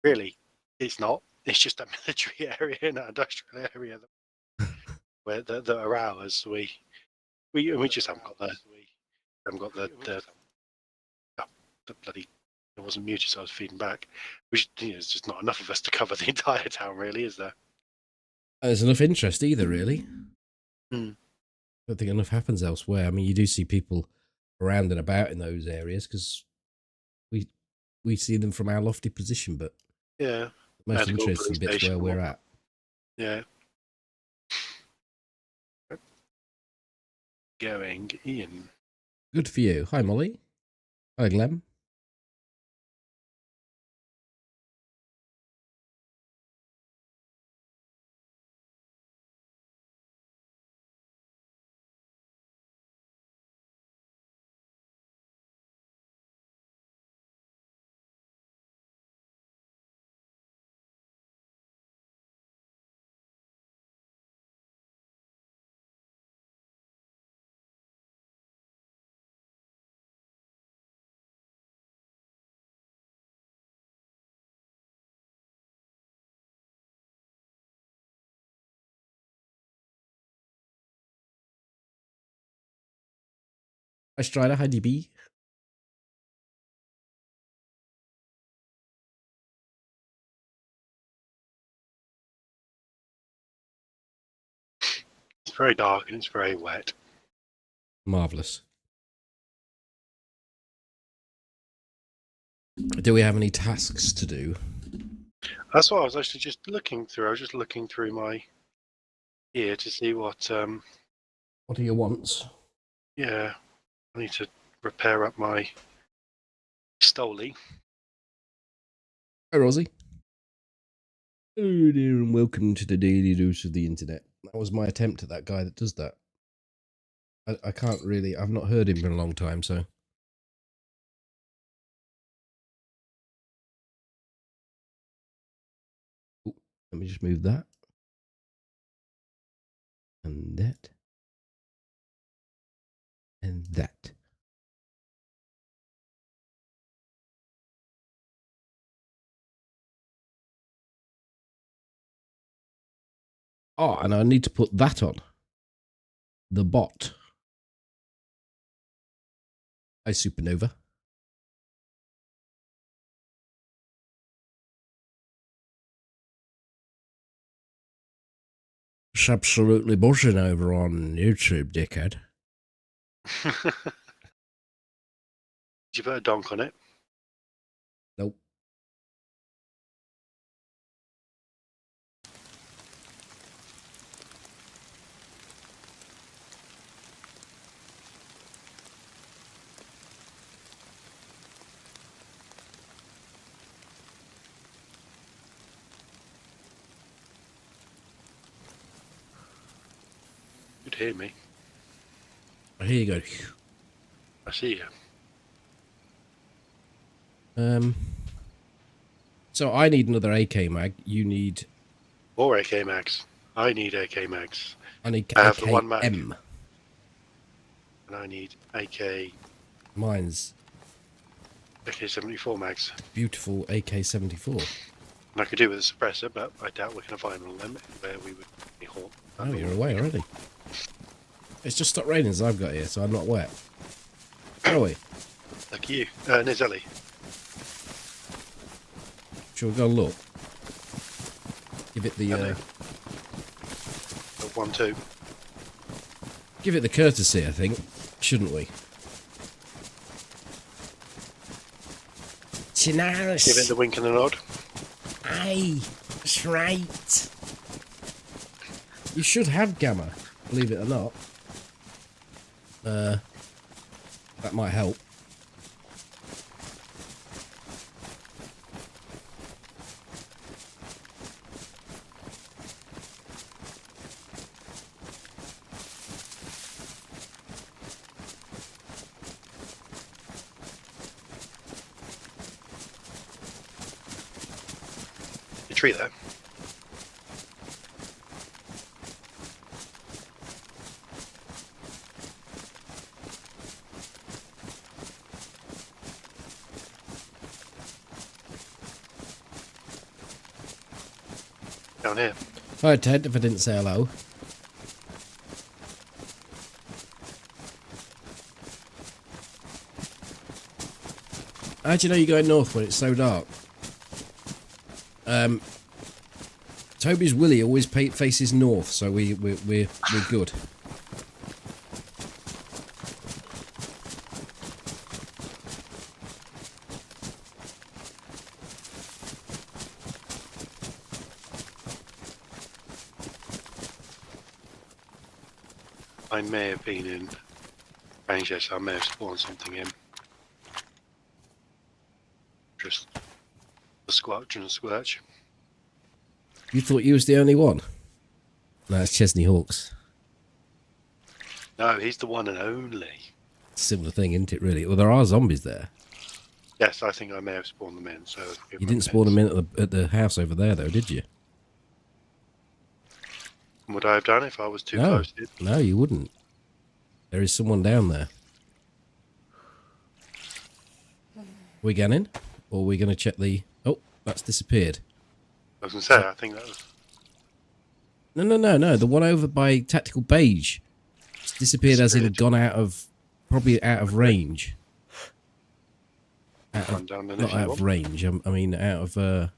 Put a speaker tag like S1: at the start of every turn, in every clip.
S1: really, it's not. It's just a military area and an industrial area where that are ours. We just haven't got the bloody. It wasn't muted, so I was feeding back. Which, there's just not enough of us to cover the entire town, really, is there?
S2: There's enough interest either, really.
S1: Hmm.
S2: I don't think enough happens elsewhere. I mean, you do see people around and about in those areas because we see them from our lofty position, but
S1: yeah,
S2: the most interesting bit's where we're at.
S1: Yeah. Going in.
S2: Good for you. Hi, Molly. Hi, Glenn. Hi, Strider. Hi, DB.
S1: It's very dark and it's very wet.
S2: Marvellous. Do we have any tasks to do?
S1: That's what I was actually just looking through. I was just looking through my ear to see what.
S2: What are your wants?
S1: Yeah, I need to repair up my Stoli.
S2: Hi, Rosie. Hello there, and welcome to the Daily Dose of the Internet. That was my attempt at that guy that does that. I can't really. I've not heard him in a long time, so. Ooh, let me just move that. And that. And that. Oh, and I need to put that on. The bot. Hi, Supernova. It's absolutely buzzing over on YouTube, dickhead.
S1: Did you put a donk on it?
S2: Nope.
S1: You'd hear me.
S2: Here you go.
S1: I see
S2: you. So I need another AK mag. You need...
S1: Or AK mags. I need AK mags.
S2: I need
S1: I have
S2: AKM.
S1: the one mag. And I need AK...
S2: Mine's...
S1: AK-74 mags.
S2: Beautiful AK-74.
S1: And I could do with a suppressor, but I doubt we can find one of them where we would be haunt.
S2: Oh, you're away already. It's just stopped raining as I've got here, so I'm not wet. Where are we?
S1: Like you. Nizelli.
S2: Shall we go look? Give it the...
S1: 1-2.
S2: Give it the courtesy, I think. Shouldn't we? Chinaris.
S1: Give it the wink and the nod.
S2: Aye, that's right. You should have gamma, believe it or not. That might help.
S1: Tree there. Down here.
S2: Hi, Ted, if I didn't say hello. How do you know you're going north when it's so dark? Toby's Willie always faces north, so we're good.
S1: I may have been in range there, so I may have spawned something in. Just a squelch and a squelch.
S2: You thought you was the only one? No, it's Chesney Hawks.
S1: No, he's the one and only.
S2: Similar thing, isn't it, really? Well, there are zombies there.
S1: Yes, I think I may have spawned them in. So
S2: You didn't spawn them in at the house over there, though, did you?
S1: Would I have done if I was too close?
S2: No, you wouldn't. There is someone down there. We going in? Or are we going to check the... Oh, that's disappeared.
S1: I was going to say, I think that was...
S2: No. The one over by Tactical Beige. It's disappeared as in gone out of... Probably out of range. Not out of range, I mean out of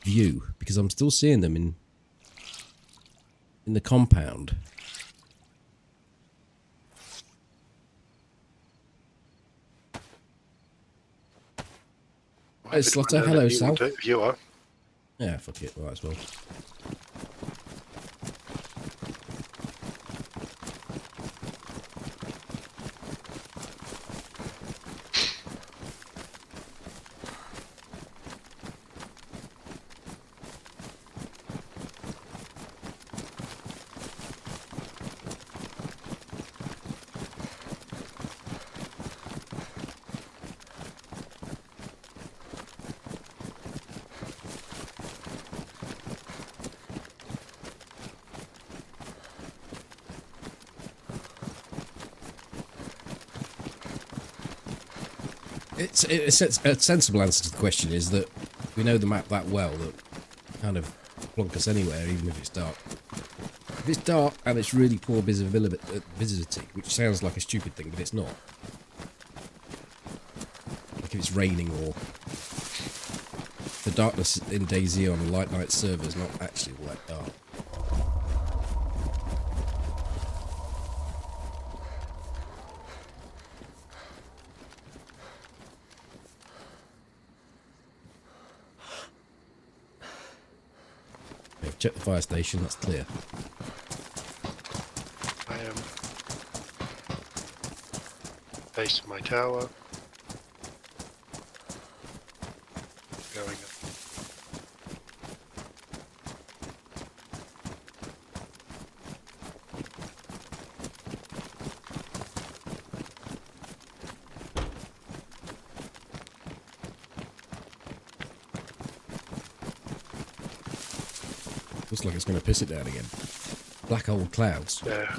S2: view. Because I'm still seeing them in the compound. Hey, Slotter. Hello, Sal.
S1: You are.
S2: Yeah, fuck it. Might as well. It's a sensible answer to the question is that we know the map that well that kind of plonk us anywhere, even if it's dark. If it's dark and it's really poor visibility, which sounds like a stupid thing, but it's not. Like if it's raining or the darkness in DayZ on a light night server is not actually all that dark. Check the fire station, that's clear.
S1: I am facing my tower. Going up.
S2: Looks like it's going to piss it down again. Black old clouds.
S1: Yeah.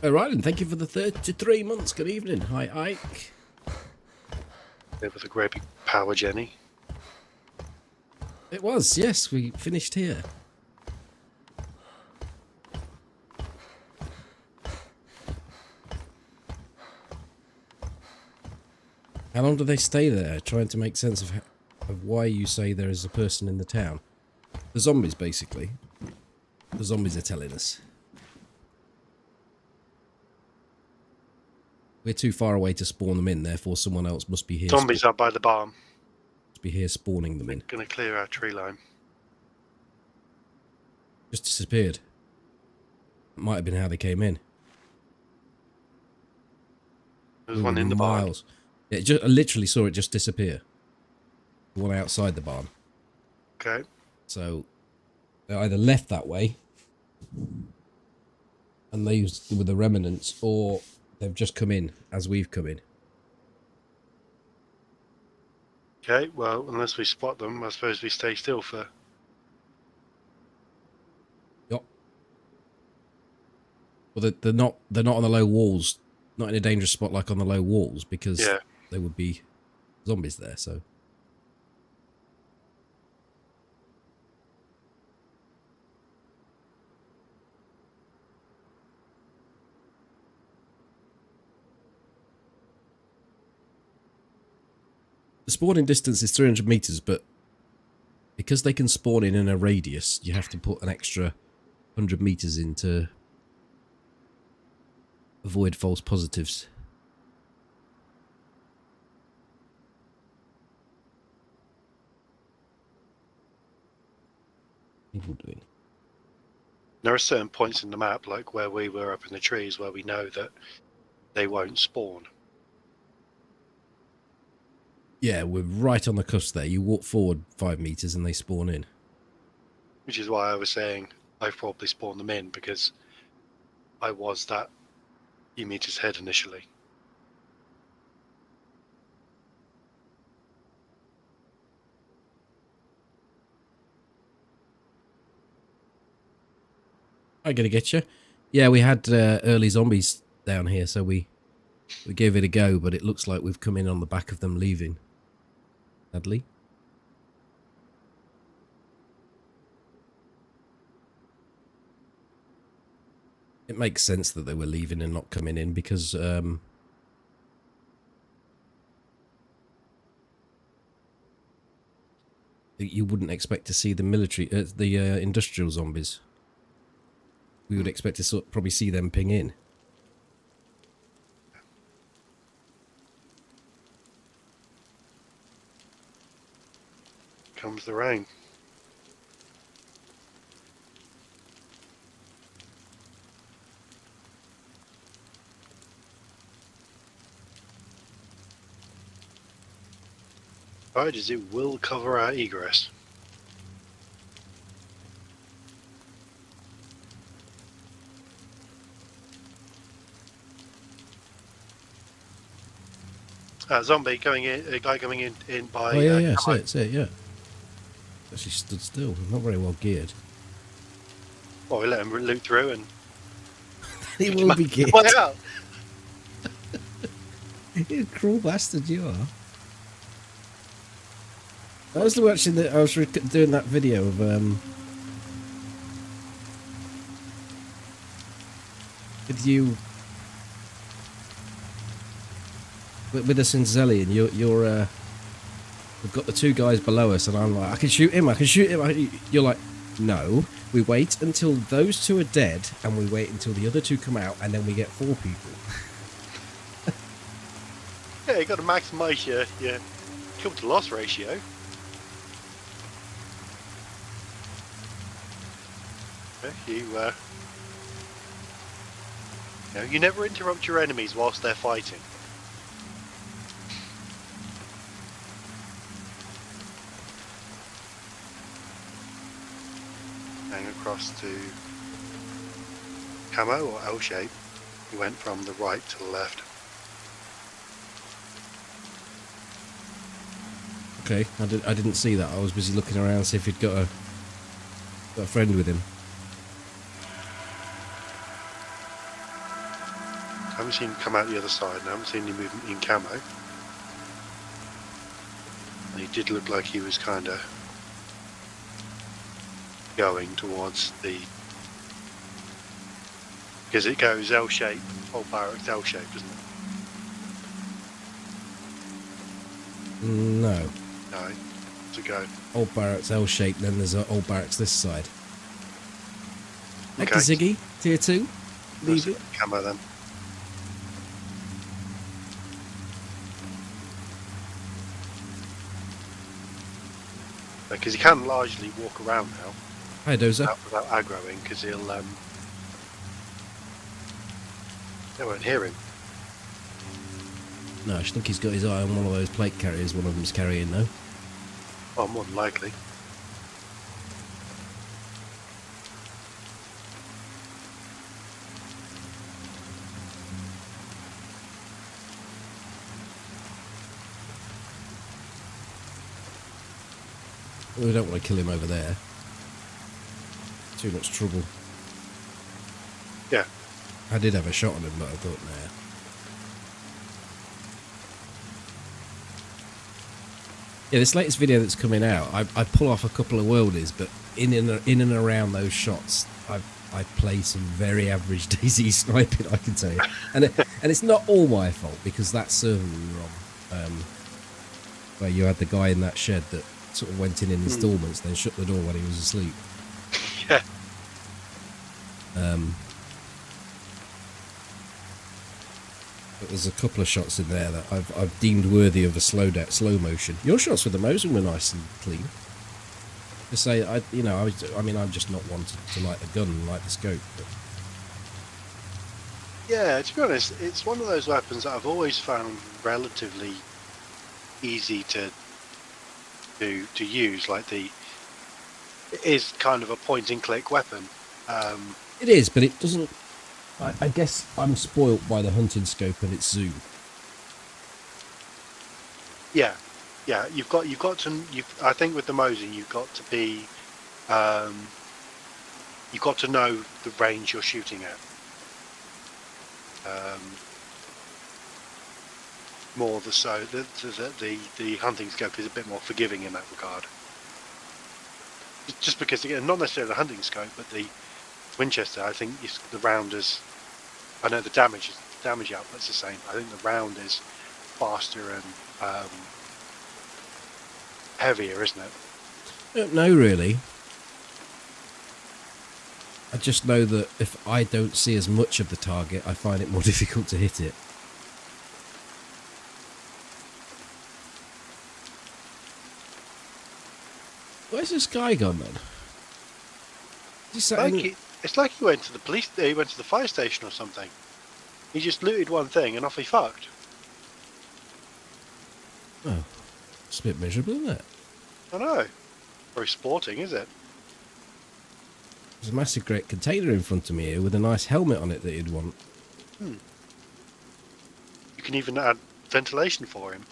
S2: All right, and thank you for the 33 months. Good evening. Hi, Ike.
S1: It was a great big power, Jenny.
S2: It was, yes. We finished here. How long do they stay there? Trying to make sense of why you say there is a person in the town. The zombies, basically. The zombies are telling us. We're too far away to spawn them in, therefore someone else must be here.
S1: Zombies up by the barn.
S2: Must be here spawning them in.
S1: Going to clear our tree line.
S2: Just disappeared. It might have been how they came in.
S1: There's one in the barn.
S2: Yeah, I literally saw it just disappear. The one outside the barn.
S1: Okay.
S2: So they either left that way and they were the remnants, or they've just come in as we've come in.
S1: Okay, well, unless we spot them, I suppose we stay still for...
S2: Yep. Well, they're not on the low walls Not in a dangerous spot like on the low walls, because
S1: Yeah.
S2: there would be zombies there, so... The spawning distance is 300 meters, but because they can spawn in a radius, you have to put an extra 100 meters in to avoid false positives. People doing.
S1: There are certain points in the map, like where we were up in the trees, where we know that they won't spawn.
S2: Yeah, we're right on the cusp there. You walk forward 5 meters and they spawn in.
S1: Which is why I was saying I've probably spawned them in, because I was that few meters ahead initially.
S2: I'm gonna get you. Yeah, we had early zombies down here, so we gave it a go, but it looks like we've come in on the back of them leaving. Sadly. It makes sense that they were leaving and not coming in, because you wouldn't expect to see the military, industrial zombies. We would expect to probably see them ping in.
S1: Comes the rain. Right, as it will cover our egress. Zombie going in, a guy coming in by.
S2: Oh yeah, see it, yeah. Actually stood still, not very well geared.
S1: Well, we let him loot through and.
S2: He will be geared.
S1: Out.
S2: You cruel bastard, you are. I was watching doing that video of with you with us in Zelly, and you're we've got the two guys below us, and I'm like, I can shoot him. You're like, no, we wait until those two are dead, and we wait until the other two come out, and then we get 4 people.
S1: Yeah, you got to maximise your kill to loss ratio. You never interrupt your enemies whilst they're fighting. Hang across to camo or L shape. You went from the right to the left.
S2: Okay, I didn't see that. I was busy looking around to see if he'd got a friend with him.
S1: I haven't seen him come out the other side, and I haven't seen any movement in camo. And he did look like he was kind of going towards the... Because it goes L-shape, old barracks L-shape, doesn't it?
S2: No.
S1: No, to go.
S2: Old barracks L-shaped, then there's old barracks this side.
S1: Okay.
S2: Okay, Ziggy, tier 2. Leave it.
S1: Camo then. Because he can largely walk around now.
S2: Hi, Dozer.
S1: Without aggroing, because he'll they won't hear him.
S2: No, I think he's got his eye on one of those plate carriers one of them's carrying, though.
S1: Well, more than likely.
S2: We don't want to kill him over there. Too much trouble.
S1: Yeah.
S2: I did have a shot on him, but I thought, nah. Yeah, this latest video that's coming out, I pull off a couple of worldies, but in and around those shots, I play some very average DayZ sniping, I can tell you. And it's not all my fault, because that server we were on, where you had the guy in that shed that sort of went in installments, then shut the door when he was asleep.
S1: Yeah.
S2: But there's a couple of shots in there that I've deemed worthy of a slow motion. Your shots with the Mosin were nice and clean. To say, I'm just not one to light the gun and light the scope. But.
S1: Yeah, to be honest, it's one of those weapons that I've always found relatively easy to use. Like it is kind of a point and click weapon.
S2: It is, but it doesn't. I guess I'm spoilt by the hunting scope and its zoom.
S1: Yeah, you've got to. I think with the Mosin, you've got to be. You've got to know the range you're shooting at. More so, the hunting scope is a bit more forgiving in that regard. Just because, again, not necessarily the hunting scope, but the Winchester, I think the round is. I know the damage output's the same. I think the round is faster and heavier, isn't it?
S2: I don't know, really. I just know that if I don't see as much of the target, I find it more difficult to hit it. Where's this guy gone, then?
S1: It's like he went to the police. He went to the fire station or something. He just looted one thing and off he fucked.
S2: Oh, it's a bit miserable, isn't it?
S1: I know. Very sporting, is it?
S2: There's a massive great container in front of me here with a nice helmet on it that you'd want.
S1: You can even add ventilation for him.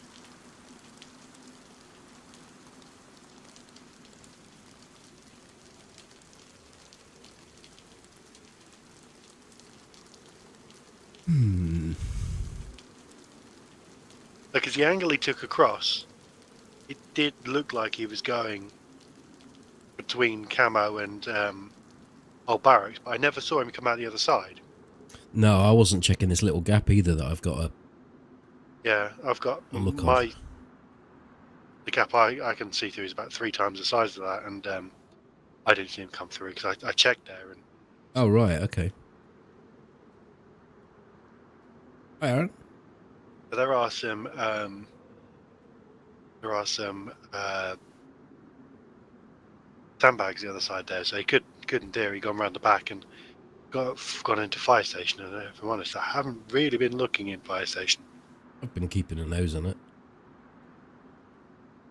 S1: Look, as the angle he took across, it did look like he was going between camo and old barracks, but I never saw him come out the other side.
S2: No, I wasn't checking this little gap either that I've got a...
S1: Yeah, I've got
S2: look
S1: the gap I can see through is about 3 times the size of that, and I didn't see him come through because I checked there. And
S2: oh, right, okay. Hi, Aaron.
S1: but there are some sandbags the other side there, so he could in theory gone around the back and gone into fire station. And if I'm honest, I haven't really been looking in fire station.
S2: I've been keeping a nose on it.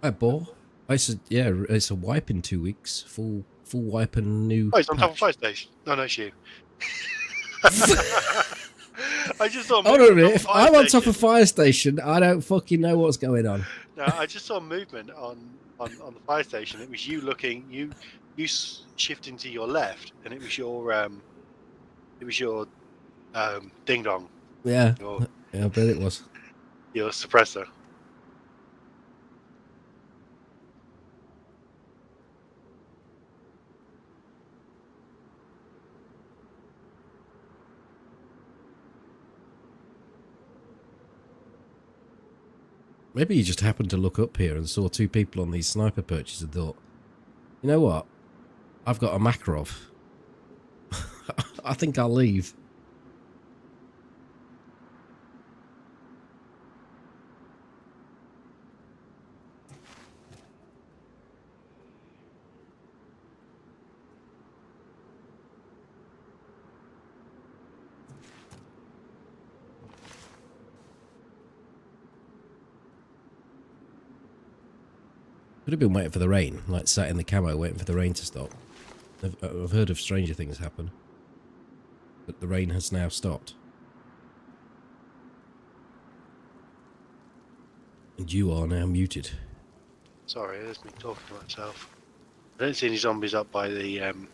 S2: Hi, Bo. It's a wipe in 2 weeks. Full wipe and new.
S1: Oh, he's on
S2: patch.
S1: top of fire station. No, it's you. I just saw.
S2: Hold on a minute. If I'm on top of fire station, I don't fucking know what's going on.
S1: No, I just saw movement on the fire station. It was you looking. You shifting to your left, and it was your ding dong.
S2: Yeah, I bet it was.
S1: Your suppressor.
S2: Maybe you just happened to look up here and saw 2 people on these sniper perches and thought, you know what? I've got a Makarov. I think I'll leave. Could have been waiting for the rain, like sat in the camo waiting for the rain to stop. I've heard of stranger things happen. But the rain has now stopped. And you are now muted.
S1: Sorry, there's me talking to myself. I don't see any zombies up by the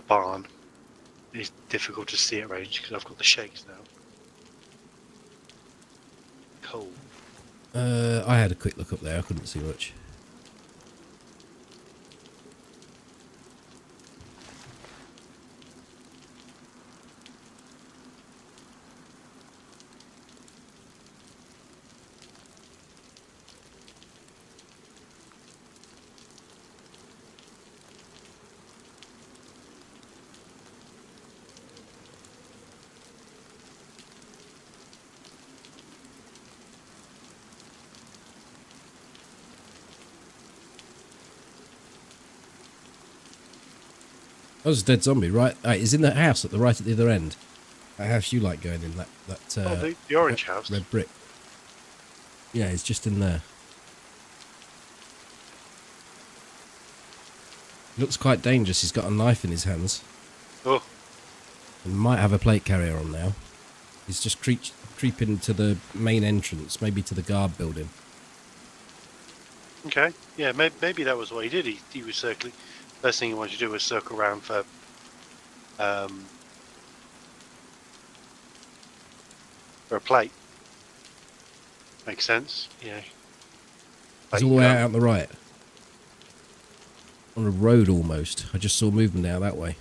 S1: barn. It's difficult to see at range because I've got the shakes now. Cool.
S2: I had a quick look up there. I couldn't see much. That was a dead zombie, right? He's in that house at the right at the other end. That house you like going in,
S1: The orange house.
S2: red brick. Yeah, he's just in there. He looks quite dangerous. He's got a knife in his hands.
S1: Oh.
S2: And might have a plate carrier on now. He's just creeping to the main entrance, maybe to the guard building.
S1: Okay. Yeah, maybe that was what he did. He was circling. First thing he wanted to do was circle around for a plate. Makes sense. Yeah.
S2: He's all the way out on the right. On a road almost. I just saw movement out that way.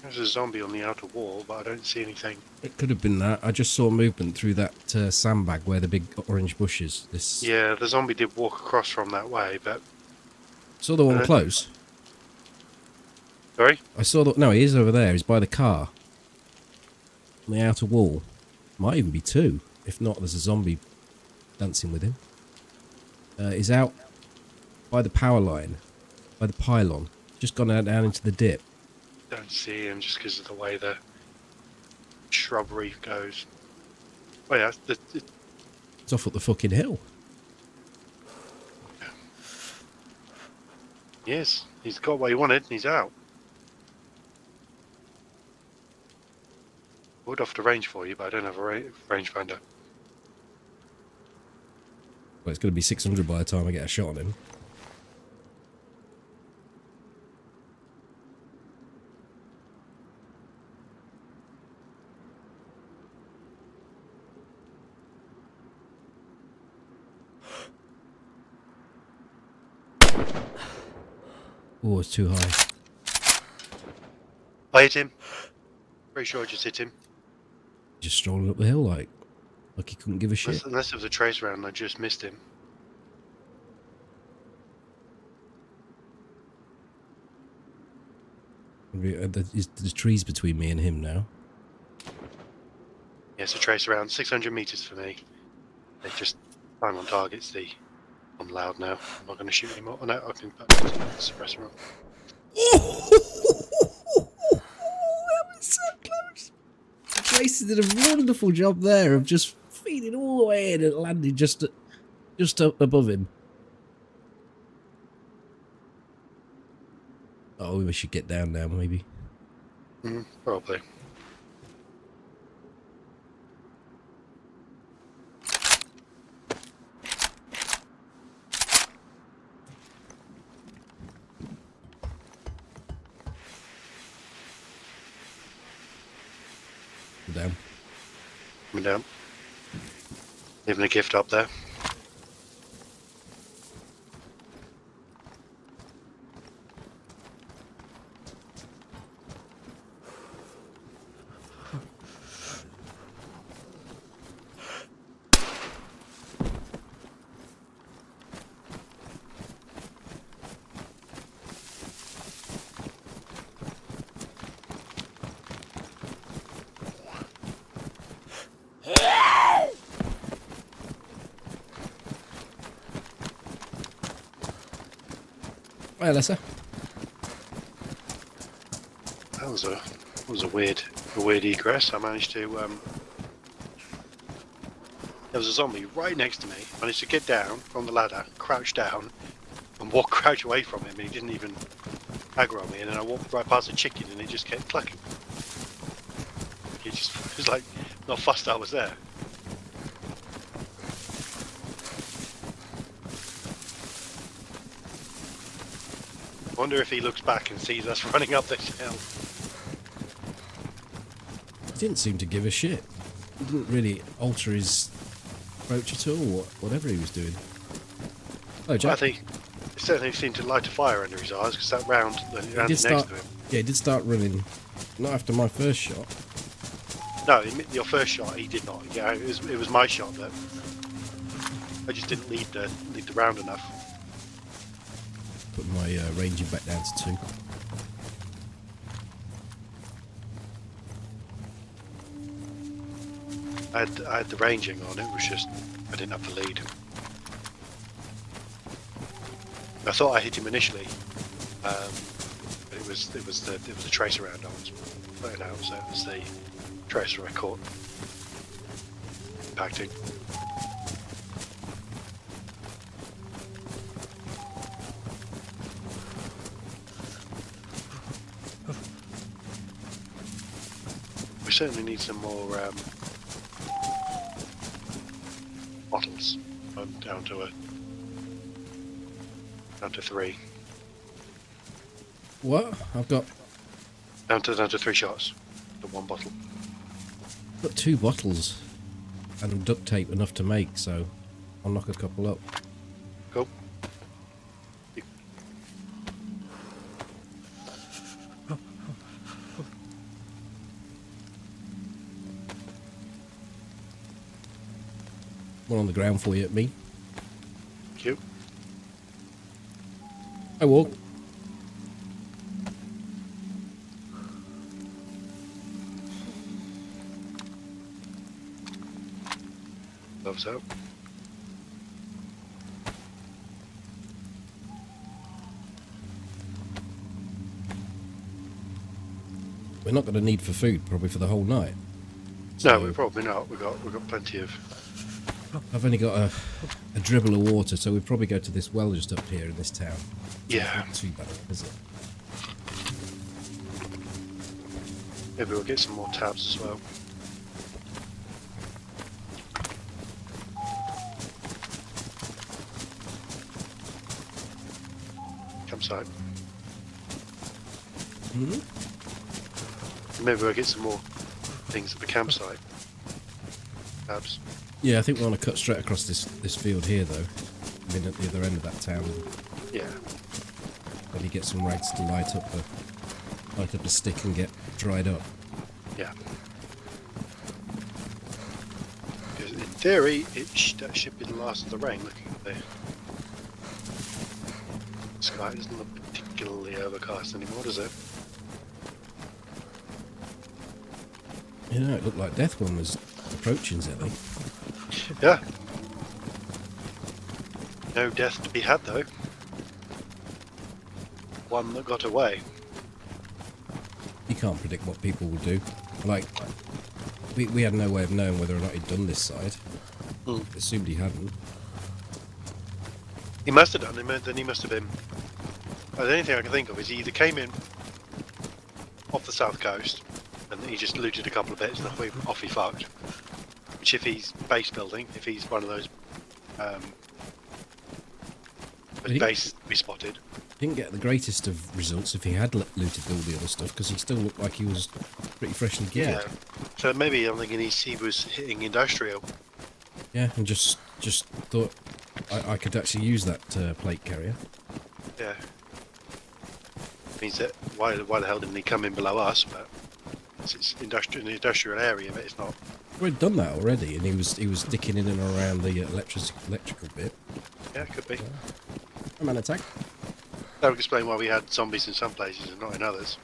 S1: There's a zombie on the outer wall, but I don't see anything.
S2: It could have been that. I just saw movement through that sandbag where the big orange bush is.
S1: Yeah, the zombie did walk across from that way, but...
S2: Saw the one close.
S1: Sorry?
S2: I saw the... No, he is over there. He's by the car. On the outer wall. Might even be two. If not, there's a zombie dancing with him. He's out by the power line. By the pylon. Just gone out down into the dip.
S1: Don't see him just because of the way the shrubbery goes. Oh yeah,
S2: It's off up the fucking hill.
S1: Yes, he's got what he wanted and he's out. I would offer range for you, but I don't have a rangefinder.
S2: Well, it's going to be 600 by the time I get a shot on him. Oh, it's too high.
S1: I hit him. Pretty sure I just hit him.
S2: Just strolling up the hill like he couldn't give a shit.
S1: Unless it was a trace round, I just missed him.
S2: There's trees between me and him now.
S1: Yeah, it's a trace round. 600 meters for me. They just time on targets. I'm loud now. I'm not going to shoot anymore. Oh no, I can put the suppressor on.
S2: That was so close. Jason did a wonderful job there of just feeding all the way in and landing just up above him. Oh, we should get down now, maybe.
S1: Probably.
S2: Down.
S1: Coming down. Leaving a gift up there.
S2: Hi, Alyssa.
S1: That was a weird egress. I managed to there was a zombie right next to me. I managed to get down from the ladder, crouch down, and crouch away from him. And he didn't even aggro me. And then I walked right past the chicken, and he just kept clucking. He was like not fussed I was there. I wonder if he looks back and sees us running up this hill.
S2: He didn't seem to give a shit. He didn't really alter his approach at all, or whatever he was doing. Oh, Jack.
S1: I think it certainly seemed to light a fire under his eyes because that round that
S2: He
S1: landed
S2: did start.
S1: next to him.
S2: Yeah, he did start running. Not after my first shot.
S1: No, your first shot he did not. Yeah, it was my shot that I just didn't lead the round enough.
S2: Put my ranging back down to 2.
S1: I had the ranging on. It was just I didn't have the lead. I thought I hit him initially, but it was a tracer round I was putting out, so it was the tracer I caught impacting. We certainly need some more bottles. I'm down to 3.
S2: What? I've got
S1: Down to 3 shots. The 1 bottle.
S2: 2 bottles and duct tape enough to make, so I'll knock a couple up.
S1: Cool.
S2: One on the ground for you at me.
S1: Cute.
S2: I walk.
S1: Gloves out.
S2: We're not going to need for food probably for the whole night.
S1: No,
S2: So
S1: we're probably not. We've got plenty of.
S2: I've only got a dribble of water, so we'll probably go to this well just up here in this town.
S1: Yeah.
S2: Not too bad, is it?
S1: Maybe we'll get some more tabs as well. Campsite. Maybe we'll get some more things at the campsite. Tabs.
S2: Yeah, I think we want to cut straight across this field here, though. I mean, at the other end of that town.
S1: Yeah.
S2: Maybe get some rags to light up the stick and get dried up.
S1: Yeah. Because in theory, that should be the last of the rain. Looking at the sky, doesn't look particularly overcast anymore, does it?
S2: You know, it looked like Death One was approaching Zelly.
S1: Yeah. No death to be had though. One that got away.
S2: You can't predict what people will do. Like, we had no way of knowing whether or not he'd done this side. Assumed he hadn't.
S1: He must have done it, then he must have been. The only thing I can think of is he either came in off the south coast and he just looted a couple of bits and off he fucked. Which if he's base building, if he's one of those bases we spotted.
S2: Didn't get the greatest of results if he had looted all the other stuff, because he still looked like he was pretty freshly geared.
S1: Yeah. So maybe I'm thinking he was hitting industrial.
S2: Yeah, and just thought I could actually use that plate carrier.
S1: Yeah. Means that why the hell didn't he come in below us? But it's in the industrial area, but it's not.
S2: We'd done that already, and he was sticking in and around the electrical bit.
S1: Yeah, could be.
S2: I'm an attack.
S1: That would explain why we had zombies in some places and not in others.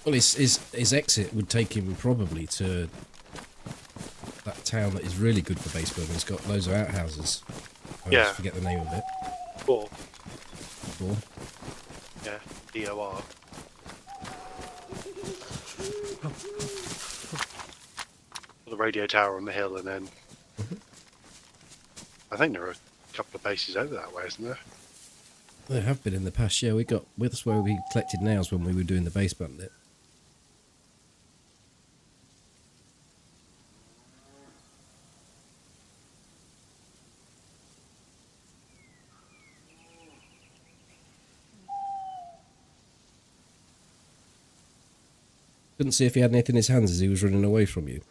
S2: Well, his exit would take him probably to that town that is really good for base building. It's got loads of outhouses. I
S1: Yeah.
S2: always forget the name of it.
S1: Or,
S2: Or,
S1: yeah, DOR. The radio tower on the hill, and then I think there are a couple of bases over that way, isn't there?
S2: there have been in the past. Yeah, that's where we collected nails when we were doing the base bandit. Couldn't see if he had anything in his hands as he was running away from you.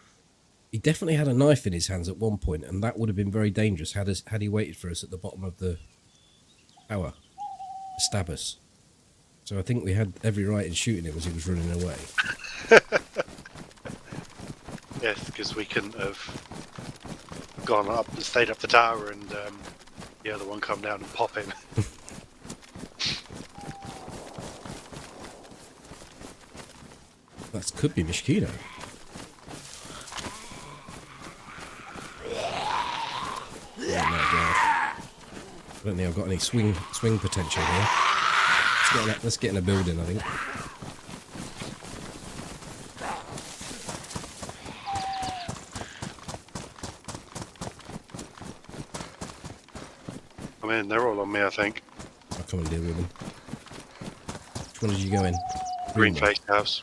S2: He definitely had a knife in his hands at one point, and that would have been very dangerous had he waited for us at the bottom of the tower to stab us. So I think we had every right in shooting him as he was running away.
S1: Yes, because we couldn't have gone up, stayed up the tower, and the other one come down and pop him.
S2: That could be Mishkino. Oh my god. I don't think I've got any swing potential here. Let's get in a building, I think.
S1: I mean, they're all on me, I think.
S2: I'll come and deal with them. Which one did you go in?
S1: Green
S2: one.
S1: face house.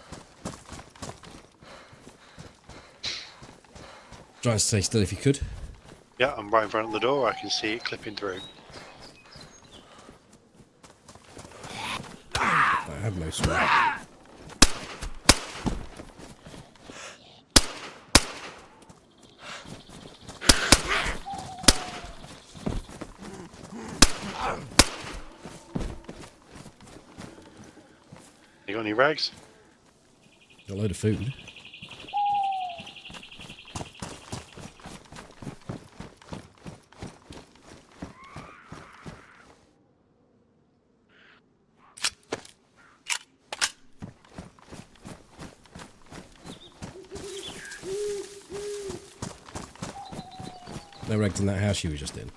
S2: Try and stay still if you could.
S1: Yeah, I'm right in front of the door. I can see it clipping through.
S2: I have no swing.
S1: You got any rags?
S2: Got a load of food. No rags in that house you were just in.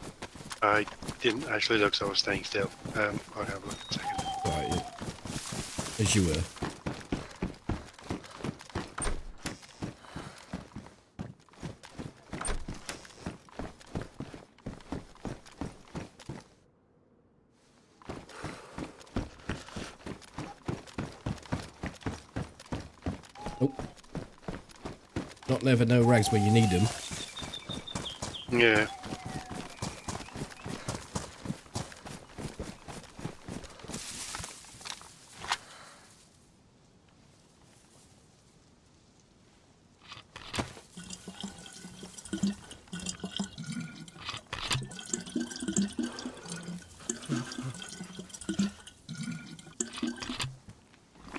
S1: I didn't actually look, so I was staying still. I'll have a look in a second.
S2: Right, yeah. As you were. Nope. Not never no rags where you need them.
S1: Yeah.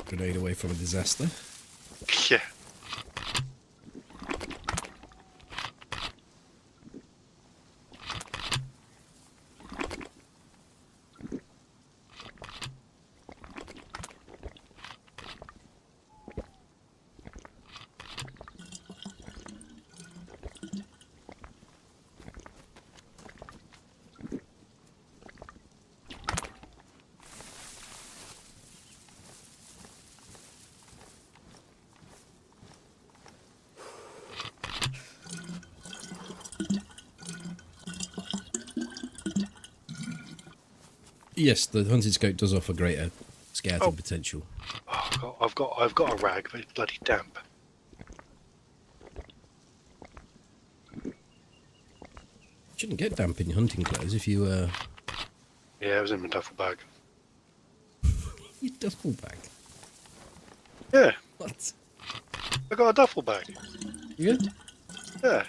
S2: Grenade away from a disaster.
S1: Yeah.
S2: Yes, the hunting scope does offer greater scouting potential.
S1: Oh, I've got a rag, but it's bloody damp.
S2: Shouldn't get damp in your hunting clothes if you
S1: Yeah, it was in my duffel bag.
S2: your duffel bag.
S1: Yeah,
S2: What?
S1: I got a duffel bag.
S2: Yeah.
S1: Yeah.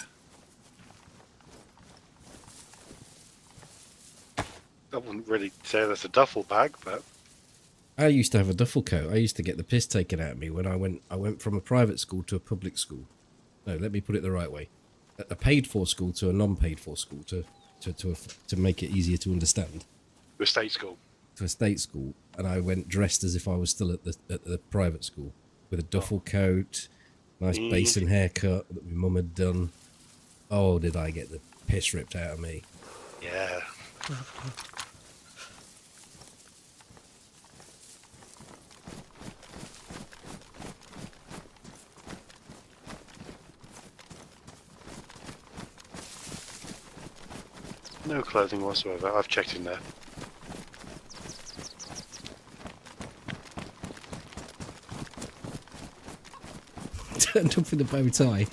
S1: I wouldn't really say that's a duffel bag, but
S2: I used to have a duffel coat. I used to get the piss taken out of me when I went from a private school to a public school. No, let me put it the right way. A paid for school to a non-paid for school to make it easier to understand.
S1: the state school.
S2: To a state school, and I went dressed as if I was still at the private school with a duffel coat, nice basin haircut that my mum had done. Oh, did I get the piss ripped out of me?
S1: Yeah. No clothing whatsoever. I've checked in there.
S2: Turned up with a bow tie.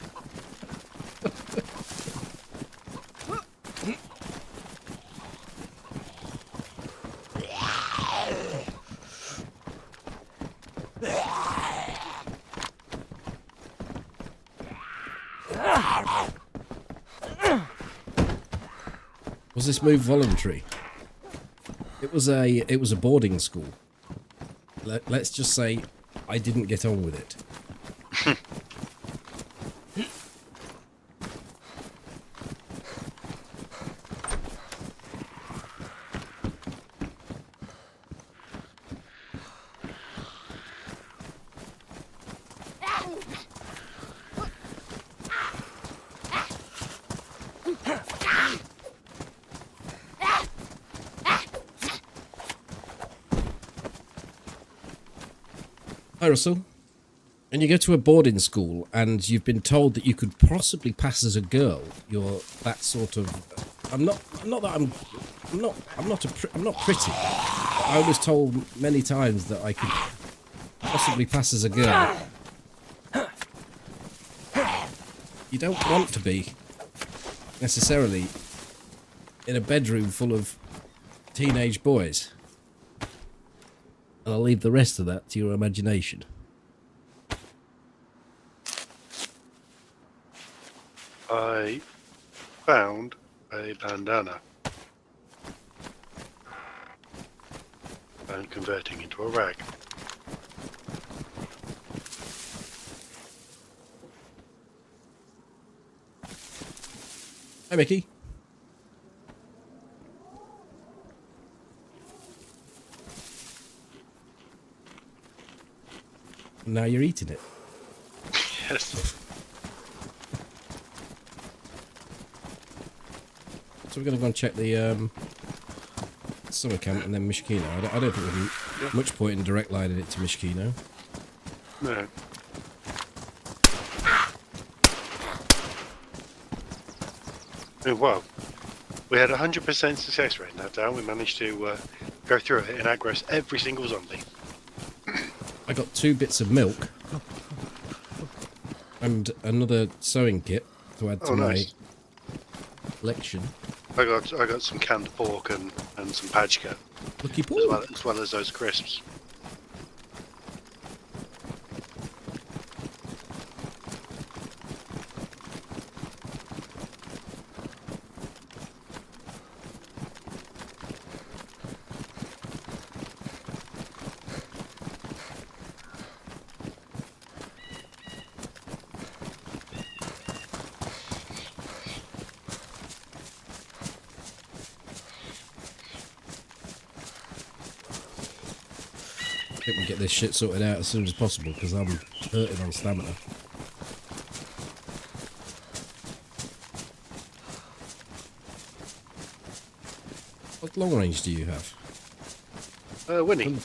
S2: Was this move voluntary? It was a boarding school. Let's just say I didn't get on with it. Hi, Russell. When you go to a boarding school and you've been told that you could possibly pass as a girl, you're that sort of. I'm not pretty. I was told many times that I could possibly pass as a girl. You don't want to be necessarily in a bedroom full of teenage boys. And I'll leave the rest of that to your imagination.
S1: I found a bandana. And converting into a rag.
S2: Hi, Mickey. Now you're eating it.
S1: Yes.
S2: So we're going to go and check the summer camp and then Mishkino. I don't think there's much point in direct lining it to Mishkino.
S1: No. Oh, wow. We had 100% success rate that down. We managed to go through it and aggross every single zombie.
S2: I got 2 bits of milk and another sewing kit to add to my collection.
S1: I got some canned pork and some pajka,
S2: Lucky pork.
S1: as well as those crisps.
S2: I think we get this shit sorted out as soon as possible because I'm hurting on stamina. What long range do you have?
S1: Winnie.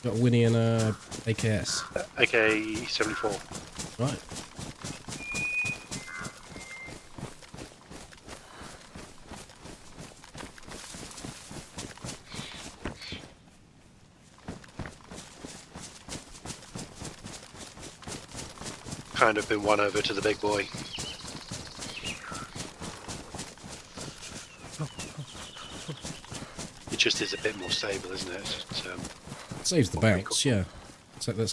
S2: Got a Winnie and a AKS.
S1: AK-74.
S2: Right.
S1: Kind of been won over to the big boy. It just is a bit more stable, isn't it? It's,
S2: It saves the bounce, yeah. So let's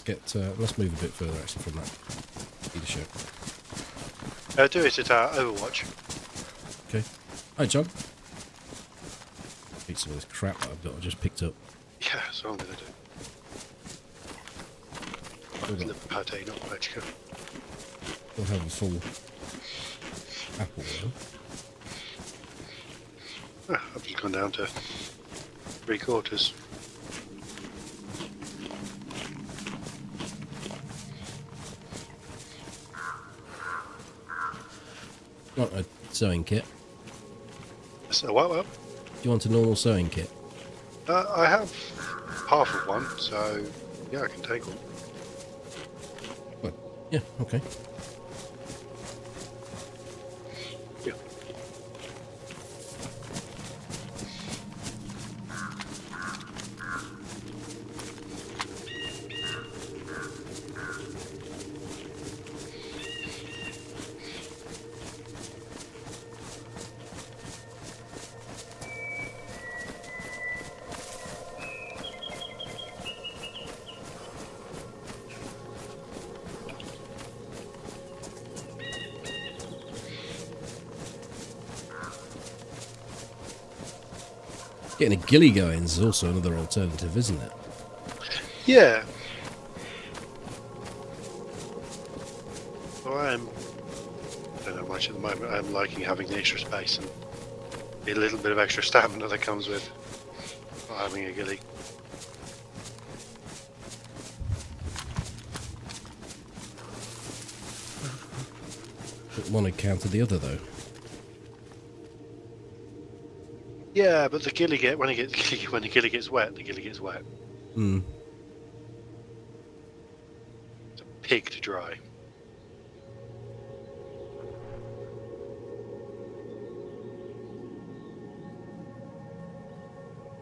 S2: move a bit further actually from that leadership.
S1: do it at our Overwatch.
S2: Okay. Hi, John. Eat some of this crap that I just picked up.
S1: Yeah, that's what I'm going to do.
S2: Hold on.
S1: Liver pate, not pajka.
S2: We'll have a full apple though.
S1: I've just gone down to 3/4.
S2: Not a sewing kit.
S1: So what?
S2: Do you want a normal sewing kit?
S1: I have half of one, so yeah, I can take one.
S2: Well, yeah, okay.
S1: Yeah.
S2: Getting a ghillie going is also another alternative, isn't it?
S1: Yeah. So I don't know much at the moment. I'm liking having the extra space and a little bit of extra stamina that comes with not having a ghillie.
S2: But one had countered the other, though.
S1: Yeah, but the ghillie when the ghillie gets wet, the ghillie gets wet.
S2: Hmm.
S1: It's a pig to dry.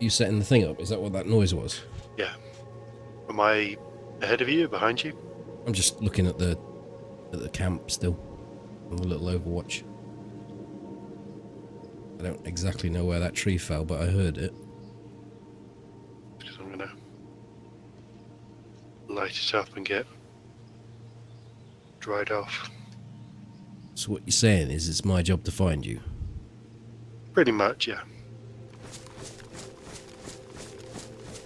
S2: You setting the thing up? Is that what that noise was?
S1: Yeah. Am I ahead of you, behind you?
S2: I'm just looking at the camp still, on the little Overwatch. I don't exactly know where that tree fell, but I heard it.
S1: Because I'm gonna light it up and get dried off.
S2: So what you're saying is it's my job to find you?
S1: Pretty much, yeah.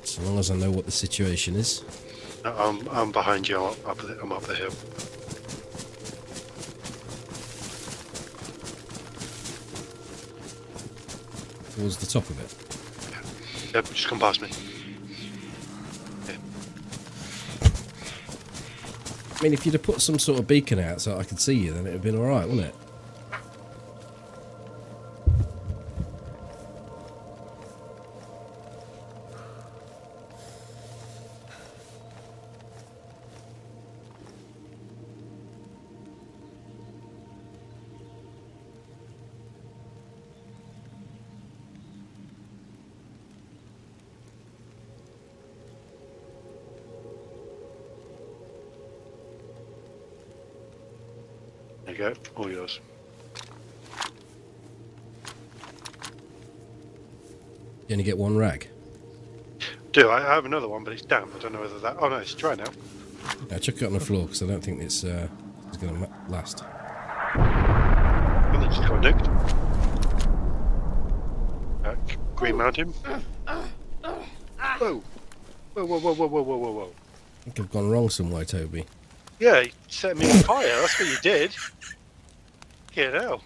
S2: So long as I know what the situation is.
S1: I'm behind you. I'm up the hill.
S2: Towards the top of it.
S1: Yep, just come past me. Yeah.
S2: I mean, if you'd have put some sort of beacon out so I could see you, then it would have been alright, wouldn't it?
S1: There you go, all yours.
S2: You only get one rag.
S1: Do I have another one, but it's damp. I don't know whether that. Oh no, it's dry now.
S2: Yeah, chuck it on the floor because I don't think it's going to last.
S1: And then just got nicked. Green Mountain. Whoa. Whoa, whoa, whoa, whoa, whoa, whoa, whoa, whoa.
S2: I think I've gone wrong somewhere, Toby.
S1: Yeah, you set me on fire. That's what you did. Get out.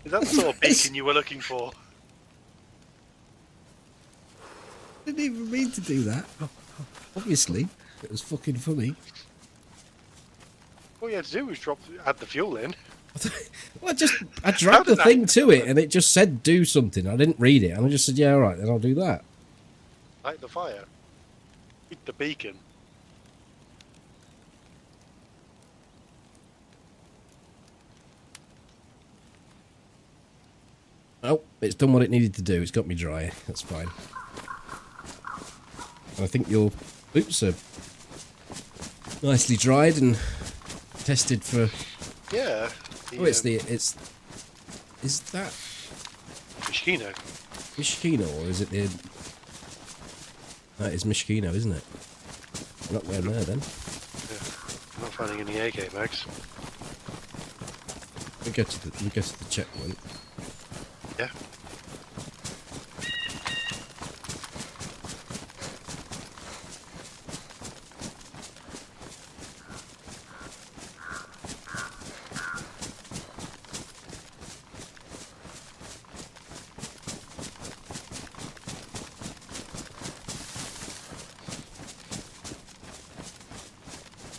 S1: Is that the sort of beacon you were looking for?
S2: I didn't even mean to do that. Obviously, it was fucking funny.
S1: All you had to do was add the fuel in.
S2: Well, I dragged the thing to it and it just said do something. I didn't read it and I just said, yeah, alright, then I'll do that.
S1: Light the fire. Eat the beacon.
S2: Oh, it's done what it needed to do. It's got me dry. That's fine. And I think your boots are nicely dried and tested for...
S1: Yeah.
S2: Oh, it's is that
S1: Mishkino.
S2: Mishkino, or is it the... That is Mishkino, isn't it? Not going there, then.
S1: Yeah. I'm not finding any AK mags.
S2: We go to the checkpoint.
S1: Yeah.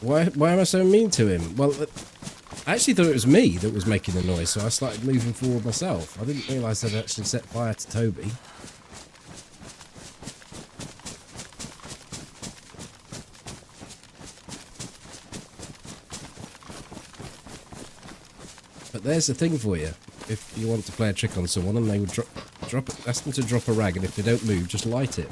S2: Why am I so mean to him? Well, I actually thought it was me that was making the noise, so I started moving forward myself. I didn't realise I'd actually set fire to Toby. But there's the thing for you. If you want to play a trick on someone and they would ask them to drop a rag, and if they don't move, just light it.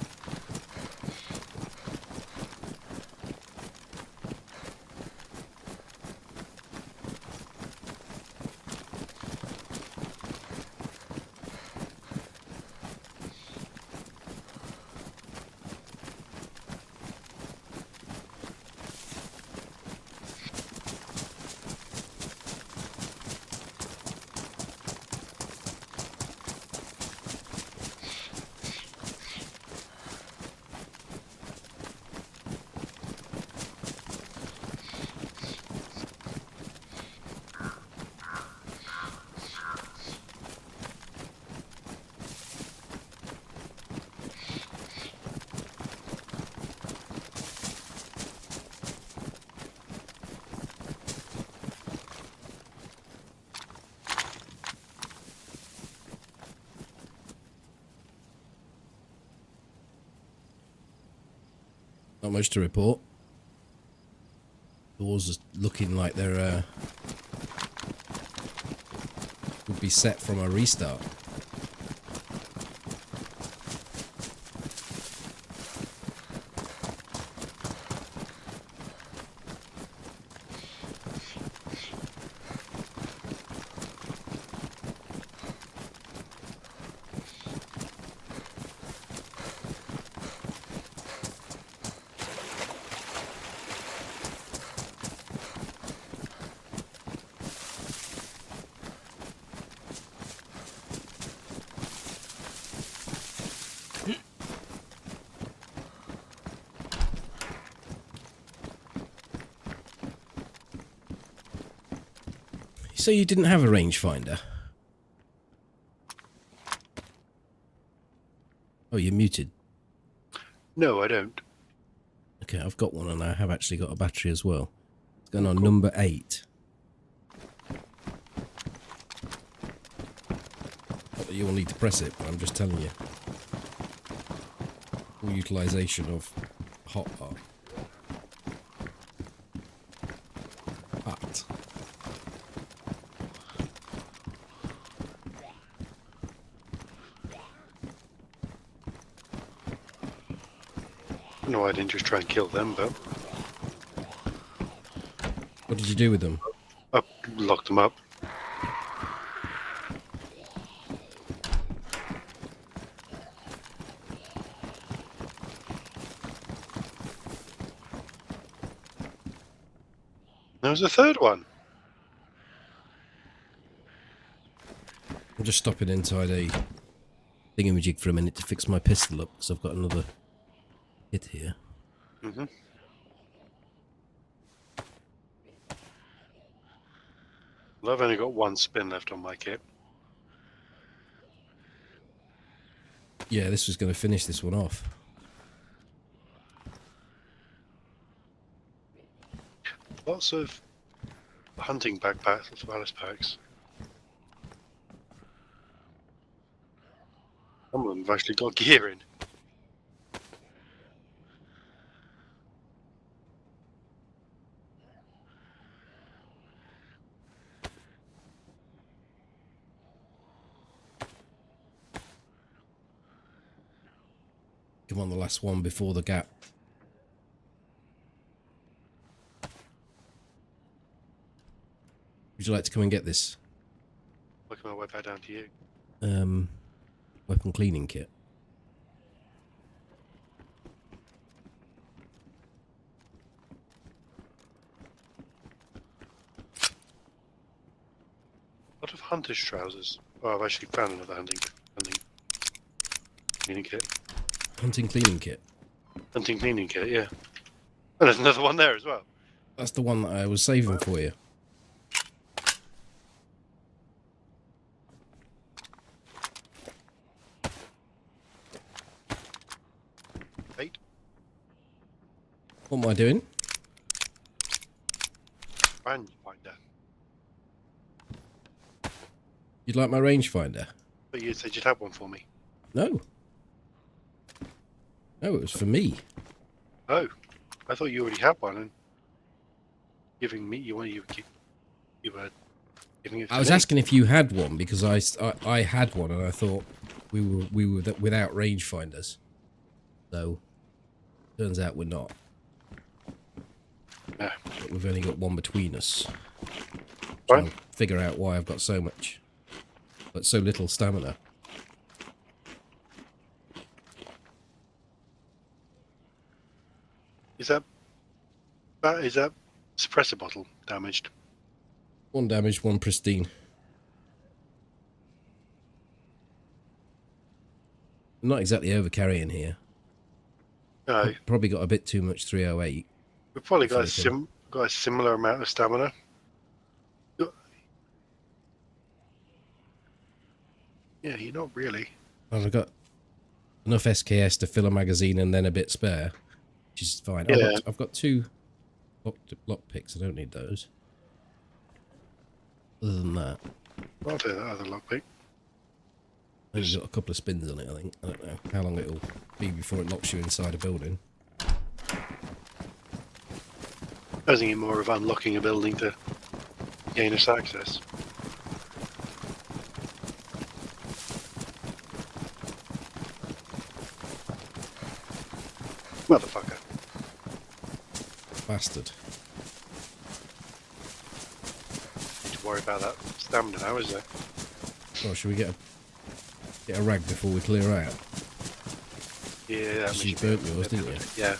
S2: Not much to report. Doors are looking like they're would be set from a restart. So you didn't have a rangefinder? Oh, you're muted.
S1: No, I don't.
S2: Okay, I've got one and I have actually got a battery as well. It's going on
S1: Cool.
S2: number 8. Not that you will need to press it, but I'm just telling you. Full utilisation of hot.
S1: No, I didn't just try and kill them, but
S2: What did you do with them?
S1: I locked them up. There was a third one.
S2: I'm just stopping inside a thingamajig for a minute to fix my pistol up because I've got another hit here.
S1: Mm-hmm. Well, I've only got one spin left on my kit.
S2: Yeah, this was going to finish this one off.
S1: Lots of hunting backpacks, lots of Alice packs. Some of them have actually got gear in.
S2: Come on, the last one before the gap. Would you like to come and get this?
S1: Working my way back down to you.
S2: Weapon cleaning kit.
S1: A lot of hunter's trousers. Oh, I've actually found another hunting cleaning kit.
S2: Hunting cleaning kit.
S1: Hunting cleaning kit, yeah. And there's another one there as well.
S2: That's the one that I was saving for you.
S1: Eight.
S2: What am I doing?
S1: rangefinder.
S2: You'd like my rangefinder?
S1: But you said you'd have one for me.
S2: No. No, it was for me.
S1: Oh, I thought you already had one and giving me you were giving it to
S2: I was
S1: me.
S2: asking if you had one because I had one and I thought we were without rangefinders. So turns out we're not.
S1: No.
S2: But we've only got one between us.
S1: Fine.
S2: Trying to figure out why I've got so much, but so little stamina.
S1: Is that suppressor bottle damaged?
S2: One damaged, one pristine. I'm not exactly over carrying here.
S1: No.
S2: Probably got a bit too much 308.
S1: We've probably got a similar amount of stamina. Yeah, you're not really.
S2: I've got enough SKS to fill a magazine and then a bit spare, which is fine.
S1: Yeah.
S2: I've got 2 lock picks. I don't need those. Other than that,
S1: I'll do that other lockpick.
S2: I've got a couple of spins on it, I think. I don't know how long it'll be before it locks you inside a building.
S1: I was thinking more of unlocking a building to gain us access. Motherfucker.
S2: Bastard.
S1: Need to worry about that stamina now, is there?
S2: Oh, should we get a rag before we clear out?
S1: Yeah, that
S2: You burnt yours, didn't you?
S1: Yeah.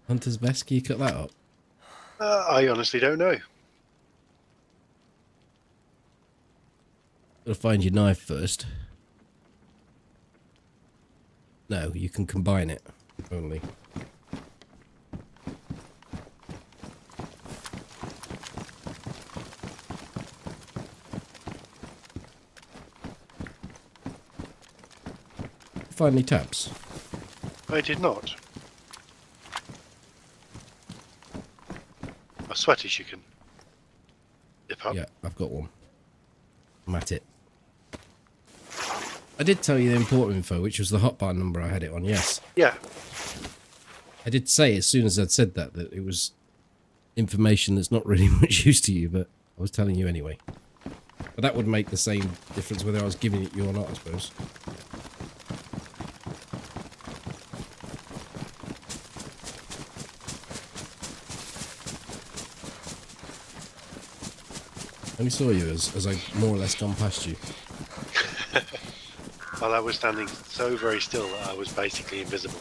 S2: Hunter's best, can you cut that up?
S1: I honestly don't know.
S2: Gotta find your knife first. No, you can combine it only. Find any tabs?
S1: I did not. A sweaties you can dip up.
S2: Yeah, I've got one. I'm at it. I did tell you the important info, which was the hotbar number I had it on, yes.
S1: Yeah.
S2: I did say as soon as I'd said that it was information that's not really much use to you, but I was telling you anyway. But that would make the same difference whether I was giving it you or not, I suppose. I only saw you as I more or less gone past you.
S1: While I was standing so very still that I was basically invisible.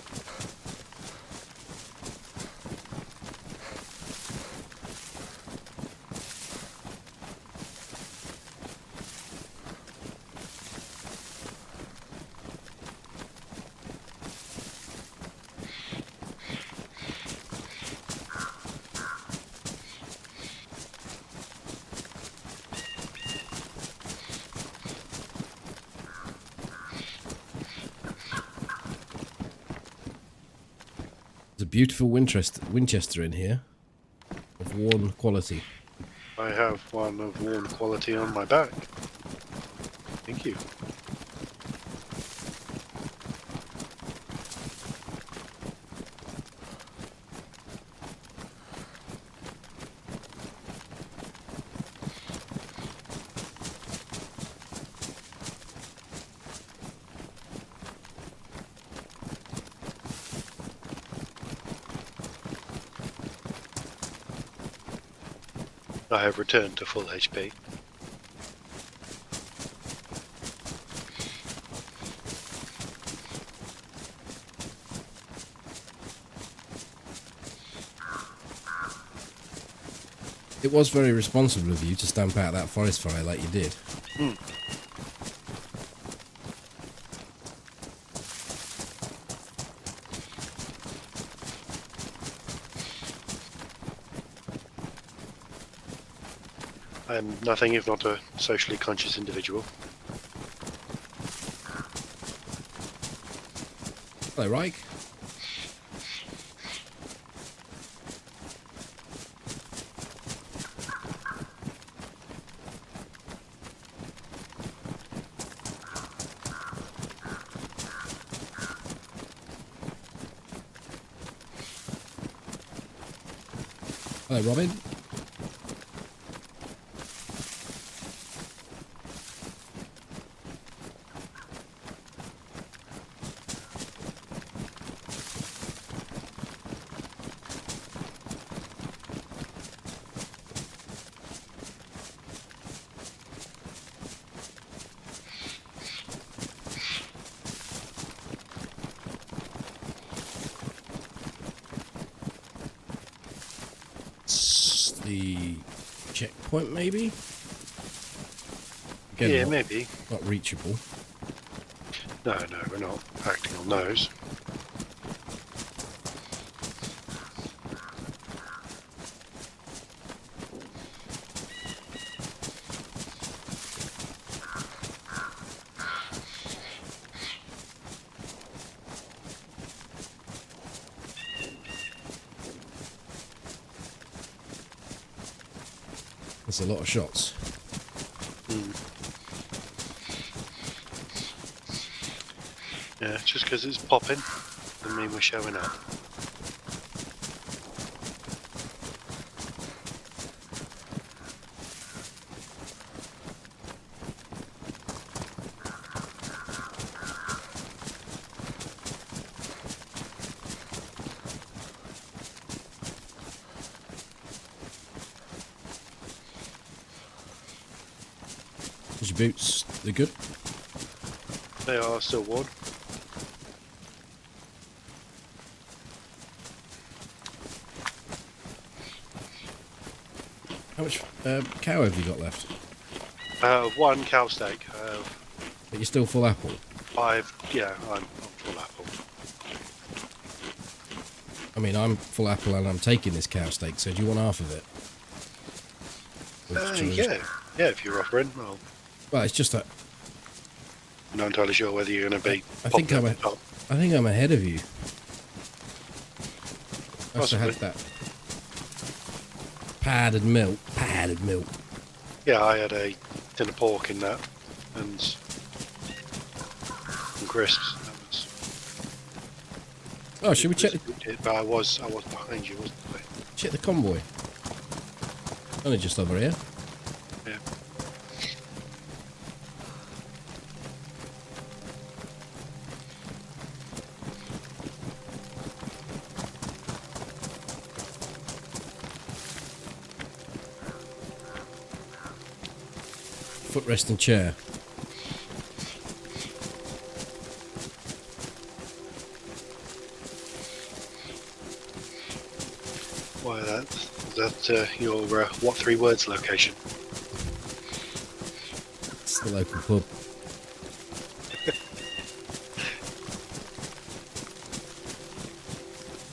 S2: There's a beautiful Winchester in here of worn quality.
S1: I have one of worn quality on my back. Thank you. I have returned to full HP.
S2: It was very responsible of you to stamp out that forest fire like you did.
S1: Hmm. I am nothing if not a socially conscious individual.
S2: Hello, Reich. Hello, Robin. The checkpoint, maybe? Again,
S1: Yeah,
S2: not,
S1: maybe.
S2: not reachable.
S1: No, we're not acting on those.
S2: There's a lot of shots.
S1: Yeah, just because it's popping doesn't mean we're showing up.
S2: Your boots, they're good.
S1: They are still worn.
S2: How much cow have you got left?
S1: One cow steak.
S2: But you're still full apple?
S1: 5. Yeah, I'm full apple.
S2: I mean, I'm full apple and I'm taking this cow steak, so do you want half of it?
S1: Yeah, if you're offering.
S2: Well, it's just that
S1: I'm not entirely sure whether you're going to be.
S2: I think I'm ahead of you. I also had
S1: Possibly.
S2: that padded milk.
S1: Yeah, I had a tin of pork in that and crisps. That was,
S2: Oh, should we check
S1: but I was behind you, wasn't I?
S2: check the convoy? Only just over here.
S1: Yeah.
S2: Footrest and chair.
S1: Why that your what 3 words location?
S2: It's the local pub.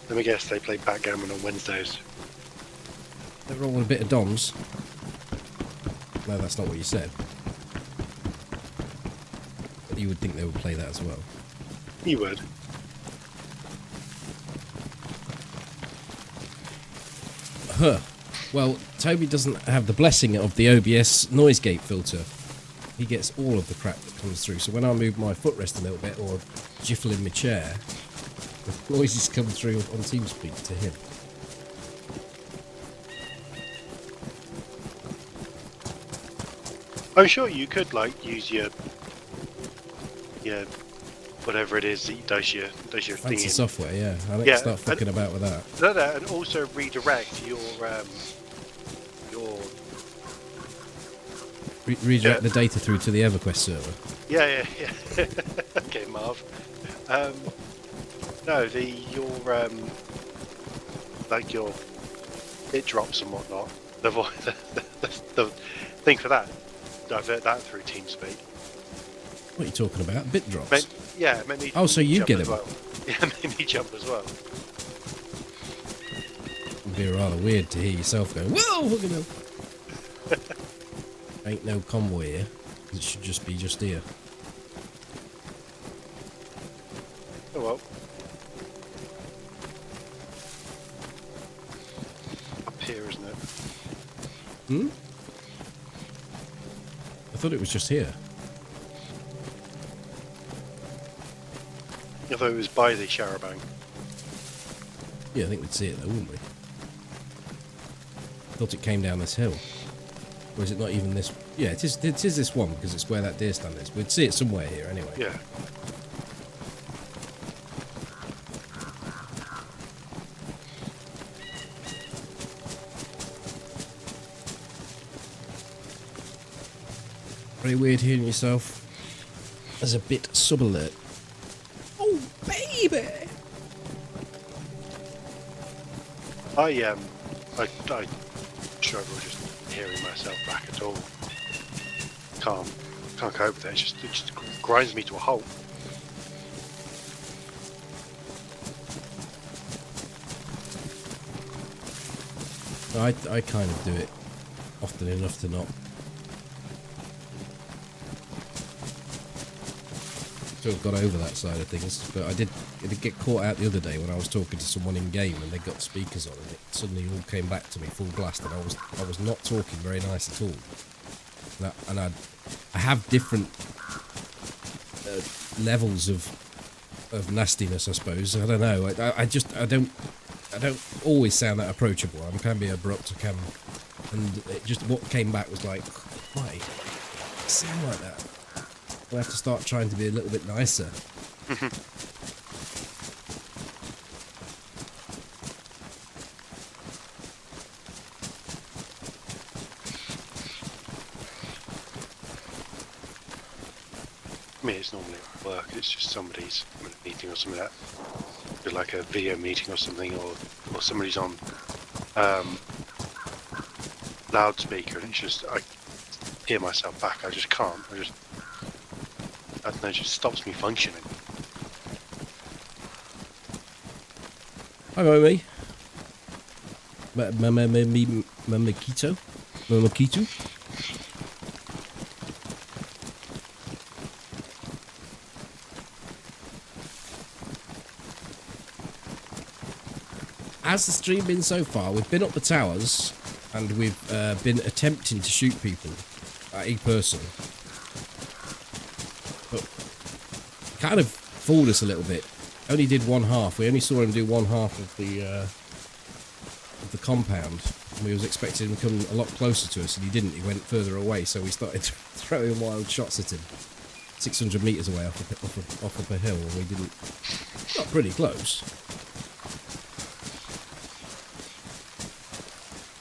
S1: Let me guess, they play backgammon on Wednesdays.
S2: They're all a bit of DOMs. No, that's not what you said. But you would think they would play that as well.
S1: You would.
S2: Huh. Well, Toby doesn't have the blessing of the OBS noise gate filter. He gets all of the crap that comes through. So when I move my footrest a little bit or jiffle in my chair, the noises come through on TeamSpeak to him.
S1: I'm sure you could use your whatever it is that does your
S2: Fancy
S1: thing.
S2: software, yeah. I need
S1: Yeah,
S2: to start fucking about with that.
S1: No, and also redirect your
S2: Redirect the data through to the EverQuest server.
S1: yeah. Okay, Marv. No, your bit drops and whatnot. The thing for that, divert that through TeamSpeak.
S2: What are you talking about? Bit drops?
S1: It made me.
S2: Oh, so you
S1: jump
S2: get
S1: as
S2: them?
S1: well. Yeah, it made me jump as well.
S2: It'd be rather weird to hear yourself go, whoa, fucking hell. Ain't no convoy here. It should just be just here.
S1: Oh well. Up here, isn't it?
S2: Hmm? I thought it was just here.
S1: I thought it was by the Sharabang.
S2: Yeah, I think we'd see it though, wouldn't we? thought it came down this hill. Or is it not even this? Yeah, it is this one, because it's where that deer stand is. We'd see it somewhere here anyway.
S1: Yeah.
S2: Very weird hearing yourself as a bit sub-alert. Oh, baby!
S1: I struggle just hearing myself back at all. Can't cope with it. It just grinds me to a halt.
S2: I kind of do it often enough to not. To have got over that side of things, but I did get caught out the other day when I was talking to someone in game and they got speakers on and it suddenly all came back to me full blast and I was not talking very nice at all. And I have different levels of nastiness, I suppose. I don't know. I don't always sound that approachable. I can be abrupt. And it just what came back was like, why you sound like that? I have to start trying to be a little bit nicer.
S1: I mean, it's normally at work. It's just somebody's in a meeting or something like that. It's like a video meeting or something, or somebody's on loudspeaker, and it's just I hear myself back. I just can't. I don't know, it just stops me functioning.
S2: Hi, Momi. Mamakito? Mamakito? How's the stream been so far? We've been up the towers, and we've been attempting to shoot people at a person. Kind of fooled us a little bit. Only did one half. We only saw him do one half of the compound. And we was expecting him to come a lot closer to us, and he didn't. He went further away, so we started throwing wild shots at him. 600 metres away off of a hill, and we didn't. Got pretty close.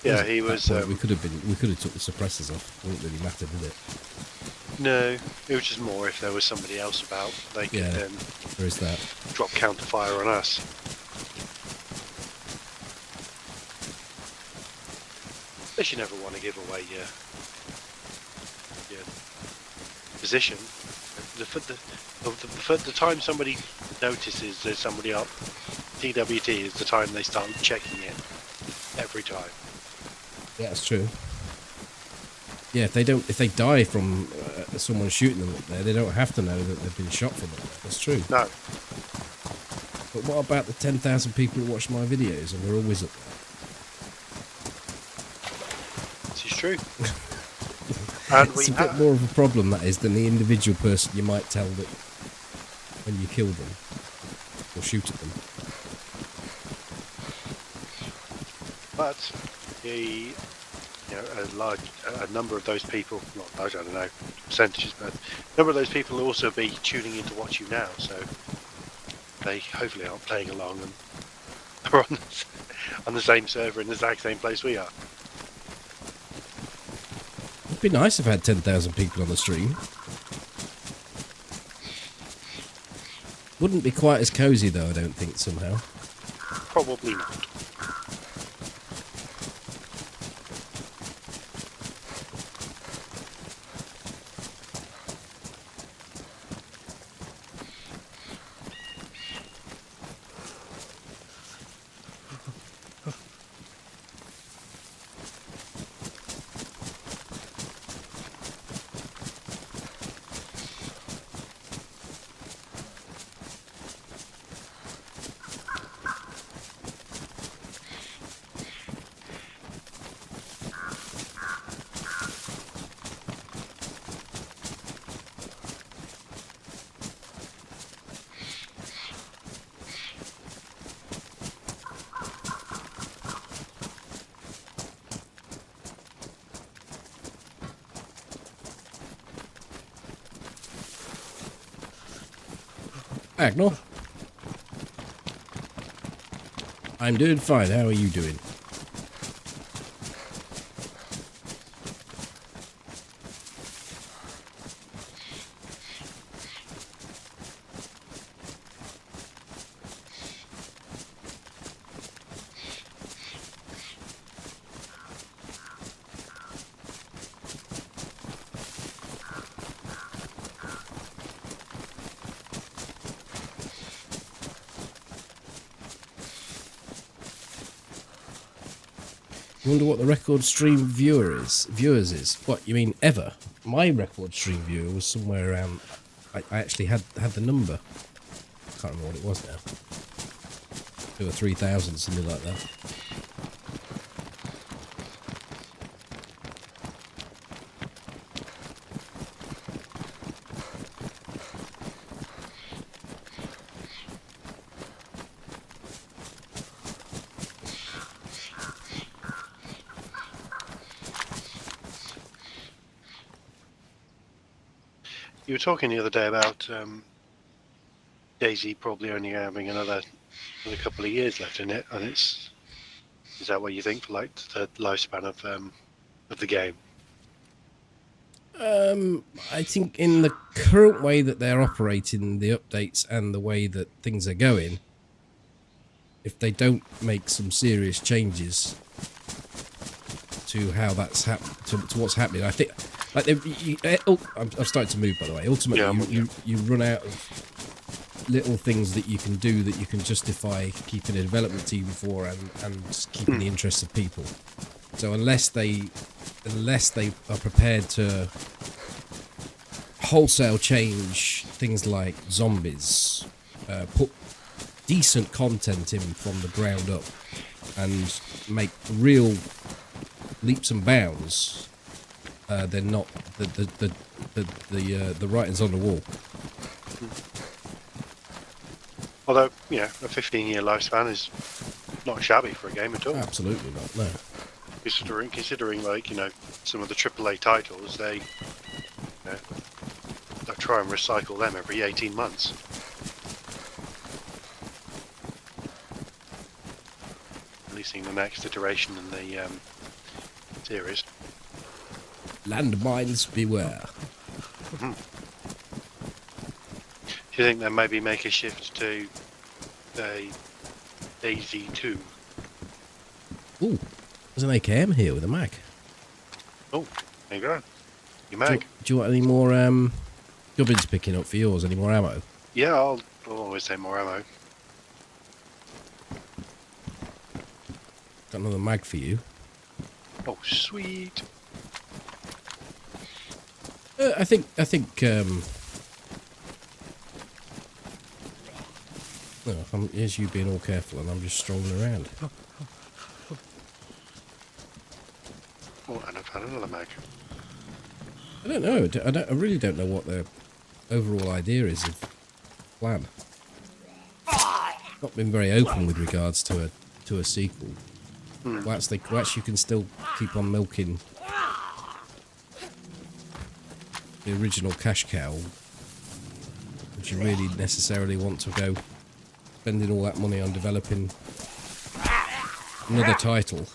S1: Yeah, he was.
S2: We could have took the suppressors off. It wouldn't really matter, did it?
S1: No, it was just more if there was somebody else about, they could then
S2: there is that.
S1: Drop counterfire on us. But you never want to give away your position. The time somebody notices there's somebody up, TWT is the time they start checking it. Every time.
S2: Yeah, that's true. Yeah, if they die from someone shooting them up there, they don't have to know that they've been shot from up there. That's true.
S1: No.
S2: But what about the 10,000 people who watch my videos and they're always up there?
S1: This is true. And
S2: it's a bit more of a problem, that is, than the individual person you might tell that when you kill them or shoot at them.
S1: But a number of those people, not large, I don't know percentages, but a number of those people will also be tuning in to watch you now, so they hopefully aren't playing along and are on the same server in the exact same place we are.
S2: It'd be nice if I had 10,000 people on the stream. Wouldn't be quite as cozy though, I don't think, somehow.
S1: Probably not.
S2: Agnol. I'm doing fine. How are you doing? I wonder what the record stream viewers is. What, you mean ever? My record stream viewer was somewhere around... I actually had the number. I can't remember what it was now. 2,000 or 3,000, something like that.
S1: You were talking the other day about DayZ probably only having another couple of years left in it, and is that what you think for like the lifespan of the game?
S2: I think in the current way that they're operating the updates and the way that things are going, if they don't make some serious changes to how that's to what's happening, I think like I've started to move, by the way. Ultimately,
S1: Yeah,
S2: you run out of little things that you can do that you can justify keeping a development team for and keeping the interests of people. So unless they are prepared to wholesale change things like zombies, put decent content in from the ground up, and make real leaps and bounds, they're not the writing's on the wall.
S1: Although, you know, a 15-year lifespan is not shabby for a game at all.
S2: Absolutely not. No.
S1: Considering like, you know, some of the AAA titles, they try and recycle them every 18 months. Releasing the next iteration in the series.
S2: Landmines beware.
S1: Do you think they maybe make a shift to a DayZ 2?
S2: Ooh, there's an AKM here with a mag.
S1: Oh, there you go. Your mag.
S2: Do you want any more gubbins picking up for yours? Any more ammo?
S1: Yeah, I'll always say more ammo.
S2: Got another mag for you.
S1: Oh, sweet.
S2: I think well, here's you being all careful and I'm just strolling around.
S1: Oh, and I've had another mag.
S2: I don't know. I really don't know what their overall idea is of plan. Not been very open with regards to a sequel. Perhaps you can still keep on milking the original cash cow. Would you really necessarily want to go spending all that money on developing another title?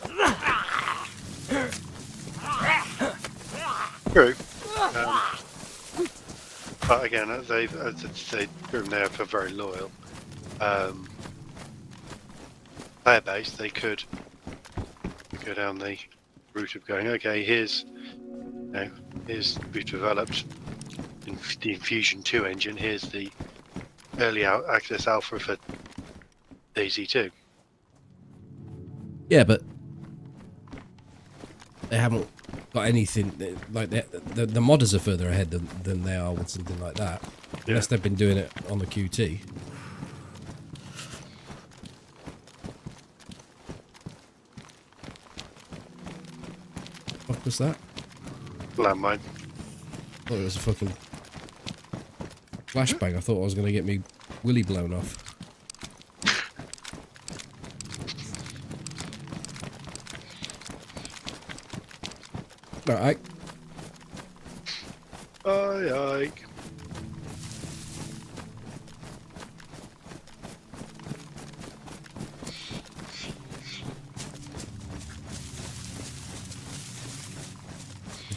S1: True. But again, they've proven they are very loyal. Player base, they could go down the route of going, okay, here's we've developed in the Infusion 2 engine, here's the early access alpha for DayZ 2.
S2: Yeah, but they haven't got anything like the modders are further ahead than they are with something like that, unless they've been doing it on the QT. What was that?
S1: Landmine.
S2: I thought it was a fucking flashbang. I thought I was going to get me willy blown off. Right.
S1: Aye.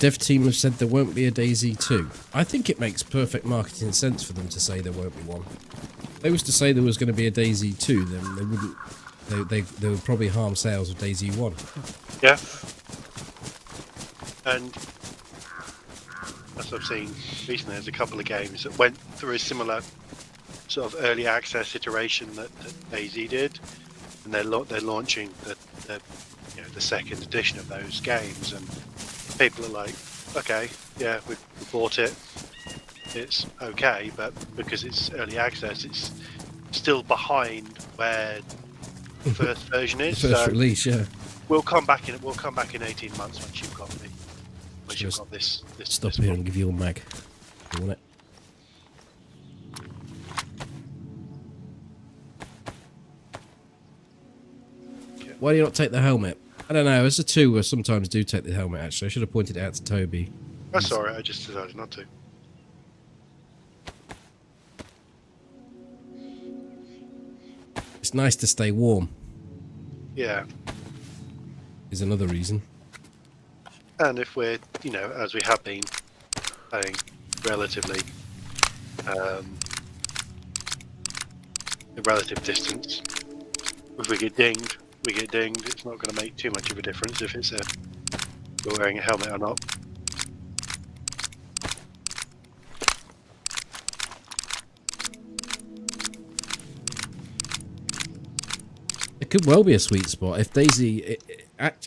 S2: dev team have said there won't be a DayZ 2. I think it makes perfect marketing sense for them to say there won't be one. If they was to say there was going to be a DayZ 2, then they wouldn't. They would probably harm sales of DayZ 1.
S1: Yeah. And as I've seen recently, there's a couple of games that went through a similar sort of early access iteration that DayZ did, and they're launching the second edition of those games, and people are like, okay, yeah, we bought it, it's okay, but because it's early access, it's still behind where the first version is.
S2: The first release, yeah.
S1: We'll come back in 18 months once you've got this.
S2: Stop here and give you a mag. You want it?
S1: Okay.
S2: Why do you not take the helmet? I don't know. As a 2, I sometimes do take the helmet. Actually, I should have pointed it out to Toby.
S1: That's alright. I just decided not to.
S2: It's nice to stay warm.
S1: Yeah.
S2: Is another reason.
S1: And if we're, as we have been, playing relatively a relative distance, if we get dinged, we get dinged. It's not going to make too much of a difference if we're wearing a helmet or not.
S2: It could well be a sweet spot if DayZ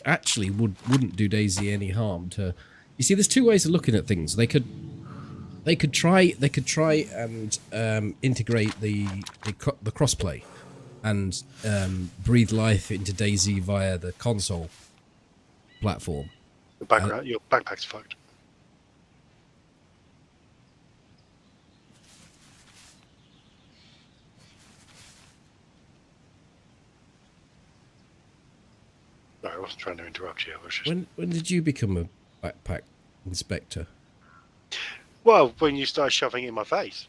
S2: actually wouldn't do DayZ any harm to. You see, there's 2 ways of looking at things. They could try and integrate the crossplay and breathe life into DayZ via the console platform.
S1: Your backpack's fucked. No, I wasn't trying to interrupt you. I was just...
S2: When did you become a backpack inspector?
S1: Well, when you started shoving it in my face.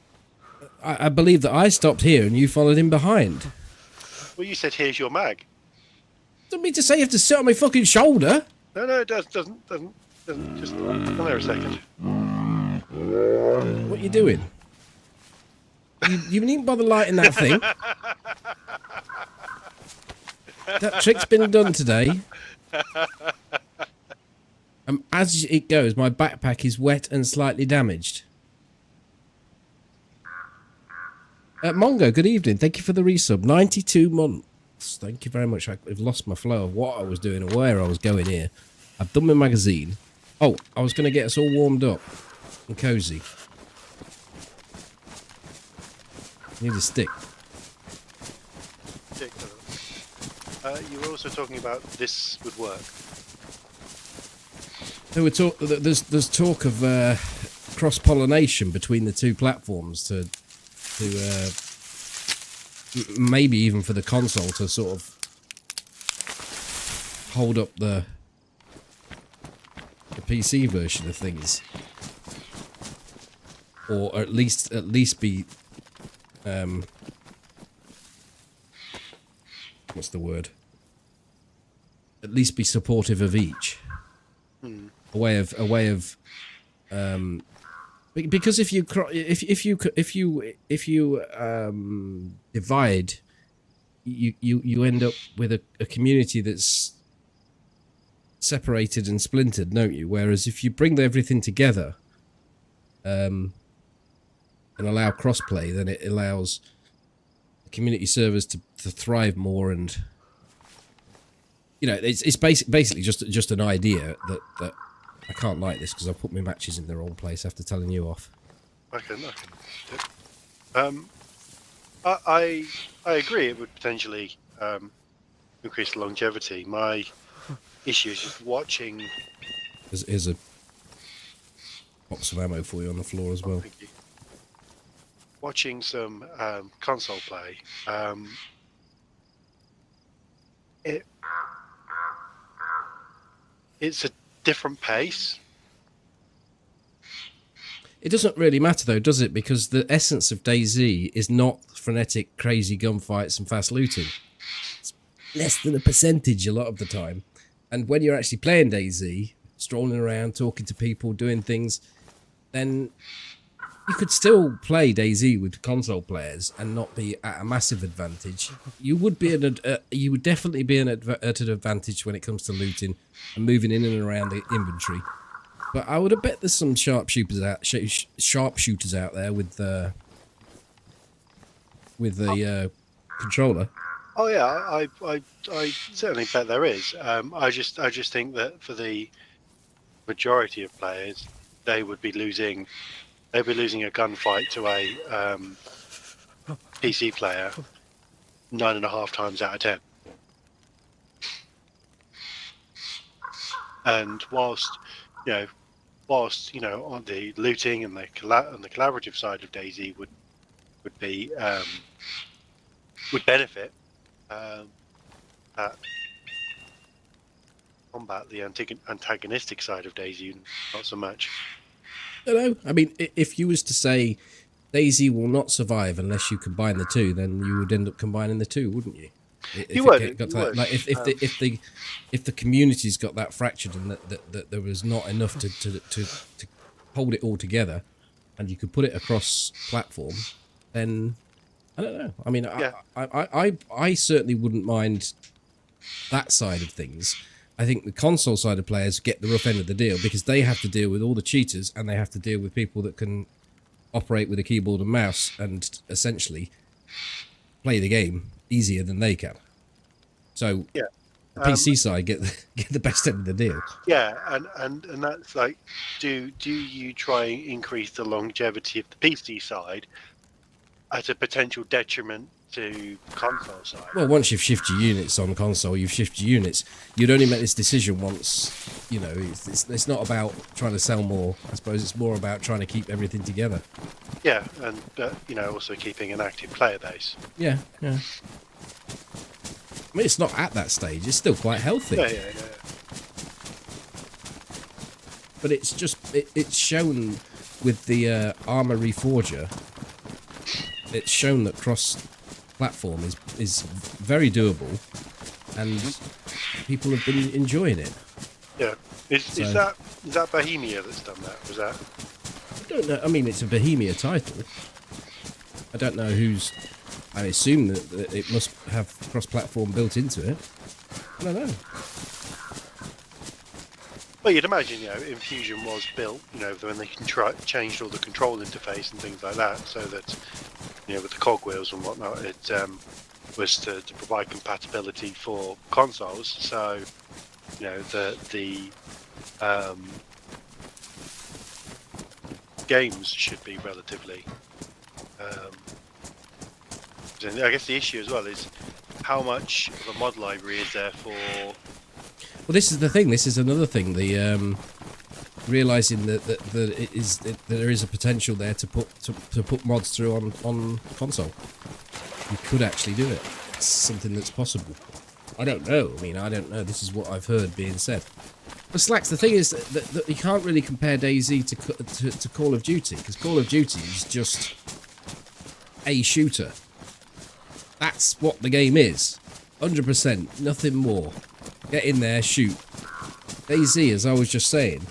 S2: I believe that I stopped here and you followed in behind.
S1: Well, you said, "Here's your mag."
S2: Don't mean to say you have to sit on my fucking shoulder.
S1: No, it doesn't. Just come there a second.
S2: What are you doing? You needn't bother lighting that thing. That trick's been done today. As it goes, my backpack is wet and slightly damaged. Mongo, good evening. Thank you for the resub. 92 months. Thank you very much. I've lost my flow of what I was doing and where I was going here. I've done my magazine. Oh, I was going to get us all warmed up and cozy. Need a stick.
S1: You were also talking about this would work.
S2: So there's talk of cross-pollination between the 2 platforms to maybe even for the console to sort of hold up the PC version of things, or at least be what's the word? At least be supportive of each. A way of because if you divide, you end up with a community that's separated and splintered, don't you? Whereas if you bring everything together and allow crossplay, then it allows community servers to thrive more, and it's basically just an idea that I can't like this because I've put my matches in the wrong place after telling you off.
S1: I agree. It would potentially increase the longevity. My issue is just watching.
S2: Here's a box of ammo for you on the floor as well.
S1: Thank you. Watching some console play. It's a different pace.
S2: It doesn't really matter though, does it? Because the essence of DayZ is not frenetic, crazy gunfights and fast looting. It's less than a percentage a lot of the time. And when you're actually playing DayZ, strolling around, talking to people, doing things, then you could still play DayZ with console players and not be at a massive advantage. You would be you would definitely be at an advantage when it comes to looting and moving in and around the inventory. But I would have bet there's some sharpshooters out there with the controller.
S1: Oh yeah, I certainly bet there is. I just think that for the majority of players, they would be losing. They'd be losing a gunfight to a PC player 9.5 times out of 10. And whilst on the looting and the collaborative side of DayZ would benefit, that combat the antagonistic side of DayZ not so much.
S2: I don't know. I mean, if you was to say DayZ will not survive unless you combine the two, then you would end up combining the two, wouldn't you?
S1: You would.
S2: Like if the community's got that fractured and that there was not enough to hold it all together, and you could put it across platform, then I don't know. I mean, yeah. I certainly wouldn't mind that side of things. I think the console side of players get the rough end of the deal because they have to deal with all the cheaters and they have to deal with people that can operate with a keyboard and mouse and essentially play the game easier than they can. So
S1: yeah,
S2: the PC side get the best end of the deal.
S1: Yeah, and that's like, do you try and increase the longevity of the PC side at a potential detriment to console side?
S2: Well, once you've shifted your units on console, you've shifted your units. You'd only make this decision once. You know, it's not about trying to sell more. I suppose it's more about trying to keep everything together.
S1: Yeah, and also keeping an active player base.
S2: Yeah. I mean, it's not at that stage. It's still quite healthy.
S1: Yeah.
S2: But it's just it's shown with the Armor Reforger. It's shown that cross-platform is very doable, and people have been enjoying it.
S1: Yeah, is that Bohemia that's done that? Was that?
S2: I don't know. I mean, it's a Bohemia title. I don't know who's. I assume that it must have cross-platform built into it. I don't know.
S1: Well, you'd imagine, Infusion was built, when they changed all the control interface and things like that, so that, with the cogwheels and whatnot, it was to provide compatibility for consoles. So, the games should be relatively. I guess the issue as well is how much of a mod library is there for.
S2: Well, this is the thing. This is another thing. The realizing that there is a potential there to put mods through on console. You could actually do it. It's something that's possible. I don't know. I mean, I don't know. This is what I've heard being said. But Slacks, the thing is that you can't really compare DayZ to Call of Duty, because Call of Duty is just a shooter. That's what the game is. 100%, nothing more. Get in there, shoot. DayZ, as I was just saying,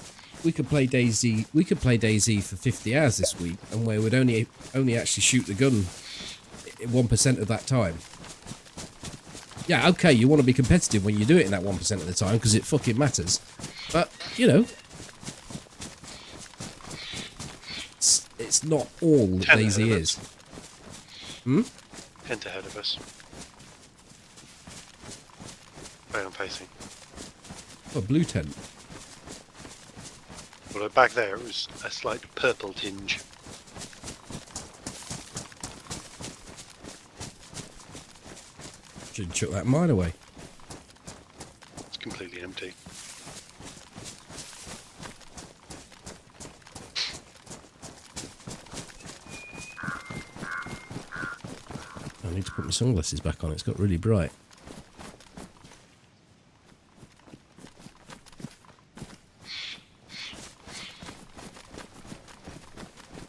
S2: we could play DayZ for 50 hours this week, and we would only actually shoot the gun 1% of that time. Yeah, okay, you want to be competitive when you do it in that 1% of the time, because it fucking matters. But, it's not all that DayZ is.
S1: Tent ahead of us. Where I'm facing.
S2: Oh, blue tent.
S1: Well, back there it was a slight purple tinge.
S2: Should chuck that mine away.
S1: It's completely empty.
S2: I need to put my sunglasses back on. It's got really bright.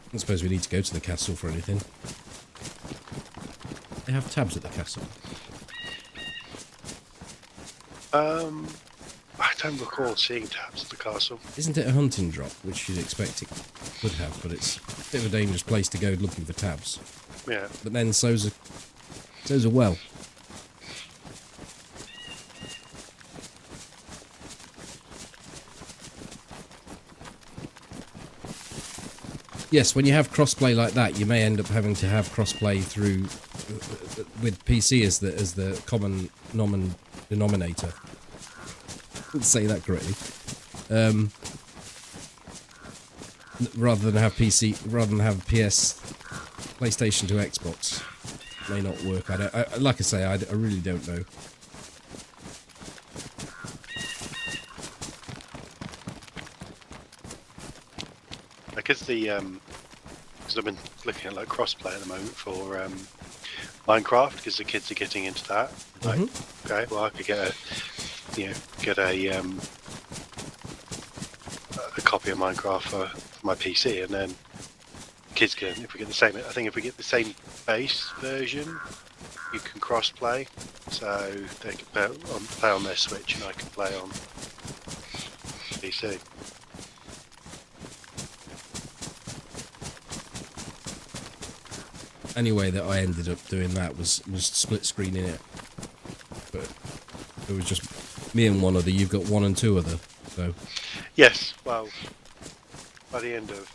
S2: I don't suppose we need to go to the castle for anything. They have tabs at the castle.
S1: I don't recall seeing tabs at the castle.
S2: Isn't it a hunting drop, which you'd expect it would have, but it's a bit of a dangerous place to go looking for tabs.
S1: Yeah.
S2: But then so's a well. Yes, when you have crossplay like that, you may end up having to have crossplay through with PC as the common denominator. Let's say that correctly. Rather than have PS, PlayStation to Xbox, may not work. Like I say, I really don't know.
S1: Because I've been looking at like crossplay at the moment for Minecraft, because the kids are getting into that. Like, okay, well I could get a copy of Minecraft for my PC, and then kids can, if we get the same, I think if we get the same base version, you can crossplay, so they can play on their Switch and I can play on PC.
S2: Anyway, that I ended up doing that was split screening it, but it was just me and one other. You've got one and two other, so.
S1: Yes, well, by the end of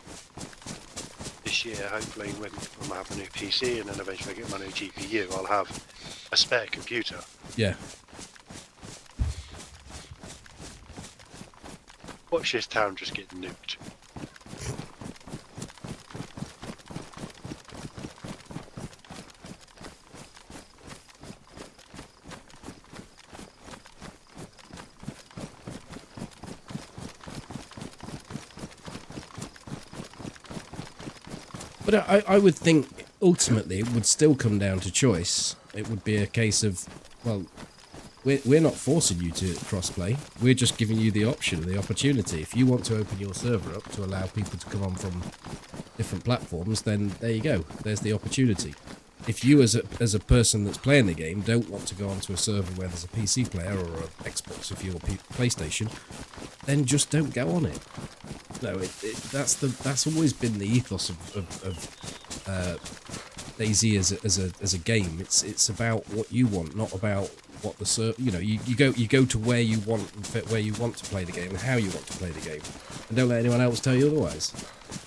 S1: this year, hopefully, when I have a new PC and then eventually I get my new GPU, I'll have a spare computer.
S2: Yeah.
S1: Watch this town just get nuked.
S2: But I would think, ultimately, it would still come down to choice. It would be a case of, well, we're not forcing you to crossplay. We're just giving you the option, the opportunity. If you want to open your server up to allow people to come on from different platforms, then there you go. There's the opportunity. If you, as a person that's playing the game, don't want to go onto a server where there's a PC player or an Xbox if you're PlayStation, then just don't go on it. No, that's always been the ethos of DayZ as a game. It's about what you want, not about what the server. You know, you go to where you want and fit where you want to play the game and how you want to play the game, and don't let anyone else tell you otherwise.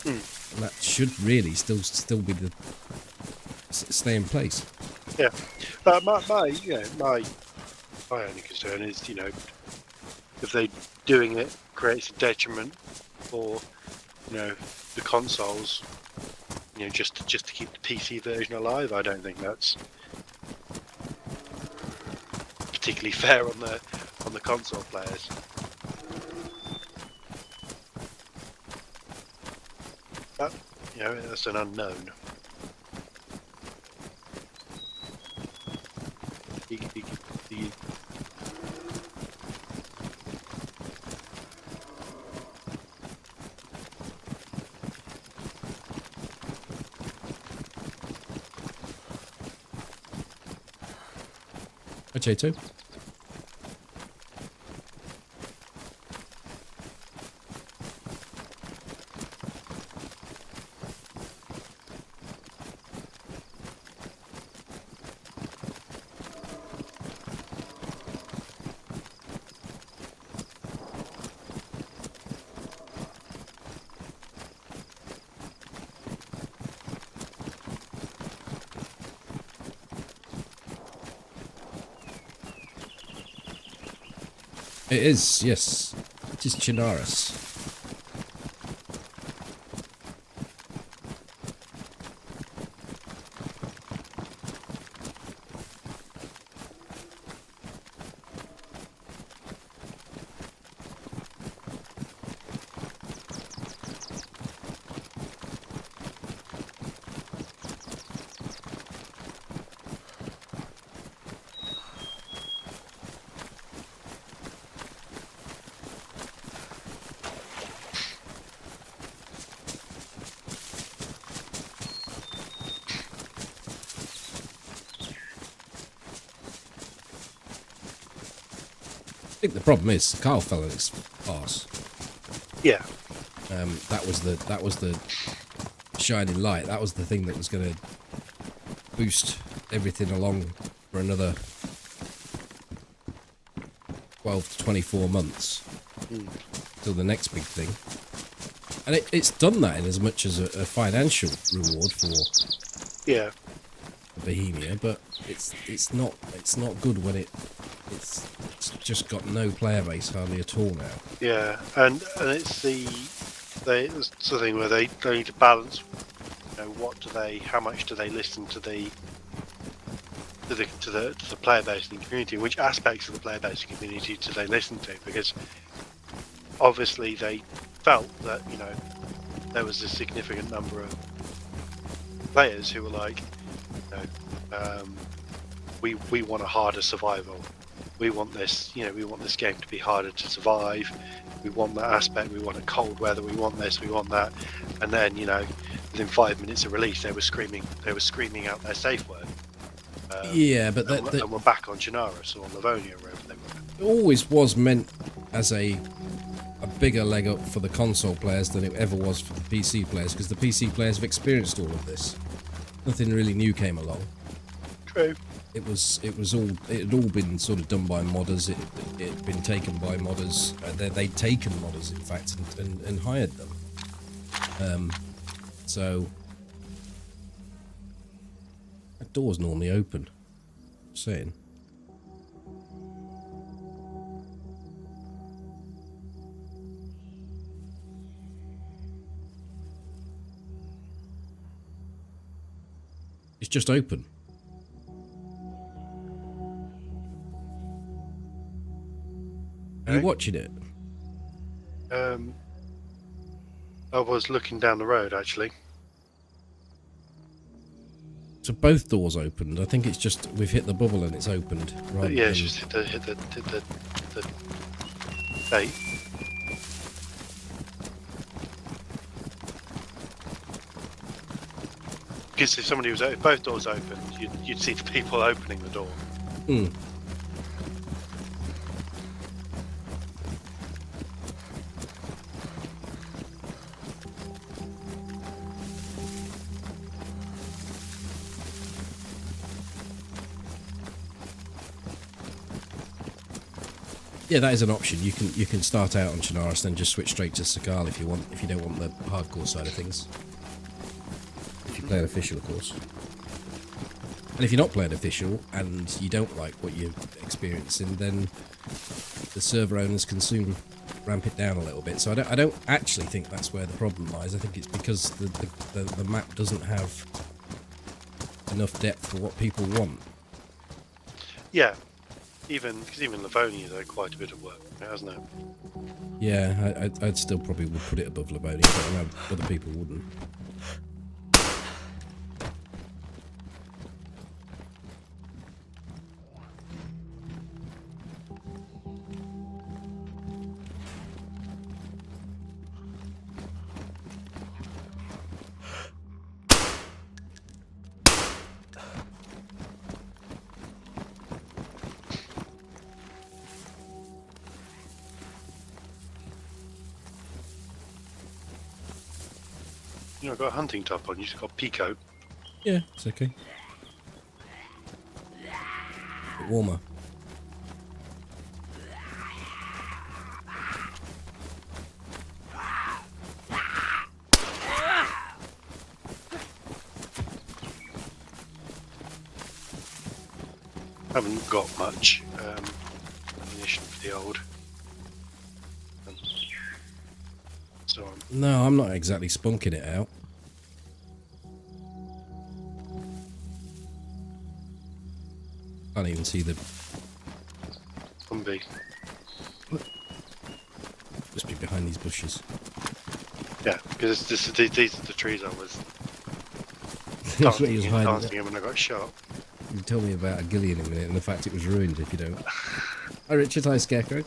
S2: And that should really still be the stay in place.
S1: Yeah, my only concern is, you know, if they doing it creates a detriment for, you know, the consoles, you know, just to keep the PC version alive. I don't think that's particularly fair on the console players. But, you know, that's an unknown. The
S2: Okay, too. It is, yes. It is Chinaris. think the problem is Carl fell on his arse.
S1: Yeah.
S2: That was the shining light. That was the thing that was going to boost everything along for another 12 to 24 months till the next big thing. And it's done that in as much as a financial reward for Bohemia, but it's not good when it's just got no player base hardly at all now.
S1: Yeah, and it's the thing where they need to balance. You know, how much do they listen to the player base and community? Which aspects of the player base and community do they listen to? Because obviously they felt that, you know, there was a significant number of players who were like, you know, we want a harder survival. We want this, you know, we want this game to be harder to survive. We want that aspect. We want a cold weather. We want this. We want that. And then, you know, within 5 minutes of release, they were screaming out their safe word.
S2: Yeah, but
S1: and we're back on Chernarus or on Livonia, wherever they were.
S2: It always was meant as a bigger leg up for the console players than it ever was for the PC players, because the PC players have experienced all of this. Nothing really new came along.
S1: True.
S2: It had all been sort of done by modders. It had been taken by modders. They'd taken modders, in fact, and hired them. So that door's normally open. Just saying. It's just open. Are you watching it?
S1: I was looking down the road, actually.
S2: So both doors opened. I think it's just we've hit the bubble and it's opened.
S1: But yeah, it's just hit the gate. Because if both doors opened, you'd see the people opening the door.
S2: Hmm. Yeah, that is an option. You can start out on Chernarus, then just switch straight to Sakal if you want. If you don't want the hardcore side of things. If you're playing official, of course. And if you're not playing official and you don't like what you're experiencing, then the server owners can soon ramp it down a little bit. So I don't actually think that's where the problem lies. I think it's because the map doesn't have enough depth for what people want.
S1: Yeah. Even Livonia's had quite a bit of work, hasn't it?
S2: Yeah, I'd still probably would put it above Livonia, but I know other people wouldn't.
S1: You know, I've got a hunting top on. You just got peacoat.
S2: Yeah, it's okay. A bit warmer.
S1: Haven't got much ammunition for the old. So on.
S2: No, I'm not exactly spunking it out. Can't even see the...
S1: Zombie.
S2: Must be behind these bushes.
S1: Yeah, because these are the trees I was
S2: That's what he was hiding.
S1: dancing in when I got shot.
S2: You tell me about a Gilly in a minute and the fact it was ruined if you don't. Hi Richard, hi Scarecrow.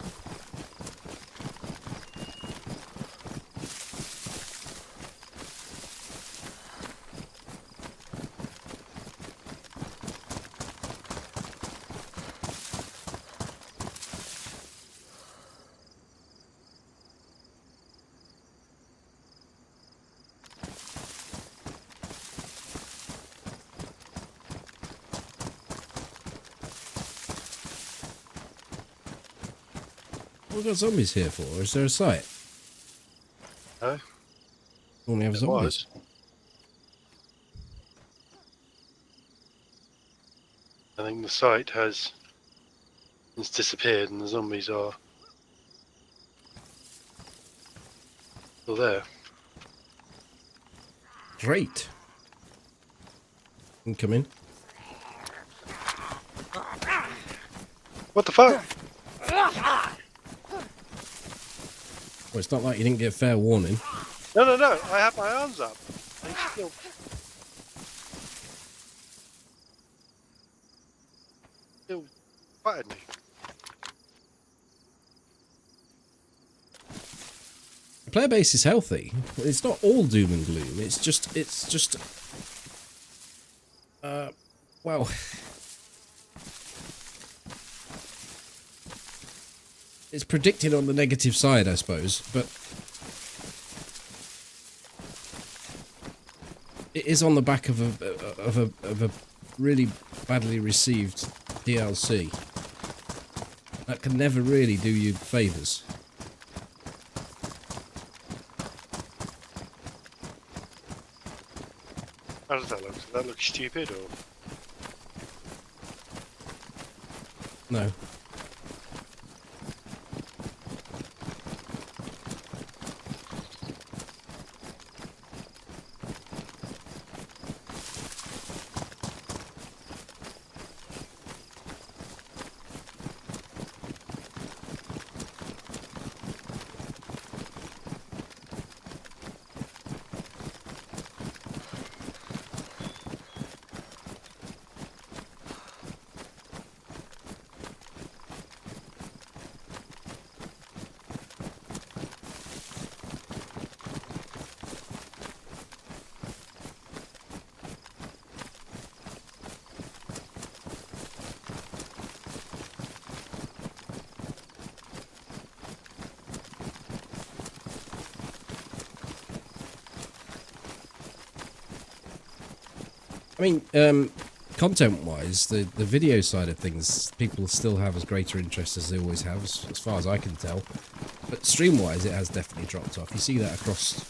S2: What have we got zombies here for? Is there a site?
S1: No,
S2: Only have
S1: it
S2: zombies.
S1: was. I think the site has disappeared and the zombies are still there.
S2: Great. You can come in.
S1: What the fuck?
S2: Well, it's not like you didn't get fair warning.
S1: No, no, no! I have my arms up. They still fired me.
S2: The player base is healthy. It's not all doom and gloom. It's just, well, it's predicted on the negative side, I suppose, but it is on the back of a really badly received DLC that can never really do you favours.
S1: How does that look? Does that look stupid or?
S2: No. I mean, content-wise, the video side of things, people still have as greater interest as they always have, as far as I can tell. But stream-wise, it has definitely dropped off. You see that across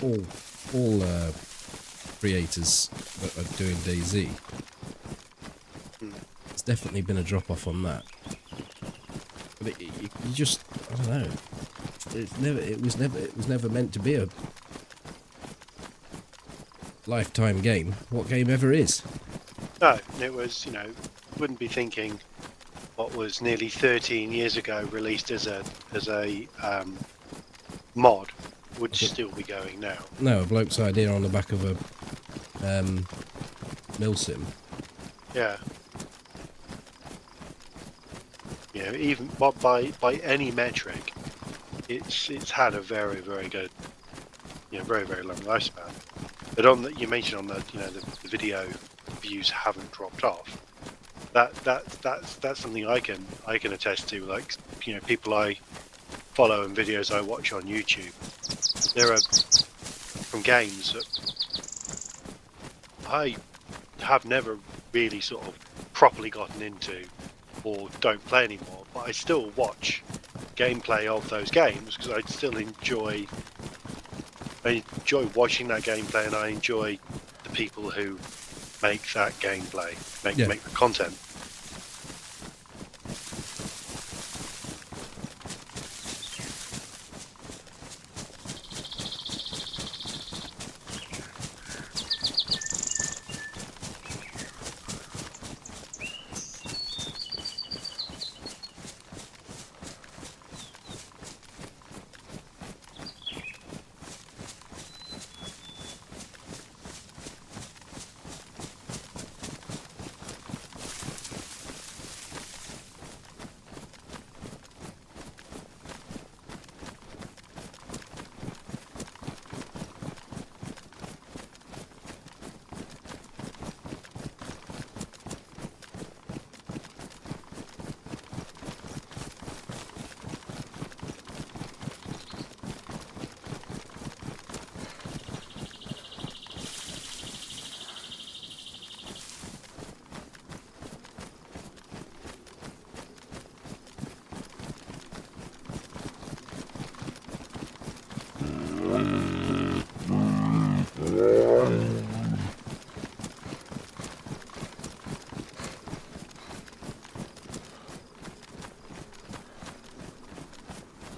S2: all creators that are doing DayZ. It's definitely been a drop-off on that. But you just, I don't know. It was never meant to be a lifetime game. What game ever is?
S1: No, it was, you know, wouldn't be thinking what was nearly 13 years ago released as a mod would still be going now.
S2: No, a bloke's idea on the back of a milsim.
S1: Yeah. You know, even by any metric, it's had a very, very good, you know, very, very long lifespan. But on the, you mentioned on the, you know, the video views haven't dropped off. That's something I can attest to. Like, you know, people I follow and videos I watch on YouTube, there are from games that I have never really sort of properly gotten into or don't play anymore, but I still watch gameplay of those games because I still enjoy watching that gameplay, and I enjoy the people who make that gameplay, make the content.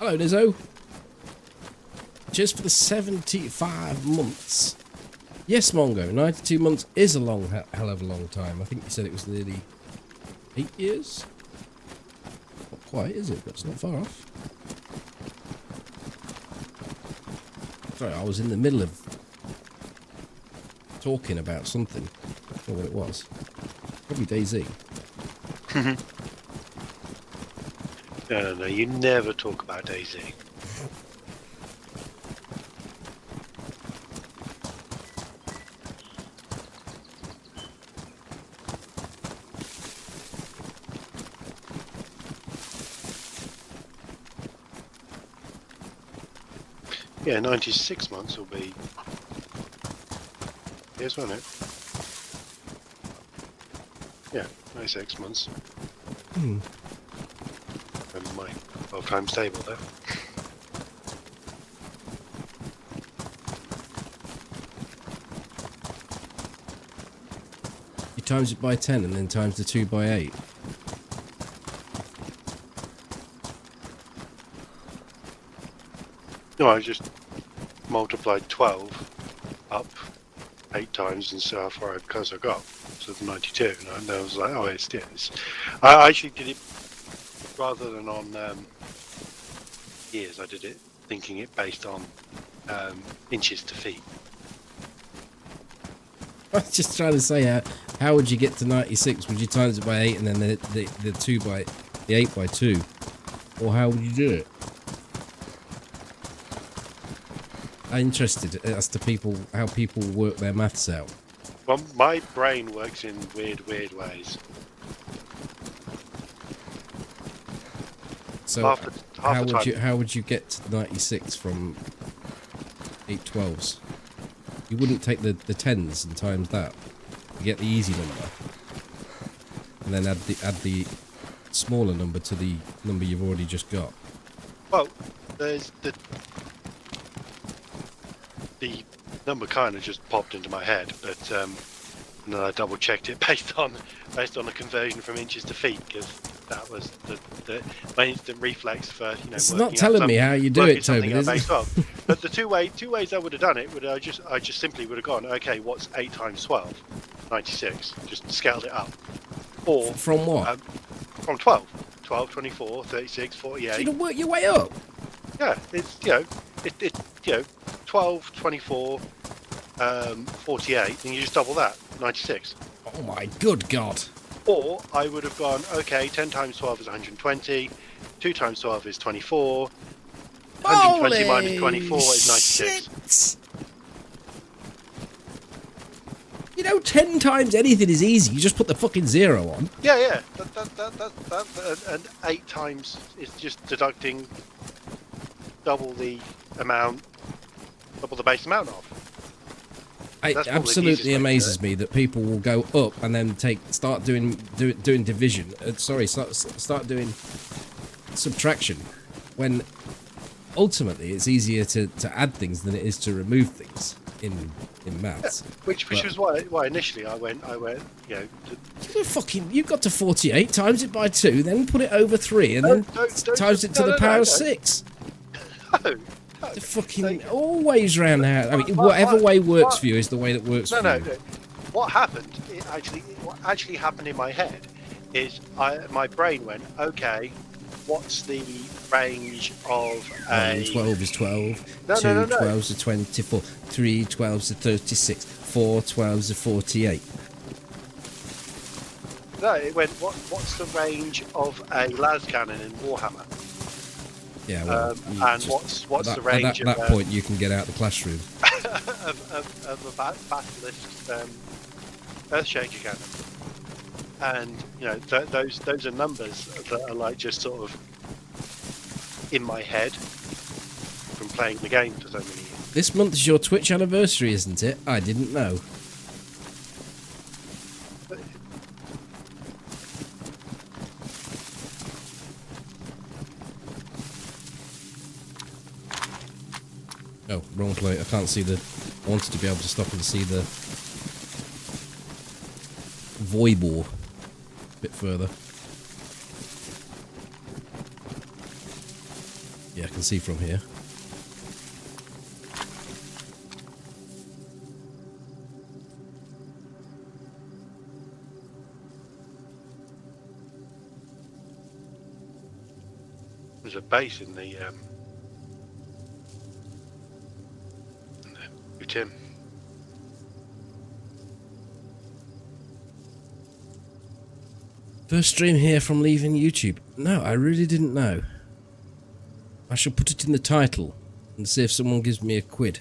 S2: Hello, Nizzo. Cheers for the 75 months. Yes, Mongo, 92 months is a long, hell of a long time. I think you said it was nearly 8 years. Not quite, is it? But it's not far off. Sorry, I was in the middle of talking about something. I don't know what it was. Probably DayZ.
S1: No, you never talk about DayZ. Yeah, 96 months will be years, won't it? Yeah, 96 months.
S2: Hmm.
S1: And my 12 times table there.
S2: You times it by 10 and then times the 2 by 8.
S1: No, I just multiplied 12 up 8 times and so how far because I got to the 92, and I was like, oh, it's this. I actually did it rather than on years. I did it thinking it based on inches to feet.
S2: I was just trying to say, how would you get to 96? Would you times it by 8 and then the 2 by the 8 by 2, or how would you do it? I'm interested as to how people work their maths out.
S1: Well, my brain works in weird ways.
S2: So how would you get to 96 from 8 12s? You wouldn't take the 10s and times that. You get the easy number, and then add the smaller number to the number you've already just got.
S1: Well, there's the number kind of just popped into my head, but and then I double checked it based on the conversion from inches to feet, because that was my instant reflex for
S2: It's not telling me how you do it, Toby.
S1: But the two ways I would have done it would I just simply would have gone, okay, what's 8 times 12? 96. Just scaled it up. Or
S2: from what?
S1: From 12. 12, 24, 36, 48.
S2: So you don't work your way up.
S1: Yeah, it's it 12, 24, 48, and you just double that, 96.
S2: Oh my good God.
S1: Or I would have gone, okay, 10 times 12 is 120, 2 times 12 is 24, 120 minus 24 is 96.
S2: You know, 10 times anything is easy. You just put the fucking 0 on.
S1: Yeah. And 8 times is just deducting double the base amount of.
S2: It absolutely amazes me that people will go up and then start doing division. Start doing subtraction, when ultimately it's easier to add things than it is to remove things in maths.
S1: Yeah, which was why initially I went
S2: you got to 48, times it by 2, then put it over 3, and then times it to the power of 6.
S1: No.
S2: The fucking always round the house. I mean, whatever way works for you is the way that works for you.
S1: No. What happened? What actually happened in my head is my brain went, okay, what's the range of a
S2: 12 is 12.
S1: No,
S2: 2
S1: no.
S2: 12s are 24. 3 12s are 36. 4 12s are 48.
S1: No, it went. What's the range of a las cannon in Warhammer?
S2: Yeah, well,
S1: and what's the range
S2: at that point you can get out the classroom
S1: of a basilisk earthshaker cannon, and those are numbers that are like just sort of in my head from playing the game for so many years.
S2: This month is your Twitch anniversary, isn't it? I didn't know. Oh, wrong plate. I can't see I wanted to be able to stop and see the voibor a bit further. Yeah, I can see from here.
S1: There's a base in the Tim.
S2: First stream here from leaving YouTube. No, I really didn't know. I shall put it in the title and see if someone gives me a quid.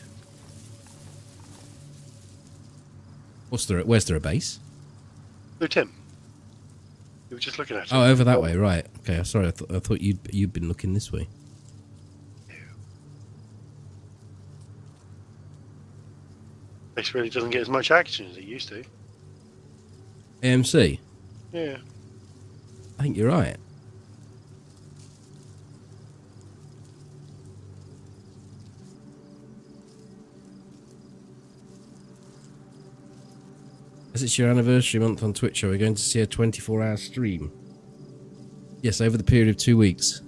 S2: Where's there a base?
S1: Blue Tim. You were just looking at it.
S2: Oh, over that way, right. Okay, sorry, I thought you'd been looking this way.
S1: This really doesn't get as much action as it used to.
S2: AMC?
S1: Yeah.
S2: I think you're right. As it's your anniversary month on Twitch, are we going to see a 24-hour stream? Yes, over the period of 2 weeks.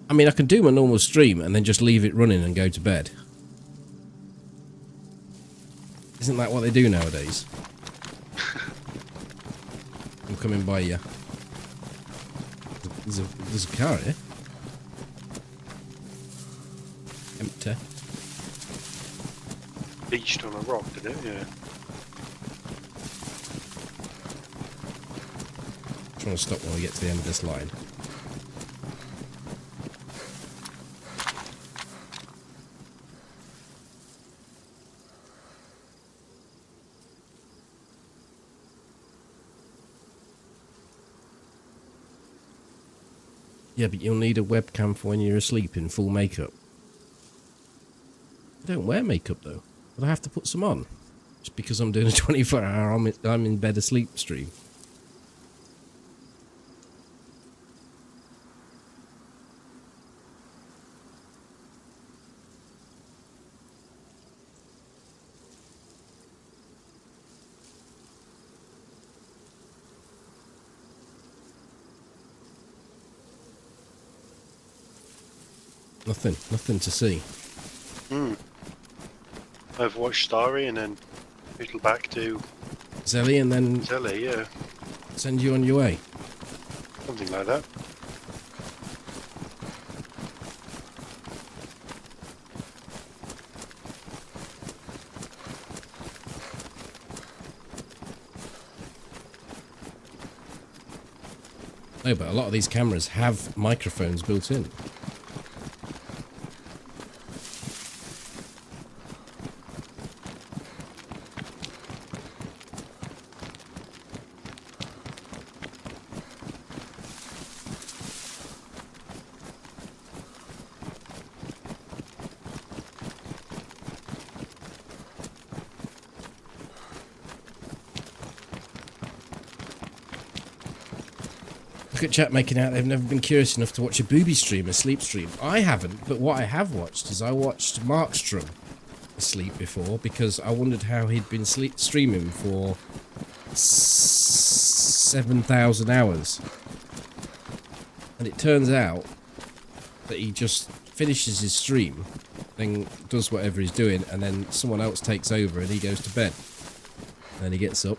S2: I mean, I can do my normal stream and then just leave it running and go to bed. Isn't that what they do nowadays? I'm coming by you. There's a car here. Empty.
S1: Beached on a rock, did it? Yeah.
S2: Trying to stop when we get to the end of this line. Yeah, but you'll need a webcam for when you're asleep in full makeup. I don't wear makeup though, but I have to put some on. Just because I'm doing a 24-hour I'm in bed asleep stream. Nothing to see.
S1: Overwatch Starry and then it'll back to
S2: Zelly and then
S1: Zelly, yeah.
S2: send you on your way.
S1: Something like that.
S2: No, but a lot of these cameras have microphones built in. Look at chat making out they've never been curious enough to watch a booby stream, a sleep stream. I haven't, but what I have watched is I watched Markstrom asleep before because I wondered how he'd been streaming for 7,000 hours. And it turns out that he just finishes his stream, then does whatever he's doing, and then someone else takes over and he goes to bed. And then he gets up,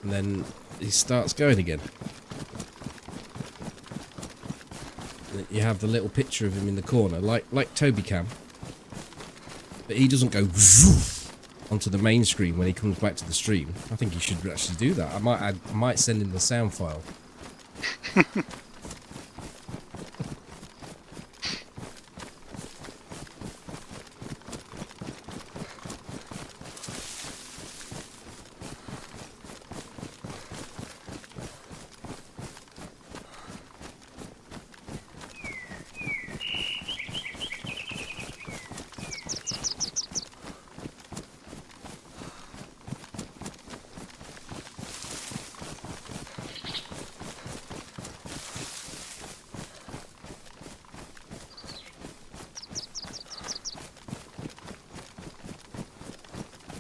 S2: and then he starts going again. You have the little picture of him in the corner, like Toby can, but he doesn't go onto the main screen when he comes back to the stream. I think he should actually do that. I might send him the sound file.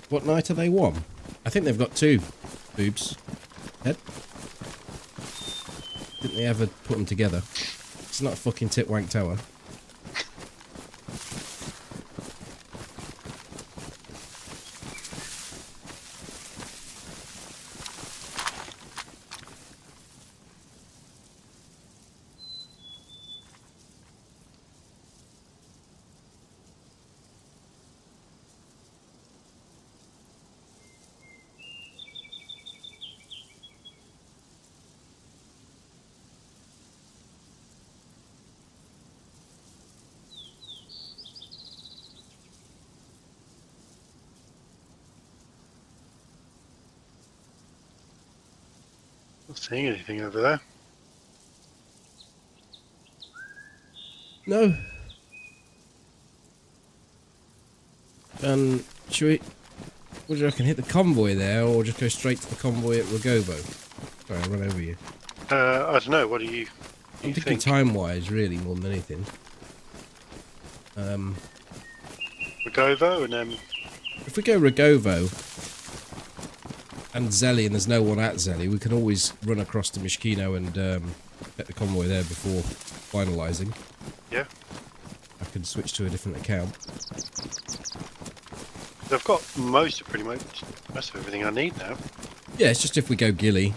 S2: What night are they one? I think they've got two boobs. Head? Didn't they ever put them together? It's not a fucking titwank tower.
S1: Not seeing anything over there.
S2: No. Should we... What do you reckon? Hit the convoy there, or just go straight to the convoy at Regrouping? Sorry, I run over you.
S1: I don't know. What do you
S2: I'm thinking
S1: think?
S2: time-wise, really, more than anything.
S1: Regovo and then
S2: If we go Regovo and Zelly, and there's no one at Zelly, we can always run across to Mishkino and get the convoy there before finalising.
S1: yeah,
S2: I can switch to a different account.
S1: I've got most of everything I need now.
S2: Yeah, it's just if we go Gilly.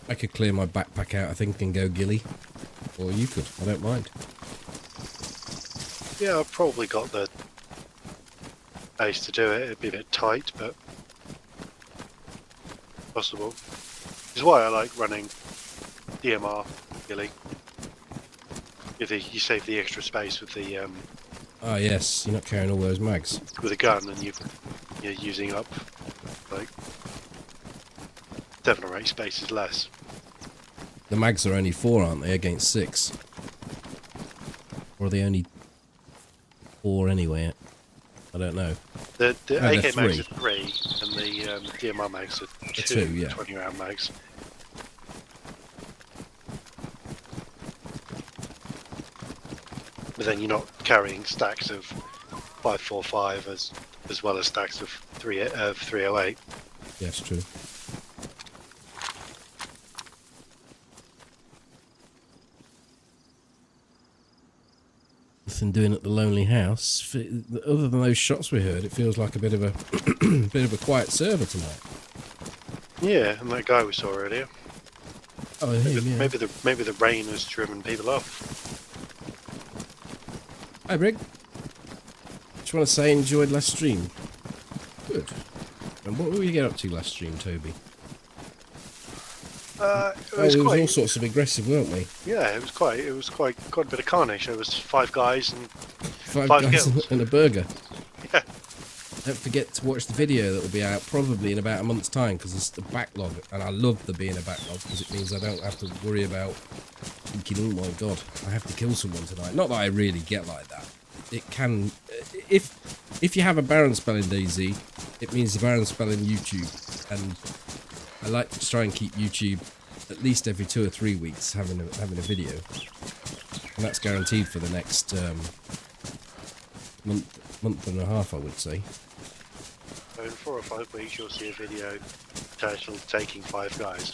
S2: I could clear my backpack out, I think, and go Gilly. Or you could, I don't mind.
S1: Yeah, I've probably got the base to do it. It'd be a bit tight, but possible. This is why I like running DMR, really. You save the extra space with the
S2: Ah, yes, you're not carrying all those mags.
S1: with a gun, and you're using up like 7 or 8 spaces less.
S2: The mags are only 4, aren't they, against 6? Or are they only 4 anyway? I don't know.
S1: The
S2: No,
S1: AK
S2: they're
S1: mags
S2: 3.
S1: are 3, and the DMR mags are 2,
S2: 2, yeah.
S1: 20 round mags. But then you're not carrying stacks of 545 as well as stacks of 308.
S2: Yes, true. Nothing doing at the lonely house. Other than those shots we heard, it feels like a bit of a bit of a quiet server tonight.
S1: Yeah, and that guy we saw earlier.
S2: Oh, him, yeah.
S1: Maybe the rain has driven people off.
S2: Hi, Brig. Just want to say enjoyed last stream. Good. And what were you get up to last stream, Toby?
S1: It was
S2: we was
S1: quite,
S2: all sorts of aggressive, weren't we?
S1: yeah, it was quite a bit of carnage. There was 5 guys and
S2: 5
S1: 5
S2: guys
S1: kills.
S2: and a burger.
S1: Yeah.
S2: Don't forget to watch the video that will be out probably in about a month's time, because it's the backlog, and I love there being a backlog because it means I don't have to worry about thinking, oh my god, I have to kill someone tonight. Not that I really get like that. It can, if you have a Baron spell in DayZ, it means the Baron spell in YouTube, and I like to try and keep YouTube at least every 2 or 3 weeks having a video, and that's guaranteed for the next month and a half, I would say.
S1: So in 4 or 5 weeks, you'll see a video titled "Taking 5 Guys."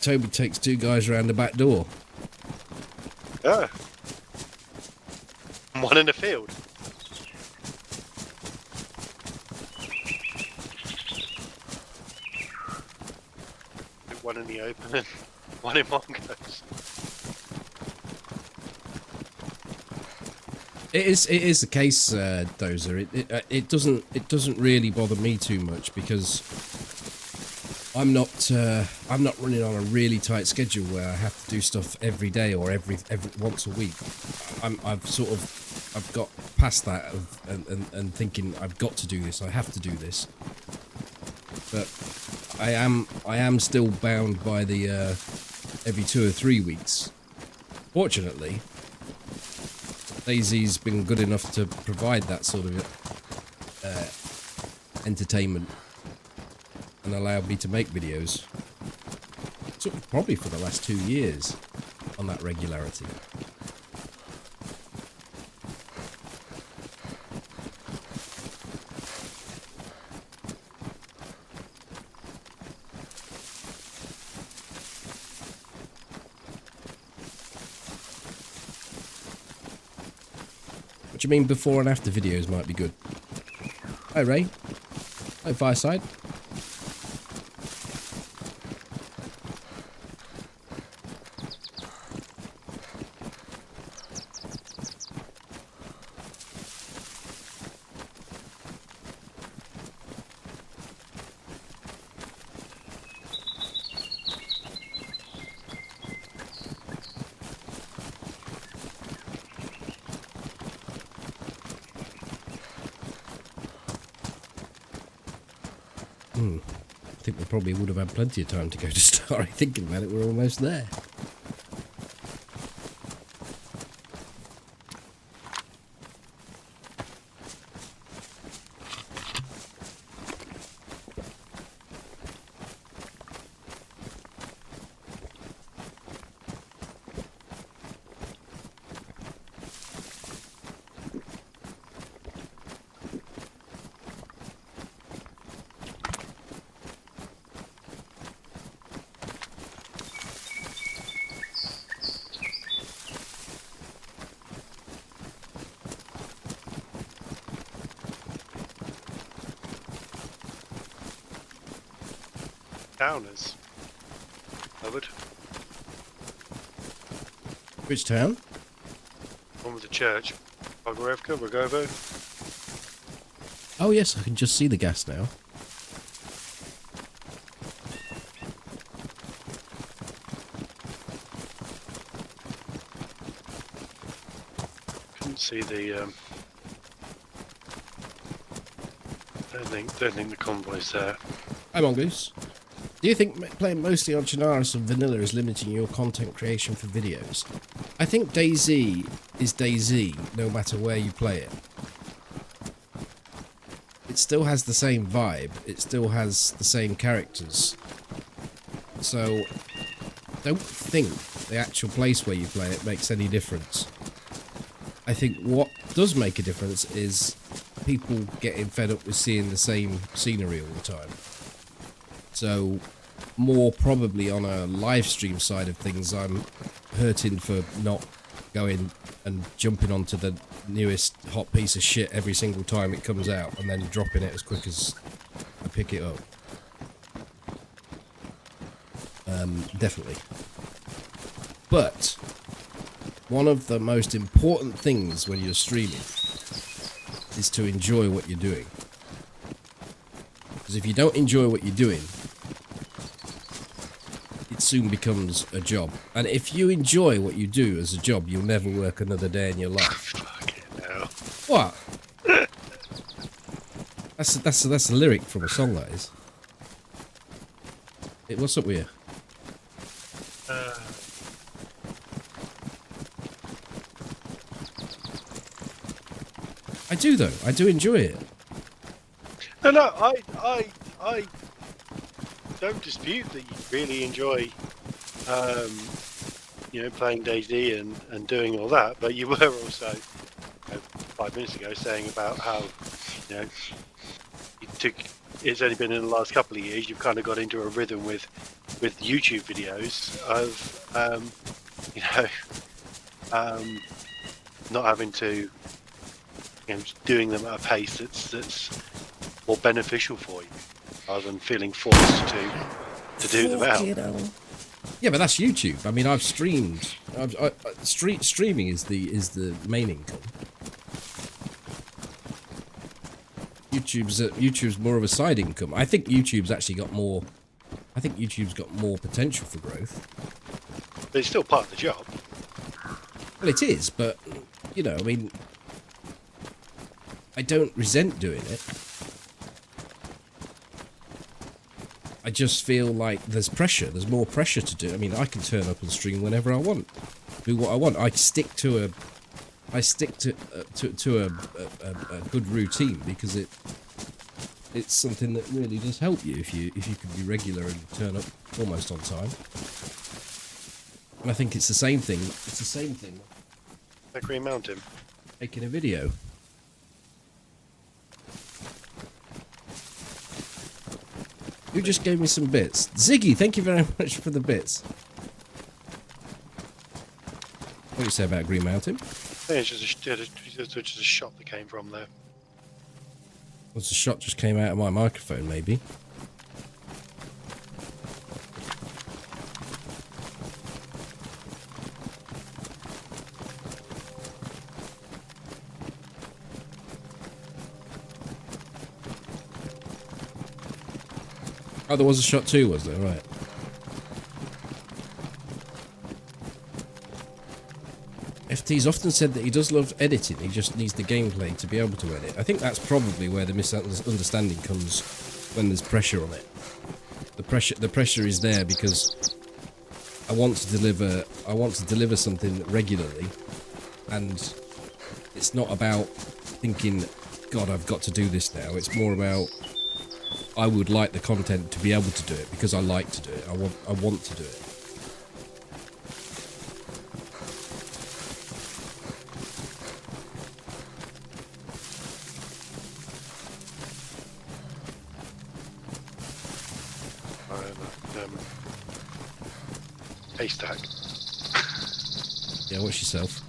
S2: Toby takes 2 guys around the back door.
S1: Yeah. And 1 in the field. One in the open and 1 in Mongo's.
S2: It is the case, Dozer. It doesn't really bother me too much, because I'm not running on a really tight schedule where I have to do stuff every day or every once a week. I've got past that and thinking I've got to do this. I have to do this. But I am still bound by the every 2 or 3 weeks. Fortunately, DayZ's been good enough to provide that sort of entertainment and allowed me to make videos, sort of probably for the last 2 years, on that regularity. do you mean before and after videos might be good? Hi, Ray. Hi, Fireside. I think we probably would have had plenty of time to go to Starry. Thinking about it, we're almost there.
S1: Downers. Covered.
S2: Which town?
S1: One with the church. Bogorevka, Rogovo.
S2: Oh yes, I can just see the gas now.
S1: Couldn't see the. Don't think the convoy's there.
S2: Hi, Mongoose. Do you think playing mostly on Chernarus and Vanilla is limiting your content creation for videos? I think DayZ is DayZ, no matter where you play it. It still has the same vibe, it still has the same characters. So, don't think the actual place where you play it makes any difference. I think what does make a difference is people getting fed up with seeing the same scenery all the time. So, more probably on a live stream side of things, I'm hurting for not going and jumping onto the newest hot piece of shit every single time it comes out and then dropping it as quick as I pick it up. Definitely. But one of the most important things when you're streaming is to enjoy what you're doing. Because if you don't enjoy what you're doing, it soon becomes a job. And if you enjoy what you do as a job, you'll never work another day in your life.
S1: Fucking hell.
S2: What? That's a lyric from a song, that is. What's up with you? I do though. I do enjoy it.
S1: No, I don't dispute that you really enjoy, playing DayZ and doing all that. But you were also 5 minutes ago saying about how, it's only been in the last couple of years you've kind of got into a rhythm with YouTube videos of, not having to. Doing them at a pace that's more beneficial for you, rather than feeling forced to do them out.
S2: Yeah, but that's YouTube. I mean, I've streamed. Streaming is the main income. YouTube's more of a side income. I think YouTube's actually got more. I think YouTube's got more potential for growth.
S1: But it's still part of the job.
S2: Well, it is, but I mean. I don't resent doing it. I just feel like there's pressure. There's more pressure to do. I mean, I can turn up and stream whenever I want, do what I want. I stick to a good routine because it's something that really does help you if you can be regular and turn up almost on time. And I think it's the same thing. It's the same thing.
S1: Like Green Mountain.
S2: Making a video. You just gave me some bits. Ziggy, thank you very much for the bits. What do you say about Green Mountain?
S1: Yeah, it's just a shot that came from there.
S2: Was the shot just came out of my microphone, maybe? Oh, there was a shot too, was there? Right. FT's often said that he does love editing, he just needs the gameplay to be able to edit. I think that's probably where the misunderstanding comes when there's pressure on it. The pressure is there because I want to deliver something regularly, and it's not about thinking, God, I've got to do this now. It's more about, I would like the content to be able to do it because I like to do it. I want to do it.
S1: Haystack.
S2: Yeah, watch yourself.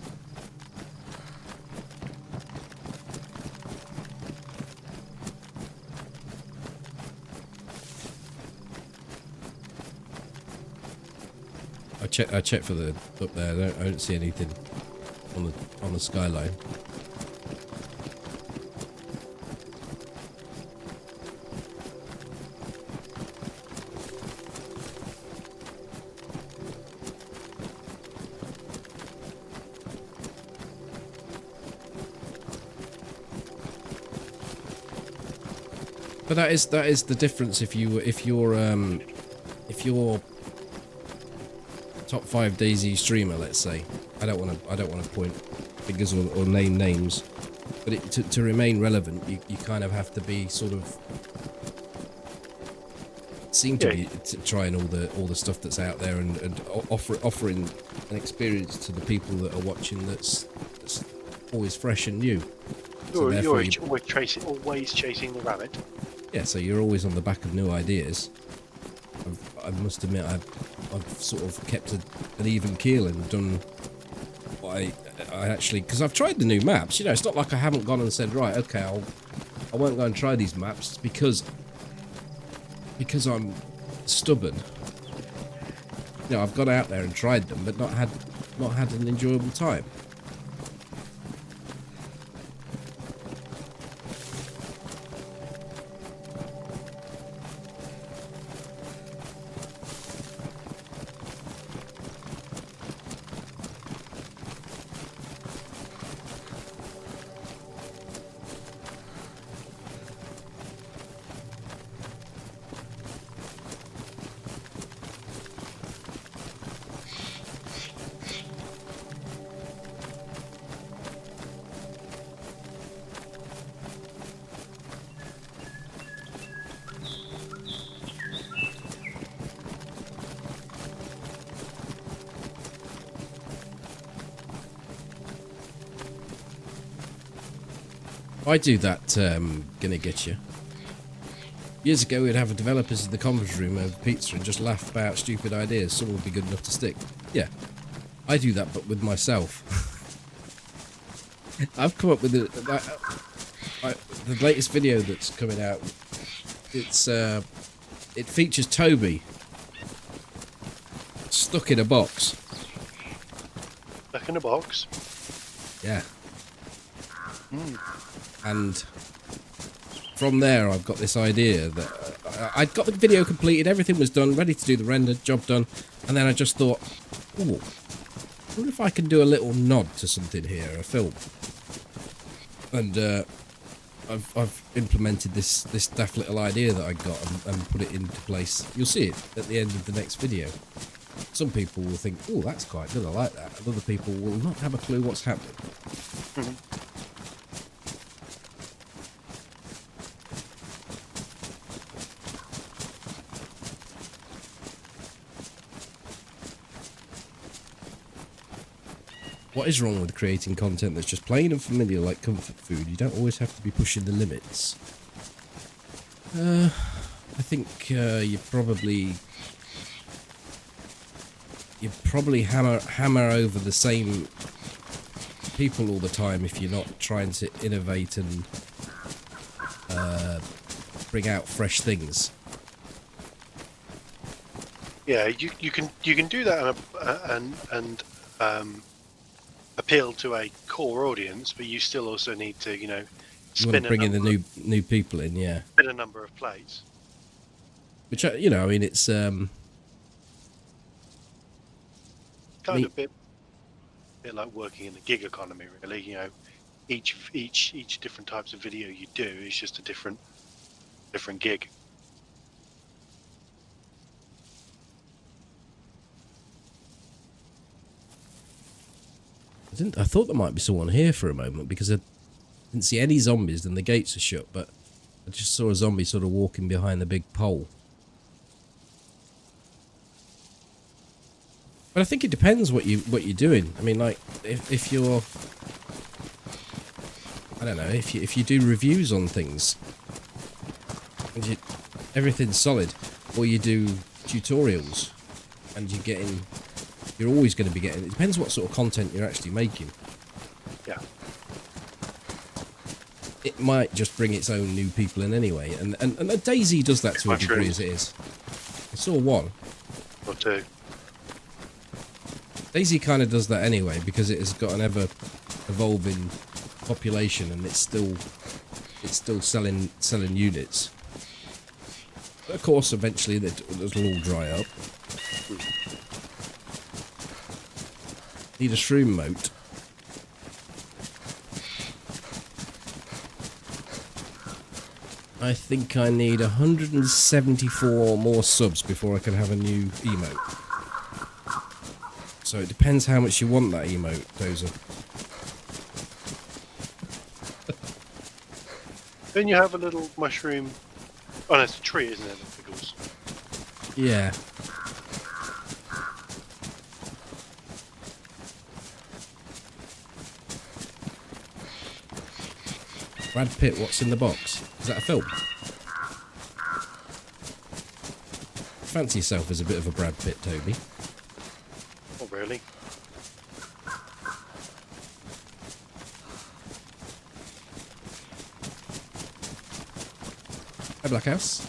S2: I checked for the up there. I don't see anything on the skyline. But that is the difference. If you're top 5 DayZ streamer, let's say. I don't want to point fingers or name names, but to remain relevant, you kind of have to be sort of seem to be trying all the stuff that's out there and offering an experience to the people that are watching that's always fresh and new. So
S1: You're always chasing the rabbit.
S2: Yeah, so you're always on the back of new ideas. I must admit, I've sort of kept an even keel and done what I actually, because I've tried the new maps. You know, it's not like I haven't gone and said, right, okay, I won't go and try these maps because I'm stubborn. You know, I've gone out there and tried them, but not had an enjoyable time. I do that, gonna get you. Years ago, we'd have developers in the conference room over pizza and just laugh about stupid ideas. Some would be good enough to stick. Yeah, I do that, but with myself. I've come up with the latest video that's coming out. It features Toby stuck in a box.
S1: Stuck in a box?
S2: Yeah. And from there, I've got this idea that I'd got the video completed, everything was done, ready to do the render, job done, and then I just thought, ooh, I wonder if I can do a little nod to something here, a film. And I've implemented this daft little idea that I got and put it into place. You'll see it at the end of the next video. Some people will think, oh, that's quite good, I like that. And other people will not have a clue what's happening. What is wrong with creating content that's just plain and familiar like comfort food? You don't always have to be pushing the limits. I think you probably hammer over the same people all the time if you're not trying to innovate and bring out fresh things.
S1: Yeah, you can do that and appeal to a core audience, but you still also need to, you know,
S2: You want to bring in the
S1: spin
S2: new people in, yeah.
S1: a number of plates.
S2: Which, you know, I mean, it's
S1: Kind of bit like working in the gig economy, really. You know, each different types of video you do is just a different gig.
S2: I thought there might be someone here for a moment because I didn't see any zombies and the gates are shut, but I just saw a zombie sort of walking behind the big pole. But I think it depends what you're doing. I mean, like if you're, I don't know, if you do reviews on things and everything's solid, or you do tutorials and you're always going to be getting. It depends what sort of content you're actually making.
S1: Yeah.
S2: It might just bring its own new people in anyway, and DayZ does that to a degree as it is. I saw one.
S1: Or two.
S2: DayZ kind of does that anyway because it has got an ever evolving population and it's still selling units. But of course, eventually it'll all dry up. Need a shroom moat. I think I need 174 more subs before I can have a new emote. So it depends how much you want that emote, Dozer.
S1: Then you have a little mushroom. Oh, no, it's a tree, isn't it? That pickles.
S2: Yeah. Brad Pitt, what's in the box? Is that a film? Fancy yourself as a bit of a Brad Pitt, Toby.
S1: Not really.
S2: Hi, Black House.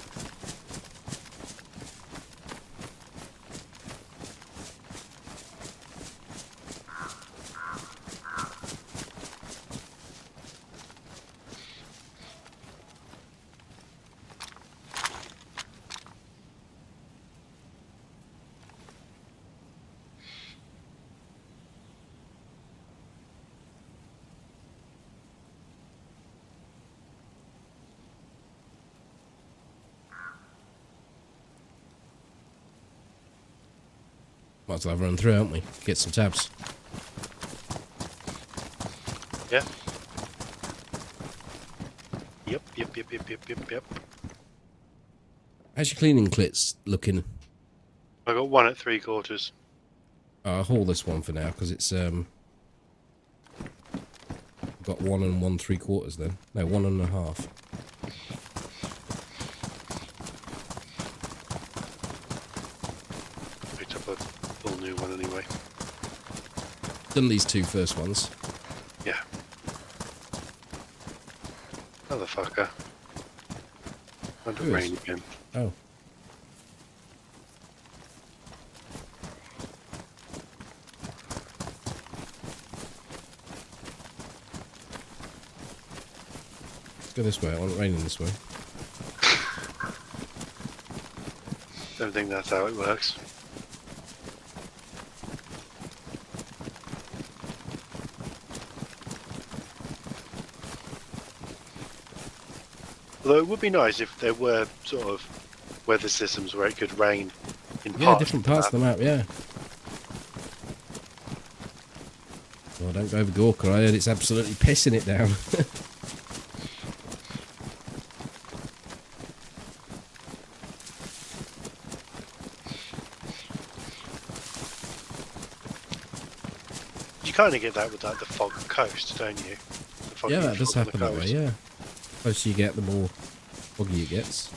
S2: Might as well have run through, haven't we? Get some tabs.
S1: Yeah. Yep.
S2: How's your cleaning clits looking?
S1: I got one at 3/4.
S2: I'll haul this one for now because it's got 1 and 1/3 then. No, 1.5.
S1: Picked up a full new one anyway.
S2: Done these two first ones.
S1: Yeah. Motherfucker. Under
S2: Who is?
S1: rain again.
S2: Oh. Let's go this way. I want it raining this way.
S1: Don't think that's how it works. Although it would be nice if there were sort of weather systems where it could rain in parts.
S2: Yeah, different parts of the map, yeah. Oh, don't go over Gorka. I heard it's absolutely pissing it down.
S1: You kind of get that with like the fog coast, don't you?
S2: Yeah, that does
S1: fog on the
S2: happen that way,
S1: coast.
S2: yeah. The closer you get, the more foggy it gets.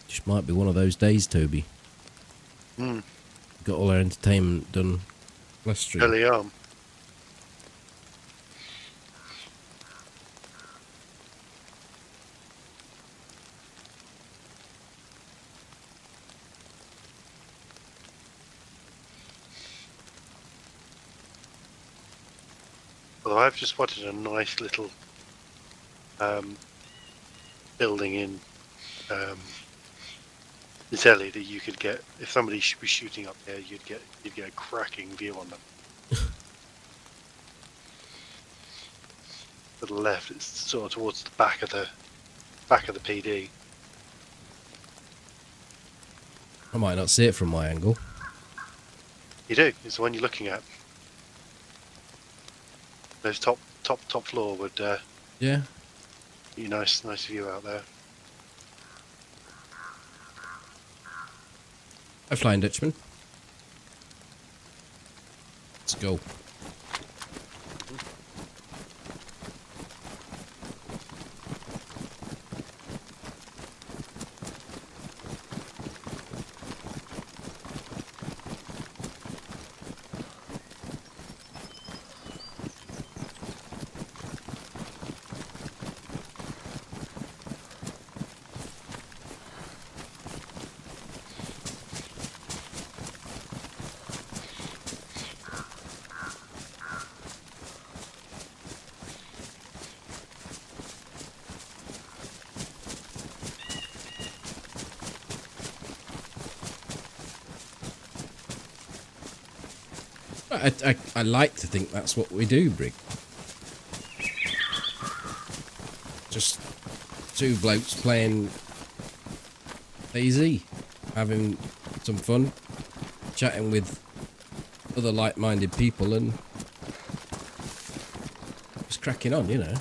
S2: Just might be one of those days, Toby. Got all our entertainment done last stream.
S1: Early on. Although I've just spotted a nice little building in Zelly that you could get if somebody was shooting up there. You'd get a cracking view on them. To the left, it's sort of towards the back of the PD.
S2: I might not see it from my angle.
S1: You do. It's the one you're looking at. Those top floor would
S2: Yeah.
S1: be a nice view out there.
S2: Hi, Flying Dutchman. Let's go. I like to think that's what we do, Brig. Just two blokes playing DayZ, having some fun, chatting with other like-minded people and just cracking on, you know.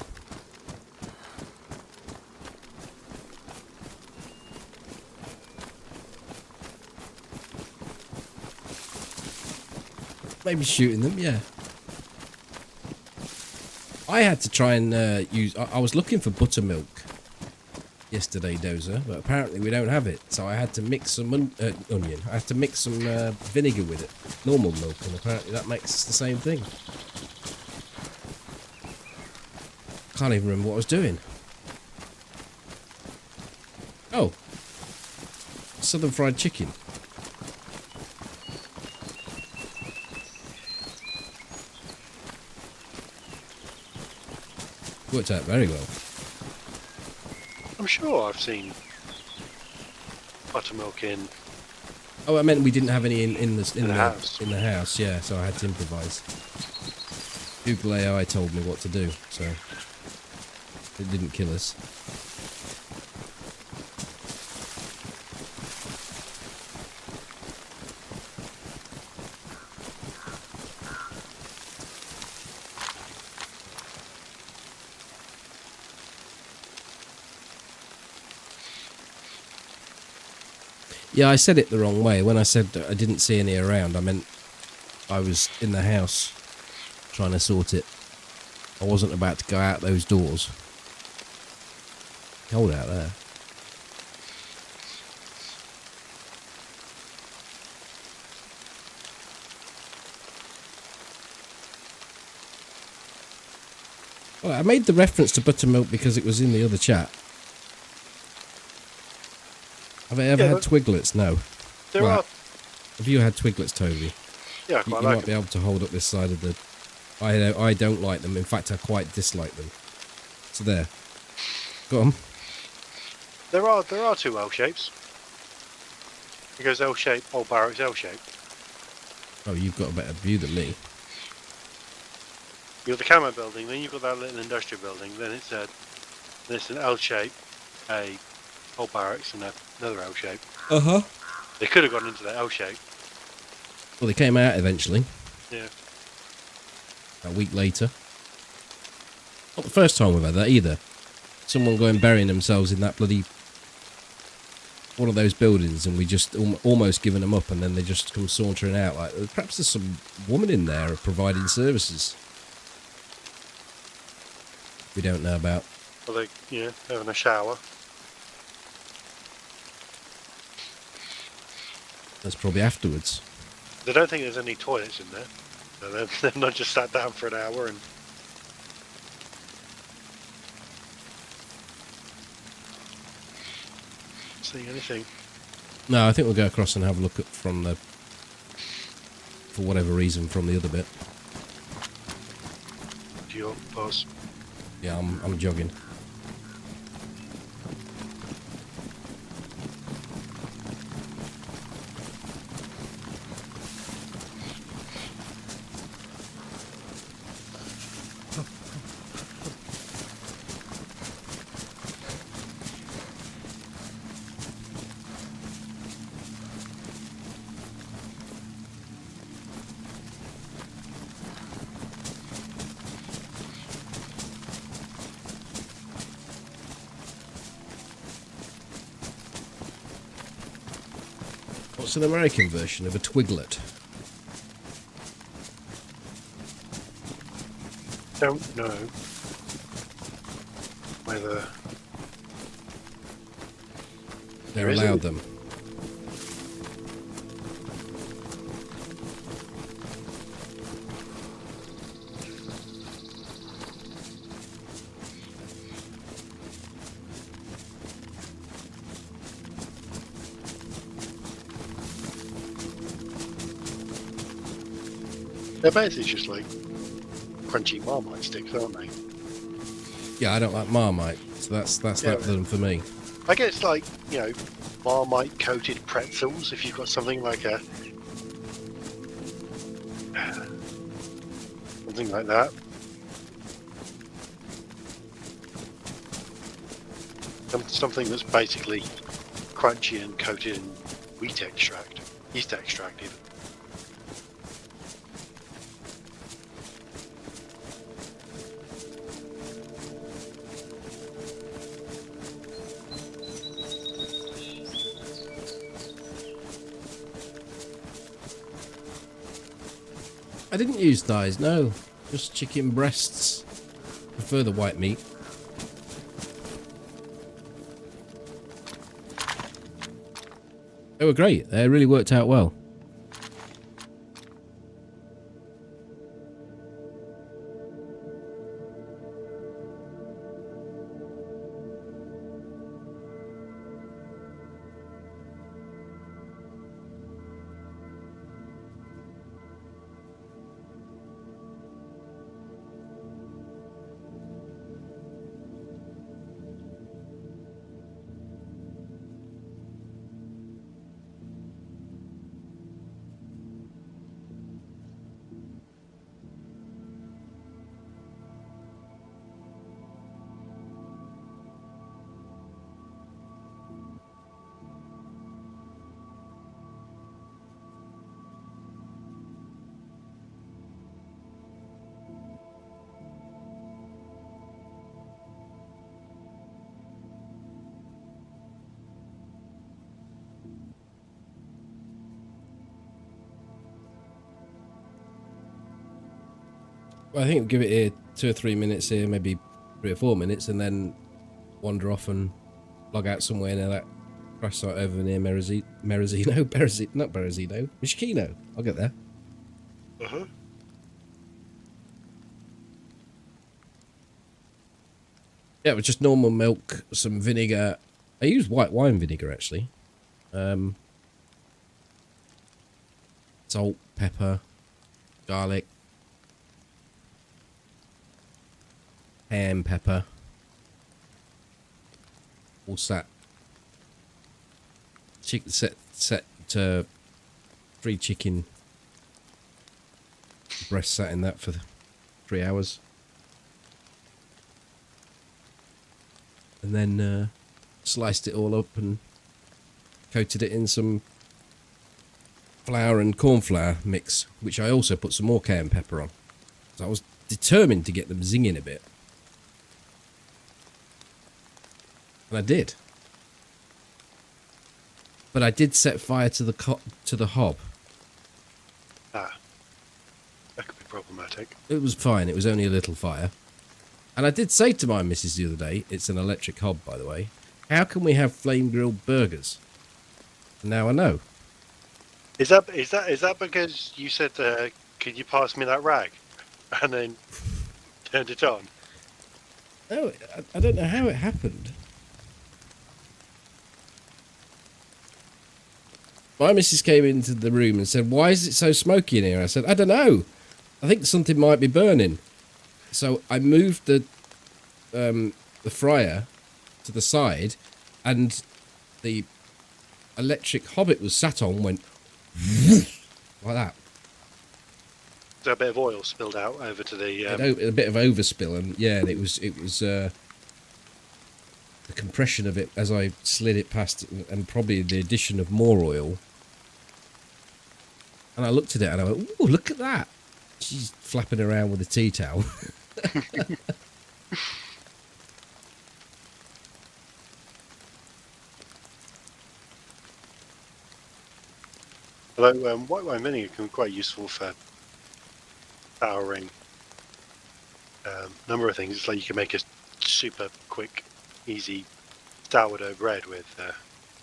S2: Maybe shooting them, yeah. I had to try and use... I was looking for buttermilk yesterday, Dozer, but apparently we don't have it. So I had to mix some onion. I had to mix some vinegar with it. Normal milk, and apparently that makes the same thing. Can't even remember what I was doing. Oh. Southern fried chicken. Worked out very well.
S1: I'm sure I've seen buttermilk in.
S2: Oh, I meant we didn't have any in the
S1: house.
S2: In the house, yeah. So I had to improvise. Google AI told me what to do, so it didn't kill us. Yeah, I said it the wrong way. When I said I didn't see any around, I meant I was in the house trying to sort it. I wasn't about to go out those doors. Cold out there. Well, I made the reference to buttermilk because it was in the other chat. Have I ever had Twiglets? No.
S1: There are.
S2: Have you had Twiglets, Toby?
S1: Yeah, I
S2: You
S1: quite
S2: might
S1: like
S2: be
S1: them.
S2: able to hold up this side of the... I don't like them. In fact, I quite dislike them. So there. Go on.
S1: There are two L shapes. It goes L shape, old barracks L shape.
S2: Oh, you've got a better view than me.
S1: You've got the camo building, then you've got that little industrial building, then it's an L shape, a old barracks, and another L shape.
S2: Uh-huh.
S1: They could have gone into the L shape.
S2: Well, they came out eventually.
S1: Yeah.
S2: A week later. Not the first time we've had that either. Someone going burying themselves in that bloody... one of those buildings, and we just almost given them up, and then they just come sauntering out. Like, perhaps there's some woman in there providing services we don't know about.
S1: Well, they, having a shower.
S2: That's probably afterwards.
S1: They don't think there's any toilets in there. So they're not just sat down for an hour and... seeing anything.
S2: No, I think we'll go across and have a look at from the... for whatever reason, from the other bit.
S1: Do your pause?
S2: Yeah, I'm jogging. What's an American version of a twiglet?
S1: Don't know whether
S2: They're allowed them.
S1: they're basically just like crunchy Marmite sticks, aren't they?
S2: Yeah, I don't like Marmite, so that's
S1: Yeah.
S2: them for me.
S1: I guess like, Marmite coated pretzels, if you've got something like a... something like that. Something that's basically crunchy and coated in wheat extract. Yeast extract even.
S2: I didn't use thighs, no. Just chicken breasts. Prefer the white meat. They were great. They really worked out well. Well, I think we'll give it here 2 or 3 minutes here, maybe 3 or 4 minutes, and then wander off and log out somewhere near that crash site over near Berezino, not Berezino, Mishkino. I'll get there.
S1: Uh-huh.
S2: Yeah, it was just normal milk, some vinegar. I used white wine vinegar, actually. Salt, pepper, garlic, ham, pepper. All set. Chicken set to 3 chicken breasts sat in that for 3 hours. And then sliced it all up and coated it in some flour and corn flour mix, which I also put some more cayenne pepper on. So I was determined to get them zinging a bit. And I did. But I did set fire to the hob.
S1: Ah. That could be problematic.
S2: It was fine. It was only a little fire. And I did say to my missus the other day, it's an electric hob, by the way, how can we have flame grilled burgers? Now I know.
S1: Is that because you said, "Could you pass me that rag," and then turned it on?
S2: No, I don't know how it happened. My missus came into the room and said, "Why is it so smoky in here?" I said, "I don't know. I think something might be burning." So I moved the fryer to the side, and the electric hob it was sat on went like that.
S1: So a bit of oil spilled out over to the.
S2: A bit of overspill, and yeah, and it was the compression of it as I slid it past, and probably the addition of more oil. And I looked at it and I went, "Ooh, look at that!" She's flapping around with a tea towel.
S1: Although white wine vinegar can be quite useful for souring a number of things. It's like you can make a super quick, easy sourdough bread with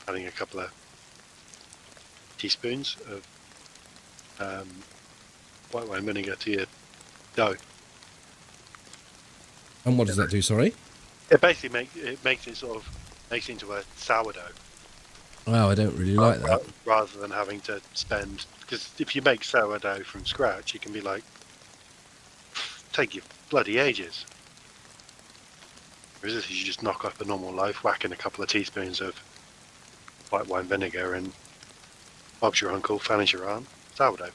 S1: adding a couple of teaspoons of white wine vinegar to your dough.
S2: And what does that do? Sorry.
S1: It basically makes it into a sourdough.
S2: Oh, I don't really like that.
S1: Rather than having to spend, because if you make sourdough from scratch, it can be like take you bloody ages. Whereas this, you just knock up a normal loaf, whack in a couple of teaspoons of white wine vinegar, and Bob's your uncle, Fanny's your aunt, sourdough.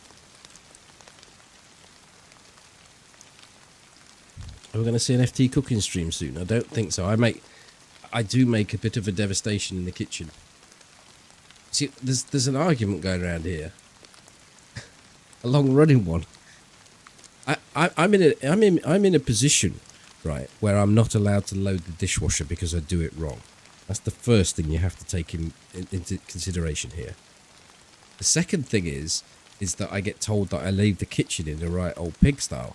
S2: Are we going to see an FT cooking stream soon? I don't think so. I do make a bit of a devastation in the kitchen. See, there's an argument going around here, a long running one. I'm in a position, right, where I'm not allowed to load the dishwasher because I do it wrong. That's the first thing you have to take into consideration here. The second thing is that I get told that I leave the kitchen in the right old pigsty.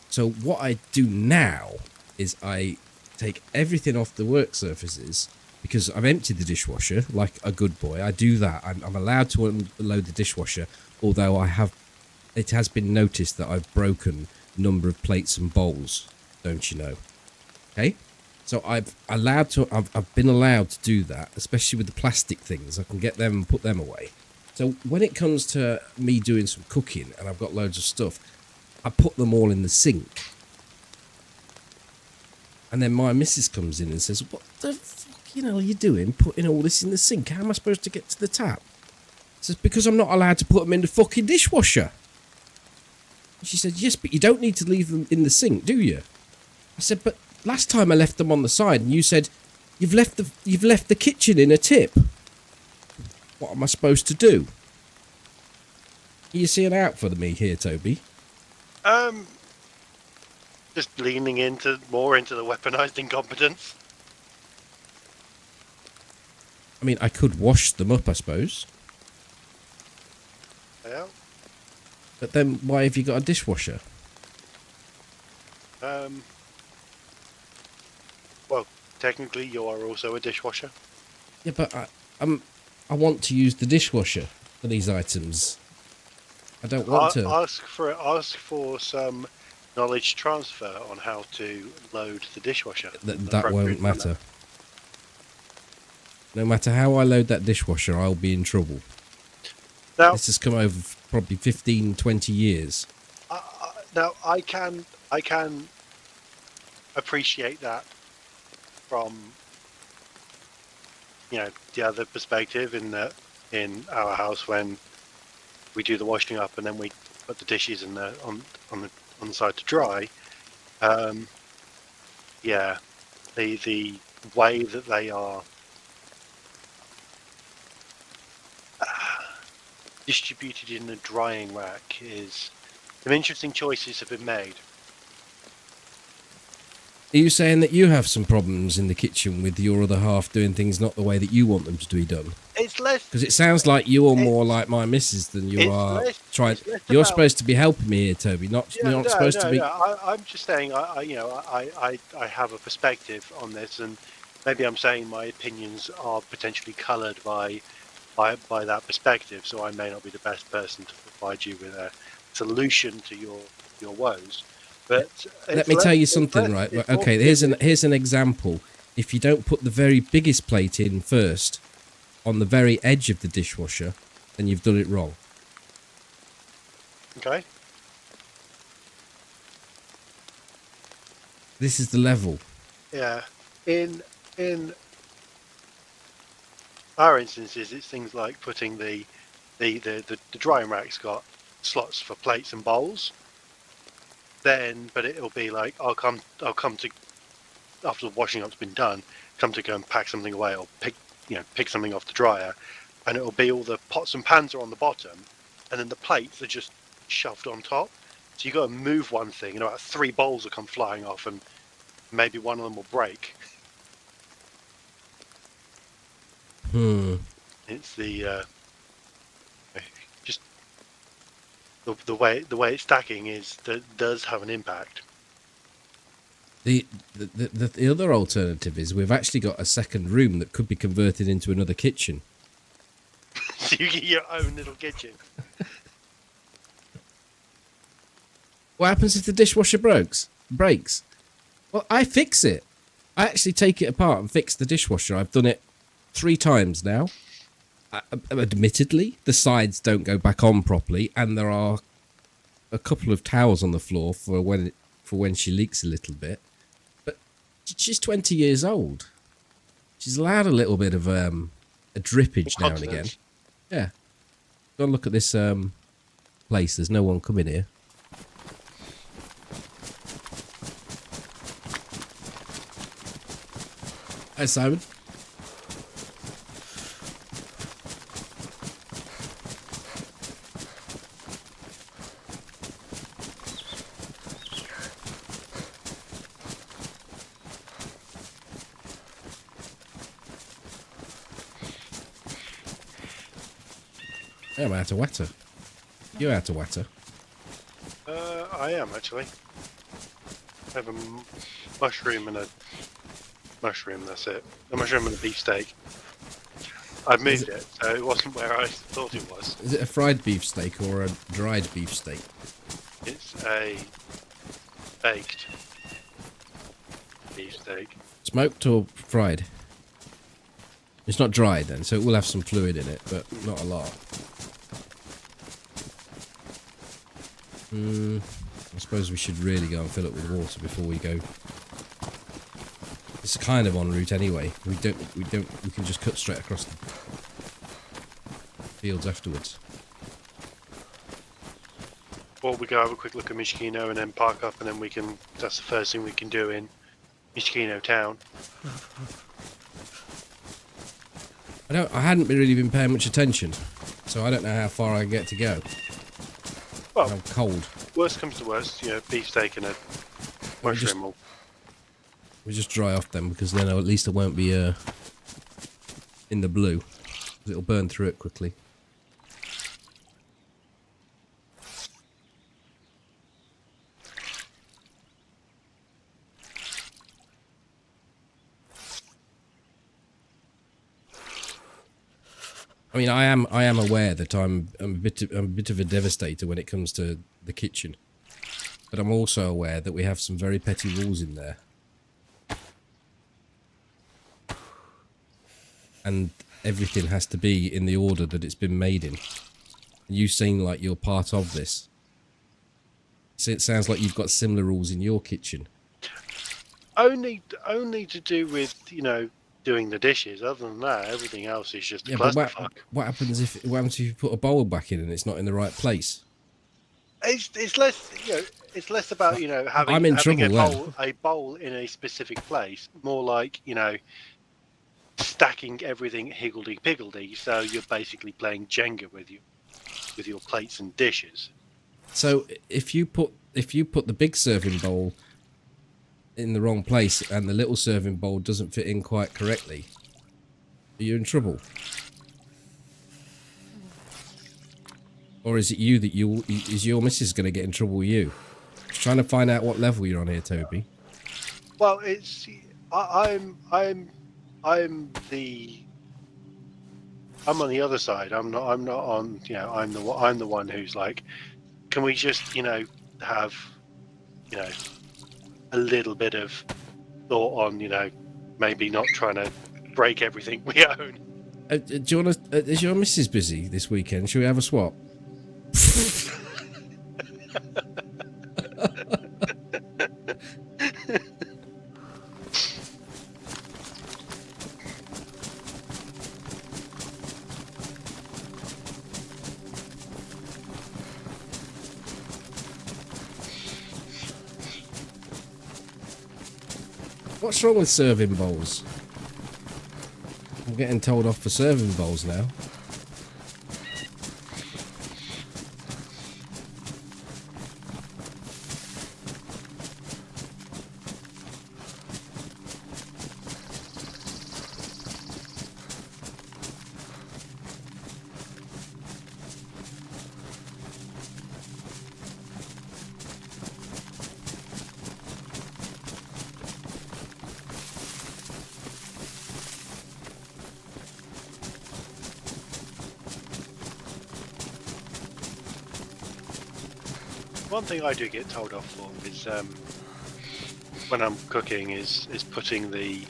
S2: So what I do now is I take everything off the work surfaces, because I've emptied the dishwasher like a good boy. I do that. I'm allowed to unload the dishwasher, although it has been noticed that I've broken a number of plates and bowls, don't you know? Okay? So I've been allowed to do that, especially with the plastic things. I can get them and put them away. So when it comes to me doing some cooking and I've got loads of stuff, I put them all in the sink. And then my missus comes in and says, "What the fucking hell are you doing, putting all this in the sink? How am I supposed to get to the tap?" I says, "Because I'm not allowed to put them in the fucking dishwasher." And she said, "Yes, but you don't need to leave them in the sink, do you?" I said, "But last time I left them on the side and you said, you've left the kitchen in a tip. What am I supposed to do?" Are you seeing out for me here, Toby?
S1: Just leaning more into the weaponized incompetence.
S2: I mean, I could wash them up, I suppose.
S1: Yeah.
S2: But then why have you got a dishwasher?
S1: Well, technically you are also a dishwasher.
S2: Yeah, but I want to use the dishwasher for these items. I don't want to
S1: ask for some knowledge transfer on how to load the dishwasher.
S2: That won't matter. No matter how I load that dishwasher, I'll be in trouble.
S1: Now,
S2: this has come over probably 15, 20 years.
S1: Now I can appreciate that from the other perspective, in our house when we do the washing up and then we put the dishes on the side to dry. Yeah, the way that they are distributed in the drying rack is some interesting choices have been made.
S2: Are you saying that you have some problems in the kitchen with your other half doing things not the way that you want them to be done?
S1: It's less
S2: Because it sounds like you're more like my missus than you are trying.
S1: it's less
S2: You're
S1: about,
S2: supposed to be helping me here, Toby. Not
S1: yeah,
S2: you're not supposed to be.
S1: I'm just saying, I have a perspective on this, and maybe I'm saying my opinions are potentially coloured by that perspective. So I may not be the best person to provide you with a solution to your woes. But
S2: Let me tell you something, right? Okay, here's an example. If you don't put the very biggest plate in first, on the very edge of the dishwasher, then you've done it wrong.
S1: Okay.
S2: This is the level.
S1: Yeah. In our instances, it's things like putting the drying rack's got slots for plates and bowls. Then, but it'll be like I'll come to, after the washing up's been done, come to go and pack something away or pick something off the dryer, and it'll be all the pots and pans are on the bottom, and then the plates are just shoved on top. So you got to move one thing, and about 3 bowls will come flying off, and maybe one of them will break. It's the just the way it's stacking does have an impact.
S2: The other alternative is we've actually got a second room that could be converted into another kitchen.
S1: So you get your own little kitchen.
S2: What happens if the dishwasher breaks? Well, I fix it. I actually take it apart and fix the dishwasher. I've done it 3 times now. Admittedly, the sides don't go back on properly, and there are a couple of towels on the floor for when she leaks a little bit. But she's 20 years old. She's allowed a little bit of a drippage now and again. Yeah. Go and look at this place. There's no one coming here. Hi, Simon. I'm out of water. You're out of water.
S1: I am actually. I have a mushroom and a mushroom. That's it. A mushroom and a beefsteak. I've moved it, so it wasn't where I thought it was.
S2: Is it a fried beefsteak or a dried beefsteak?
S1: It's a baked beefsteak.
S2: Smoked or fried? It's not dried then, so it will have some fluid in it, but not a lot. I suppose we should really go and fill it with water before we go. It's kind of en route anyway. We can just cut straight across the fields afterwards.
S1: Or we go have a quick look at Mishkino and then park up, and then we can. That's the first thing we can do in Mishkino town.
S2: I hadn't really been paying much attention, so I don't know how far I get to go.
S1: Well,
S2: I'm cold.
S1: Worst comes to worst, beefsteak and a mushroom.
S2: We just dry off them, because then at least it won't be in the blue. It'll burn through it quickly. I mean, I am aware that I'm a bit of a devastator when it comes to the kitchen, but I'm also aware that we have some very petty rules in there, and everything has to be in the order that it's been made in. You seem like you're part of this. So it sounds like you've got similar rules in your kitchen.
S1: Only to do with doing the dishes. Other than that, everything else is just a clusterfuck.
S2: What happens if you put a bowl back in and it's not in the right place?
S1: It's less it's less about having a bowl in a specific place. More like stacking everything higgledy-piggledy. So you're basically playing Jenga with your plates and dishes.
S2: So if you put the big serving bowl in the wrong place and the little serving bowl doesn't fit in quite correctly, are you in trouble? Or is it you that is your missus going to get in trouble with you? Just trying to find out what level you're on here, Toby.
S1: Well, I'm on the other side. I'm not on. You know, I'm the one who's like, can we just have a little bit of thought on maybe not trying to break everything we own.
S2: Do you want to? Is your missus busy this weekend? Should we have a swap? What's wrong with serving bowls? I'm getting told off for serving bowls now.
S1: One thing I do get told off for is when I'm cooking is putting the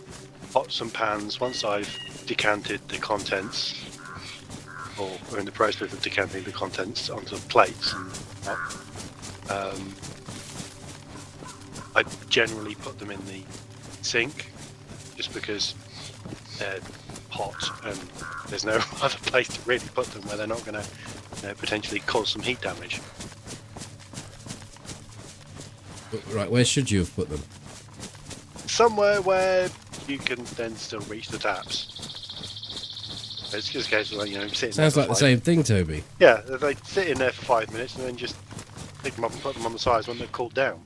S1: pots and pans, once I've decanted the contents or are in the process of decanting the contents onto plates and I generally put them in the sink just because they're hot and there's no other place to really put them where they're not going to potentially cause some heat damage.
S2: Right, where should you have put them?
S1: Somewhere where you can then still reach the taps. It's just a case of sitting.
S2: Sounds like the same thing, Toby.
S1: Yeah, they sit in there for 5 minutes and then just pick them up and put them on the sides when they're cooled down.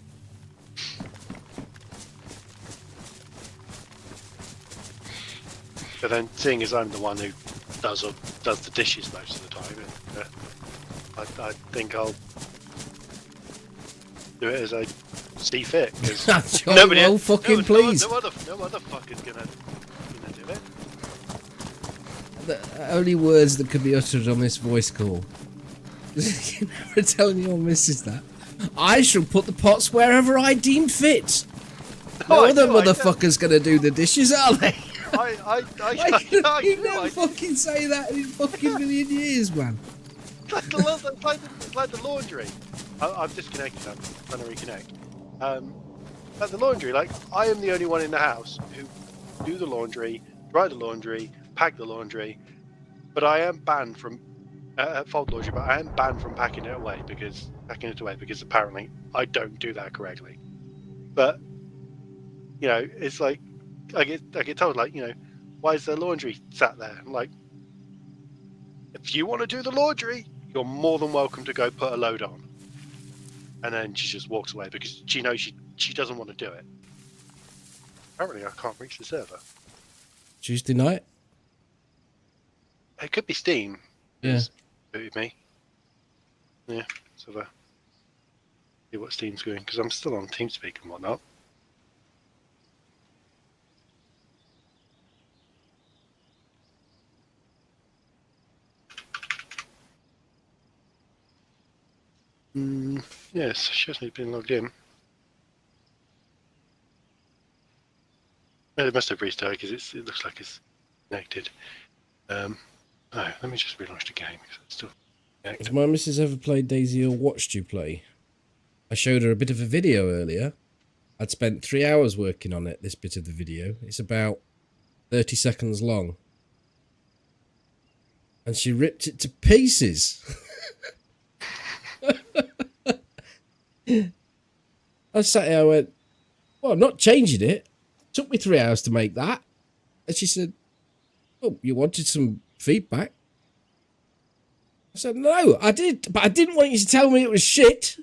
S1: But then, seeing as I'm the one who does the dishes most of the time, I think I'll do it as I see fit. Because nobody,
S2: no other
S1: fucker's gonna do it.
S2: The only words that could be uttered on this voice call. You're never telling your missus that. I shall put the pots wherever I deem fit. No other motherfucker's gonna do the dishes, are they? You never fucking say that in fucking million years, man.
S1: It's like the laundry. I'm disconnected. I'm trying to reconnect. At the laundry, I am the only one in the house who do the laundry, dry the laundry, pack the laundry, but I am banned from fold laundry. But I am banned from packing it away because apparently I don't do that correctly. But it's like I get told why is the laundry sat there? I'm like, if you want to do the laundry, you're more than welcome to go put a load on. And then she just walks away because she knows she doesn't want to do it. Apparently, I can't reach the server.
S2: Tuesday night?
S1: It could be Steam.
S2: Yeah.
S1: Booted me. Yeah. So see what Steam's doing because I'm still on TeamSpeak and whatnot. Yes, she hasn't been logged in. It must have restarted because it looks like it's connected. Oh, let me just relaunch the game because it's still connected.
S2: Has my missus ever played DayZ or watched you play? I showed her a bit of a video earlier. I'd spent 3 hours working on it, this bit of the video. It's about 30 seconds long. And she ripped it to pieces. I sat here, I went, well, I'm not changing it. Took me 3 hours to make that. And she said, oh, you wanted some feedback? I said, no, I did, but I didn't want you to tell me it was shit.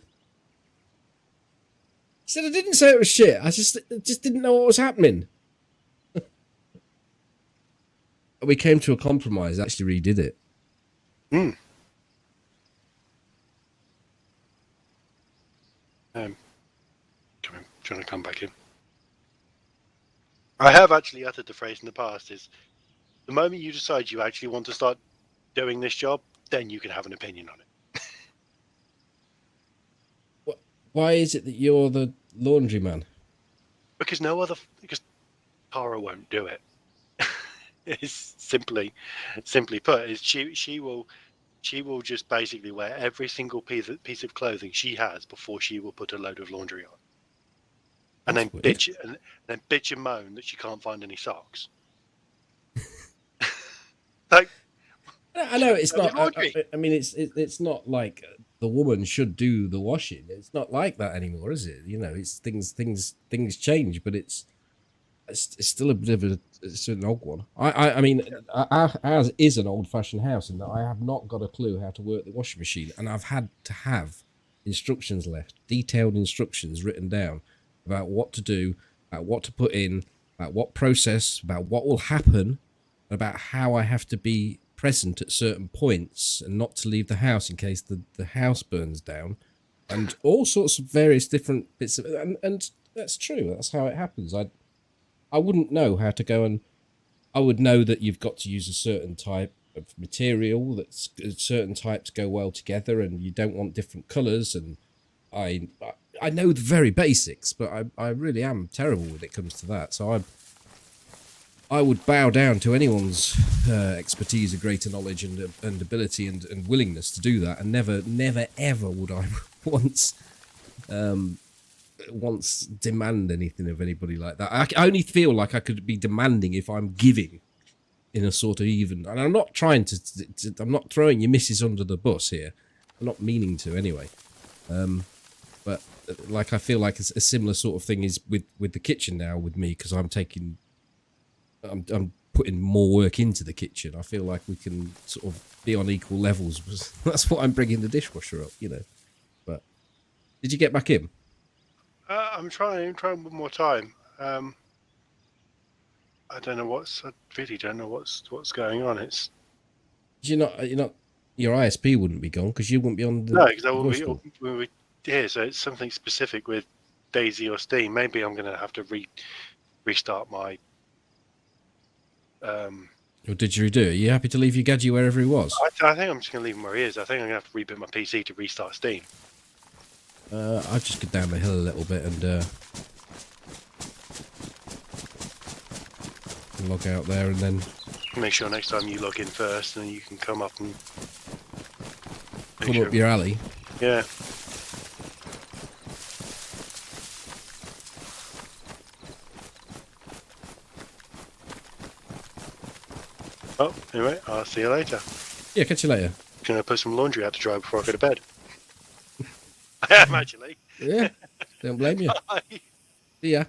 S2: said I didn't say it was shit. I just didn't know what was happening. We came to a compromise. Actually, redid it.
S1: Hmm. Trying to come back in. I have actually uttered the phrase in the past: is the moment you decide you actually want to start doing this job, then you can have an opinion on it.
S2: Why is it that you're the laundryman?
S1: Because because Tara won't do it. It's simply put, is she will just basically wear every single piece of clothing she has before she will put a load of laundry on, and
S2: That's
S1: then
S2: weird.
S1: bitch and moan that she can't find any socks. Like,
S2: I know it's not.
S1: laundry.
S2: I mean, it's not like the woman should do the washing. It's not like that anymore, is it? You know, it's things change, but it's still a bit of it's an old one. I mean, ours is an old-fashioned house in that I have not got a clue how to work the washing machine, and I've had to have instructions left, detailed instructions written down about what to do, about what to put in, about what process, about what will happen, about how I have to be present at certain points and not to leave the house in case the house burns down, and all sorts of various different bits of and that's true. That's how it happens. I wouldn't know how to go, and I would know that you've got to use a certain type of material, that's certain types go well together, and you don't want different colours. And I know the very basics, but I really am terrible when it comes to that. So I would bow down to anyone's expertise, or greater knowledge and ability and willingness to do that, and never ever would I once demand anything of anybody like that. I only feel like I could be demanding if I'm giving in a sort of even. And I'm not trying I'm not throwing your missus under the bus here. I'm not meaning to anyway. But like I feel like a similar sort of thing is with the kitchen now with me, because I'm putting more work into the kitchen. I feel like we can sort of be on equal levels. That's what I'm bringing the dishwasher up, you know. But did you get back in?
S1: I'm trying one more time. I don't know I really don't know what's going on. It's
S2: You're not. Your ISP wouldn't be gone because you wouldn't be on the
S1: no, because
S2: voice call.
S1: we here, so it's something specific with DayZ or Steam. Maybe I'm going to have to restart my.
S2: Or did you redo it? Are you happy to leave your gadget wherever he was?
S1: I think I'm just going to leave him where he is. I think I'm going to have to reboot my PC to restart Steam.
S2: I'll just go down the hill a little bit and log out there, and then
S1: Make sure next time you log in first, and then you can come up and
S2: come up your alley.
S1: Yeah. Oh, anyway, I'll see you later.
S2: Yeah, catch you later.
S1: Gonna put some laundry out to dry before I go to bed. I am actually.
S2: Yeah, don't blame you.
S1: Bye.
S2: See ya.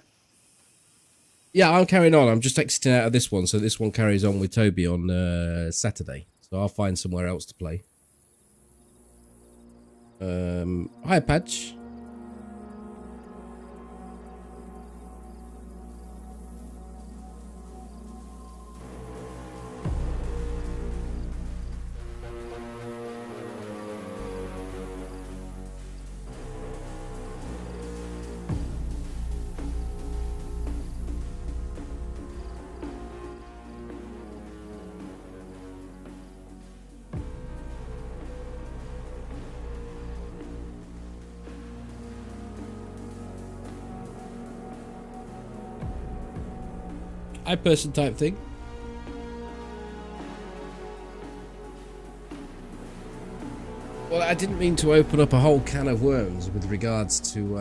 S2: Yeah, I'm carrying on. I'm just exiting out of this one, so this one carries on with Toby on Saturday. So I'll find somewhere else to play. Hi, Patch. Hi, person type thing. Well, I didn't mean to open up a whole can of worms with regards to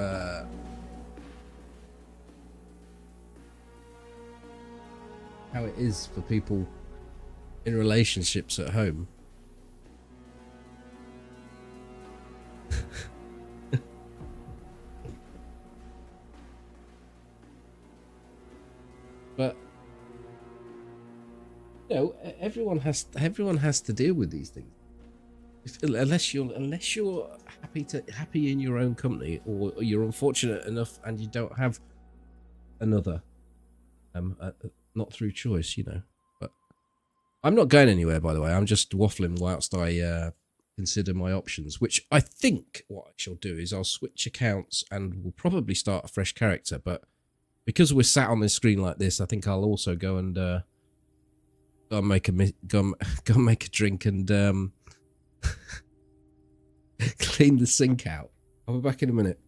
S2: how it is for people in relationships at home. But you know, everyone has to deal with these things. unless you're happy in your own company, or you're unfortunate enough and you don't have another, not through choice, you know. But I'm not going anywhere, by the way. I'm just waffling whilst I consider my options, which I think what I shall do is I'll switch accounts and we'll probably start a fresh character. But because we're sat on this screen like this, I think I'll also go and go and make a drink and clean the sink out. I'll be back in a minute.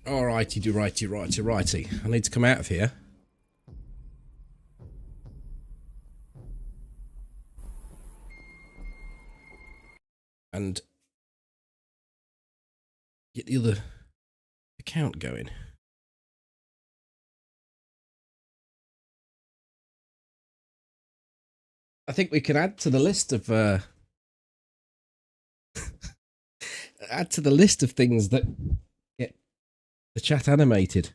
S2: All righty, do righty. I need to come out of here. And get the other account going. I think we can add to the list of things that get the chat animated.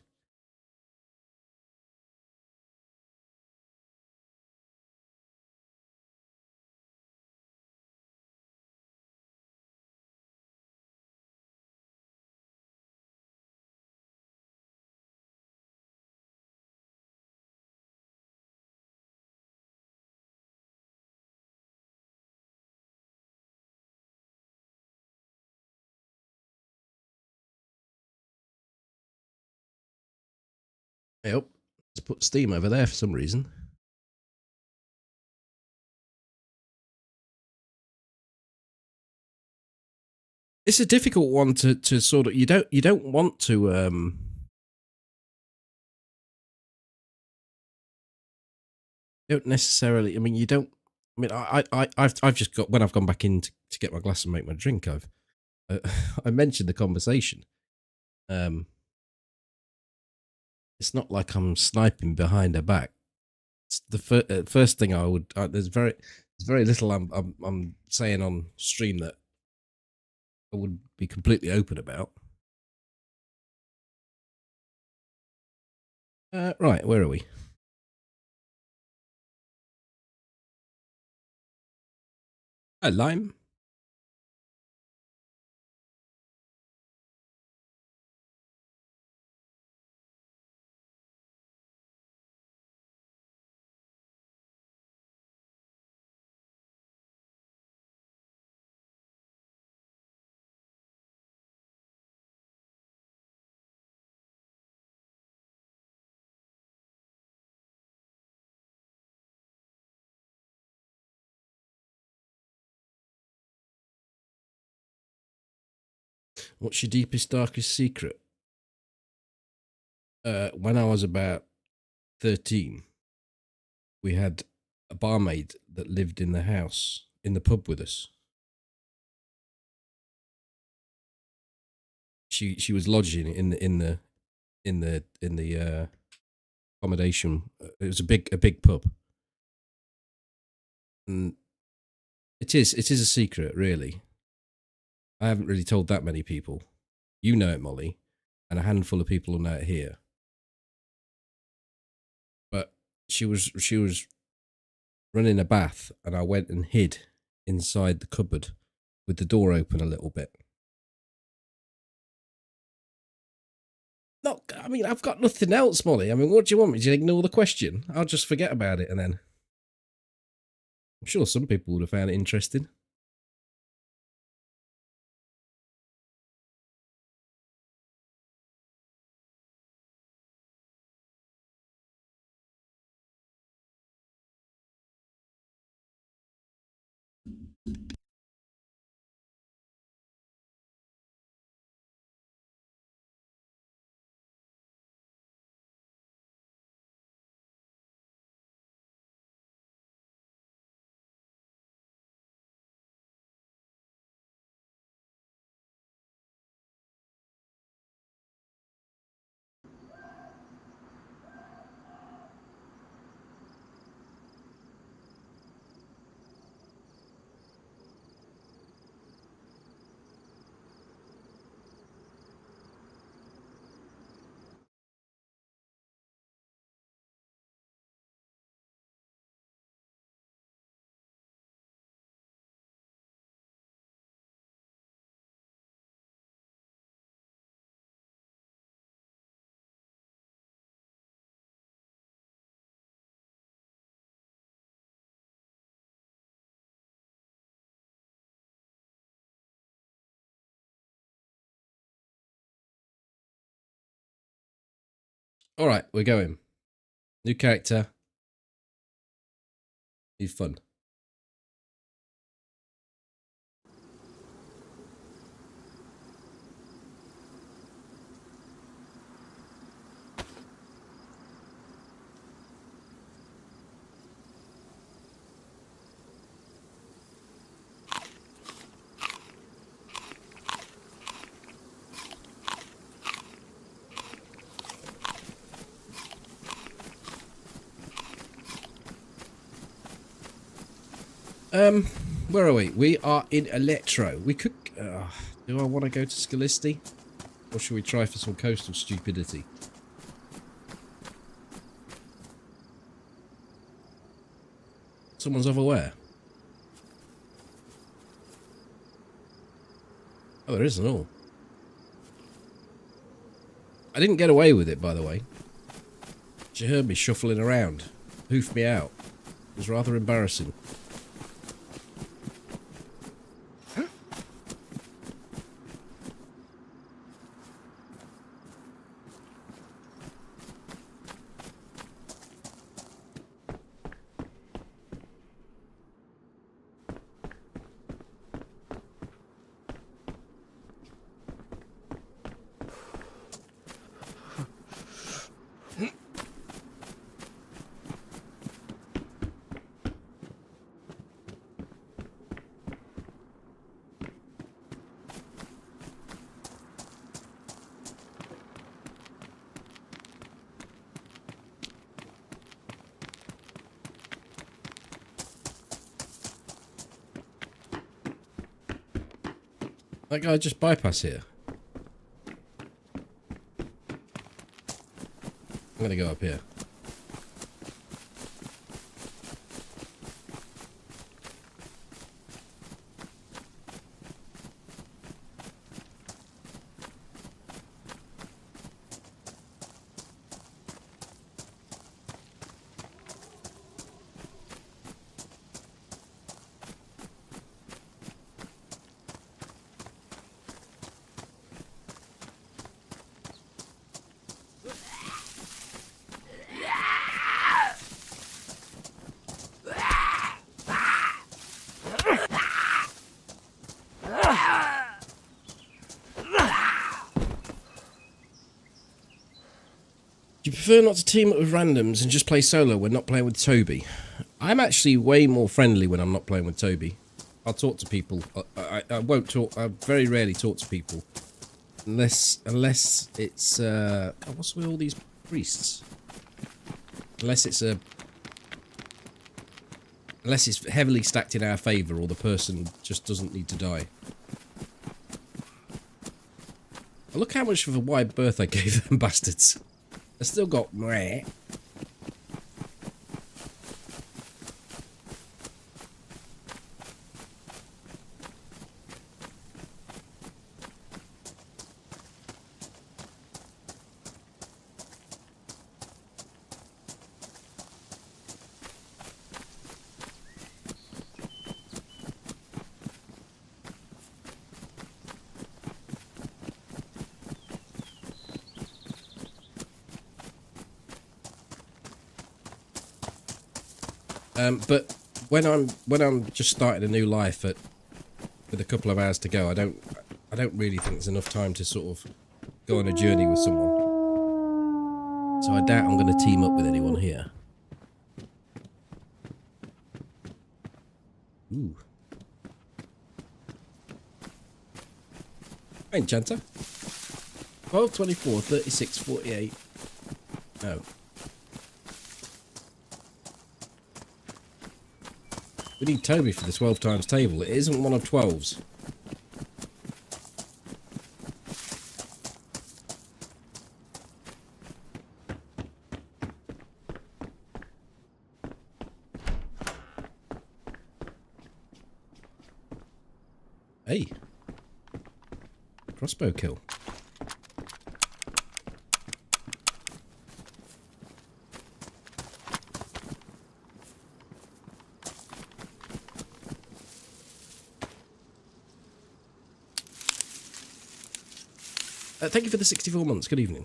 S2: Hey, oh, let's put Steam over there for some reason. It's a difficult one to sort of, you don't want to don't necessarily, I mean, you don't, I mean, I've just got, when I've gone back in to get my glass and make my drink, I mentioned the conversation. It's not like I'm sniping behind her back. It's the first thing I would, there's very little I'm saying on stream that I would be completely open about. Right, where are we? Hi, Lime. What's your deepest, darkest secret? When I was about 13, we had a barmaid that lived in the house, in the pub with us. She was lodging in the accommodation. It was a big pub, and it is a secret, really. I haven't really told that many people. You know it, Molly, and a handful of people will know it here. But she was running a bath, and I went and hid inside the cupboard with the door open a little bit. No, I mean, I've got nothing else, Molly. I mean, what do you want me to ignore the question? I'll just forget about it, and then I'm sure some people would have found it interesting. All right, we're going. New character. New fun. Where are we? We are in Electro. We could... do I want to go to Scalisti? Or should we try for some coastal stupidity? Someone's over where? Oh, there isn't all. I didn't get away with it, by the way. She heard me shuffling around. Hoofed me out. It was rather embarrassing. That guy just bypassed here. I'm gonna go up here. Do you prefer not to team up with randoms and just play solo when not playing with Toby? I'm actually way more friendly when I'm not playing with Toby. I'll talk to people. I won't talk. I very rarely talk to people. Unless it's... oh, what's with all these priests? Unless it's heavily stacked in our favour or the person just doesn't need to die. Look how much of a wide berth I gave them bastards. I still got meh. But when I'm just starting a new life with a couple of hours to go, I don't really think there's enough time to sort of go on a journey with someone. So I doubt I'm going to team up with anyone here. Ooh. Hey, Enchanter. 12, 24, 36, 48. No. We need Toby for the 12 times table. It isn't one of 12s. Hey. Crossbow kill. Thank you for the 64 months. Good evening.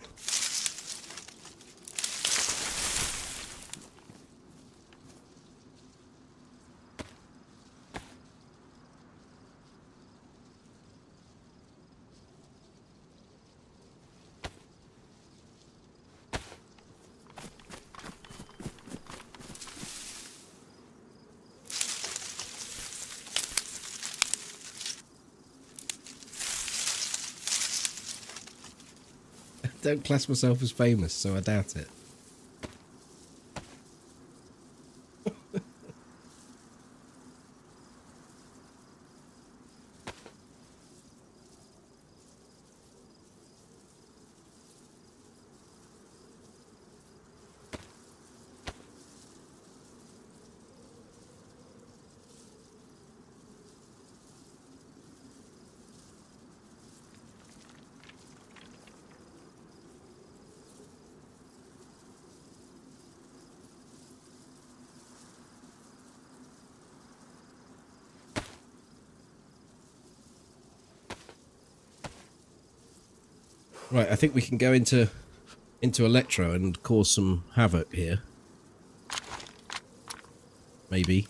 S2: Don't class myself as famous, so I doubt it. Right, I think we can go into Electro and cause some havoc here. Maybe.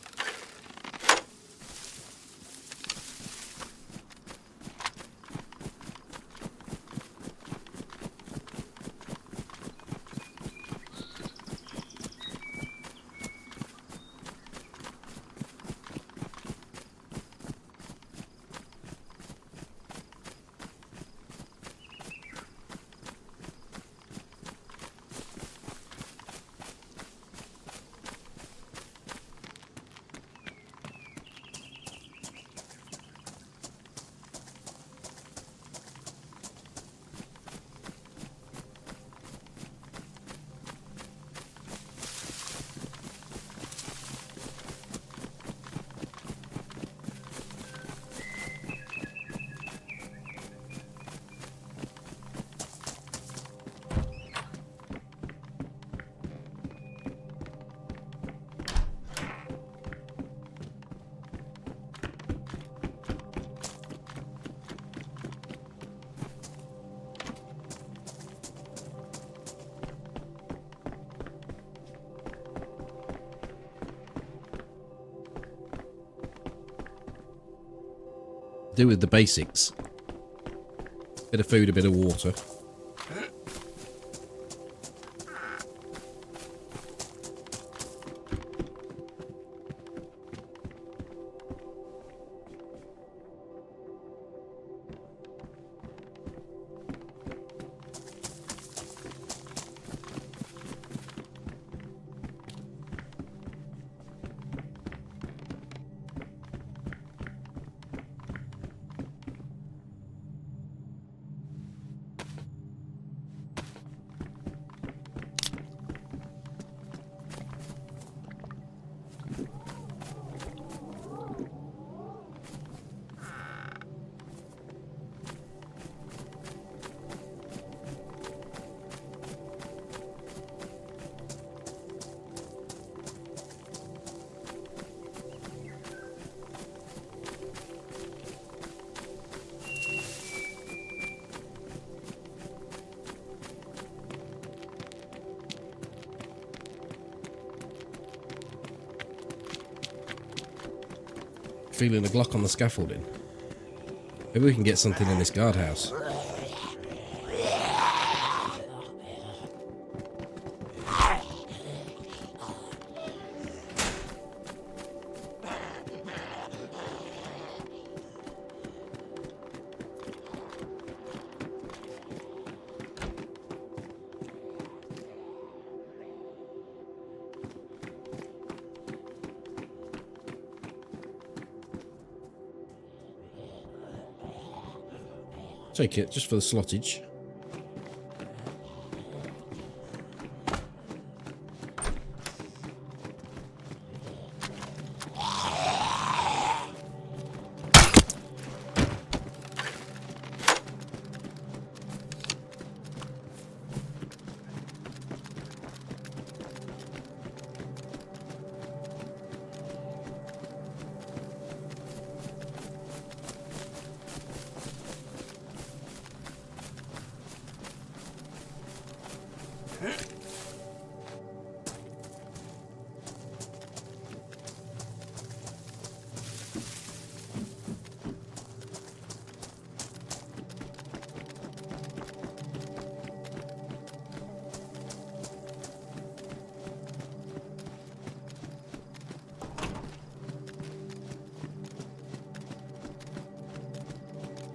S2: Do with the basics. Bit of food, a bit of water. Feeling a Glock on the scaffolding. Maybe we can get something in this guardhouse. Take it, just for the slottage.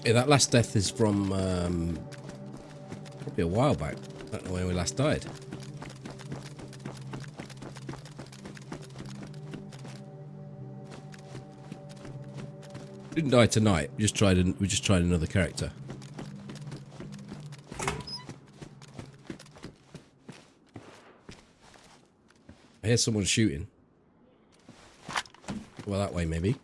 S2: Yeah, that last death is from probably a while back. I don't know when we last died. Didn't die tonight. We just tried another character. I hear someone shooting. Well, that way maybe.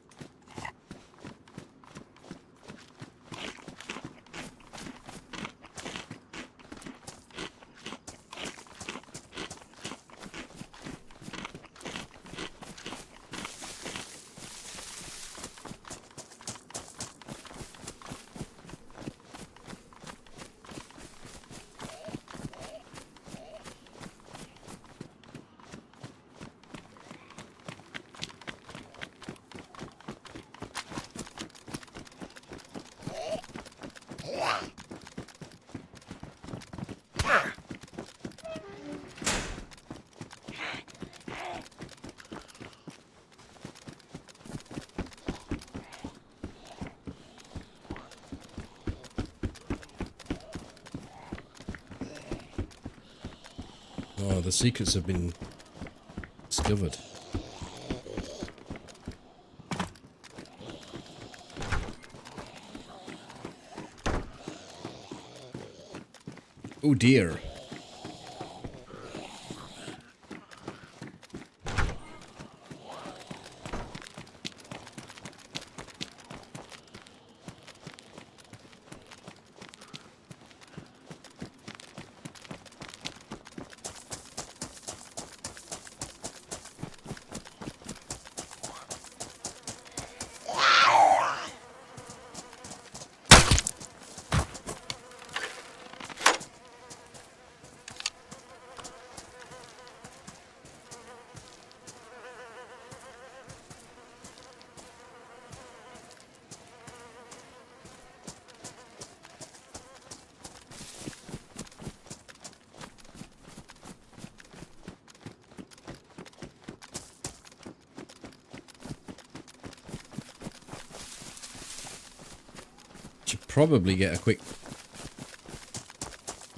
S2: Oh, the secrets have been discovered. Oh dear. Should probably get a quick...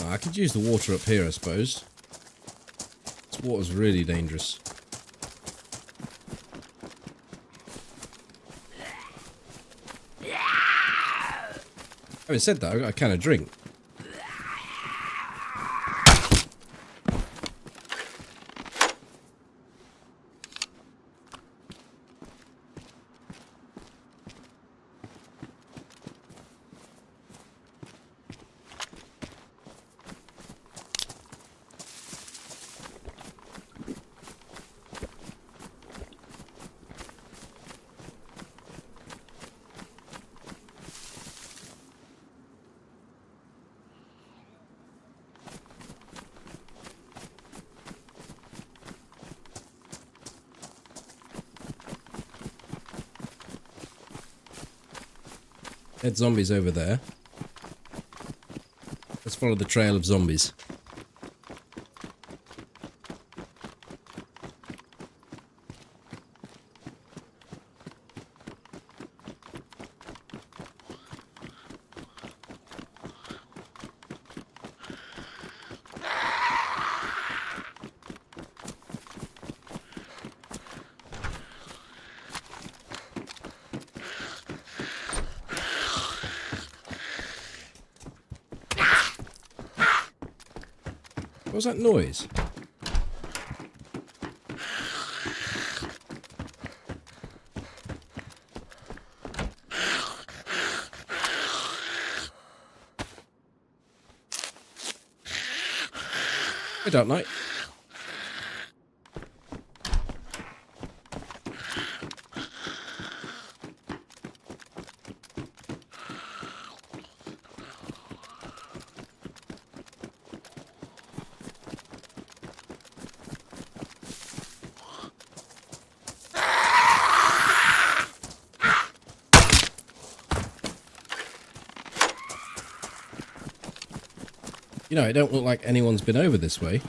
S2: Oh, I could use the water up here, I suppose. This water's really dangerous. Having said that, I got a can of drink. Dead zombies over there. Let's follow the trail of zombies. What was that noise? Hey, Dark Knight. You know, it don't look like anyone's been over this way.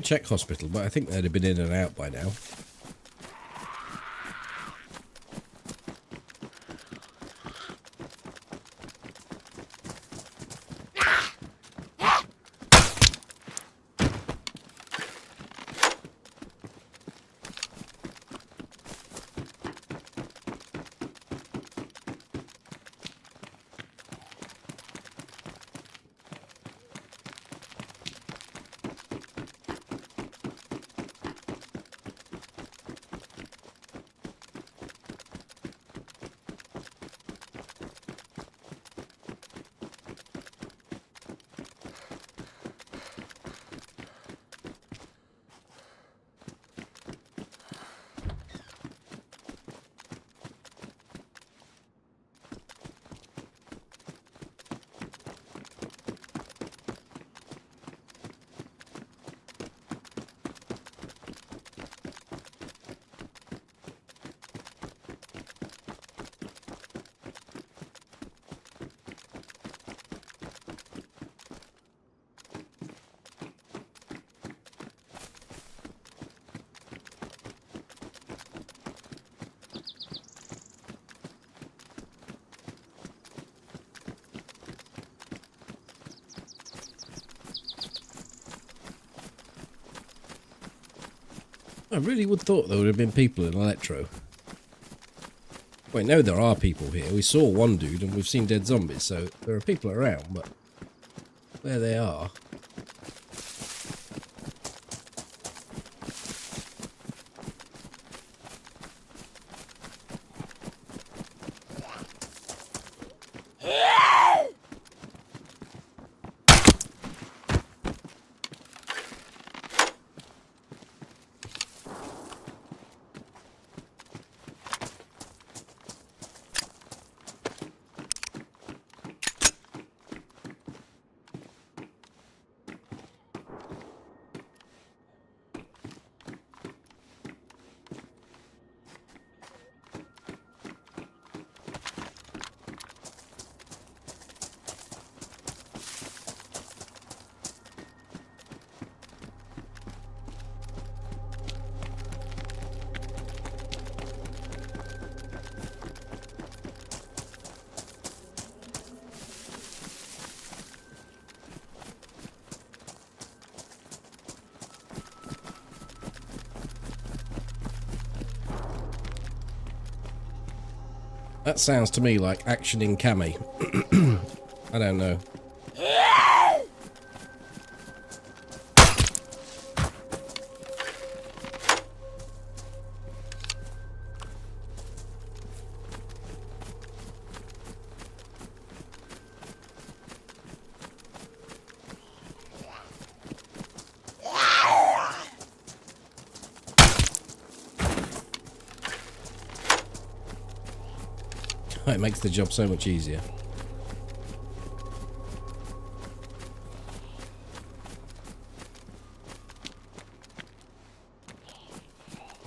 S2: could check hospital, but I think they'd have been in and out by now. I really would have thought there would have been people in Electro. Wait, no, there are people here. We saw one dude and we've seen dead zombies, so there are people around, but where they are... That sounds to me like action in Cami. I don't know. It makes the job so much easier.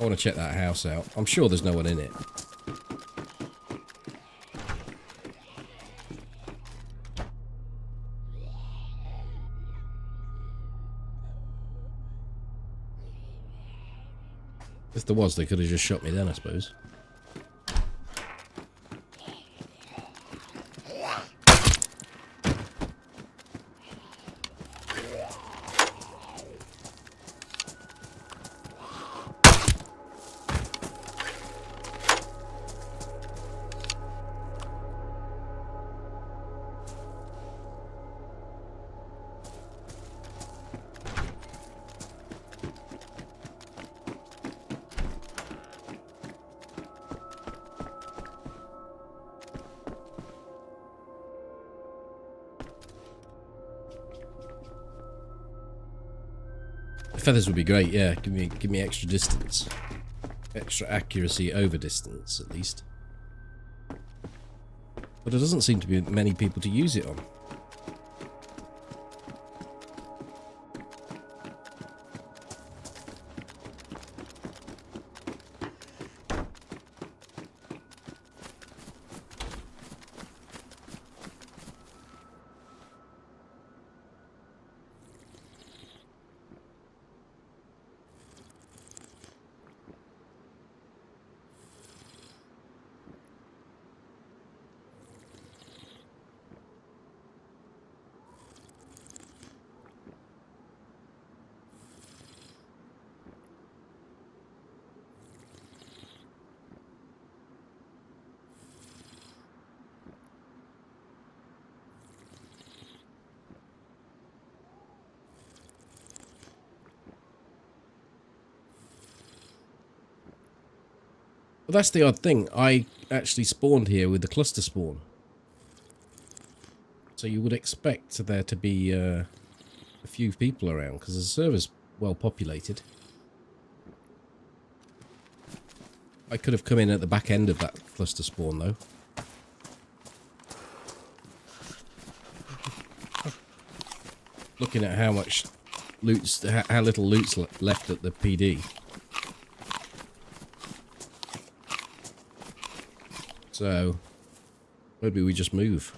S2: I want to check that house out. I'm sure there's no one in it. If there was, they could have just shot me then, I suppose. Feathers would be great, yeah. Give me extra distance. Extra accuracy over distance, at least. But there doesn't seem to be many people to use it on. Well, that's the odd thing. I actually spawned here with the cluster spawn. So you would expect there to be a few people around, because the server's well populated. I could have come in at the back end of that cluster spawn, though. Looking at how much loot's, how little loot's left at the PD. So, maybe we just move.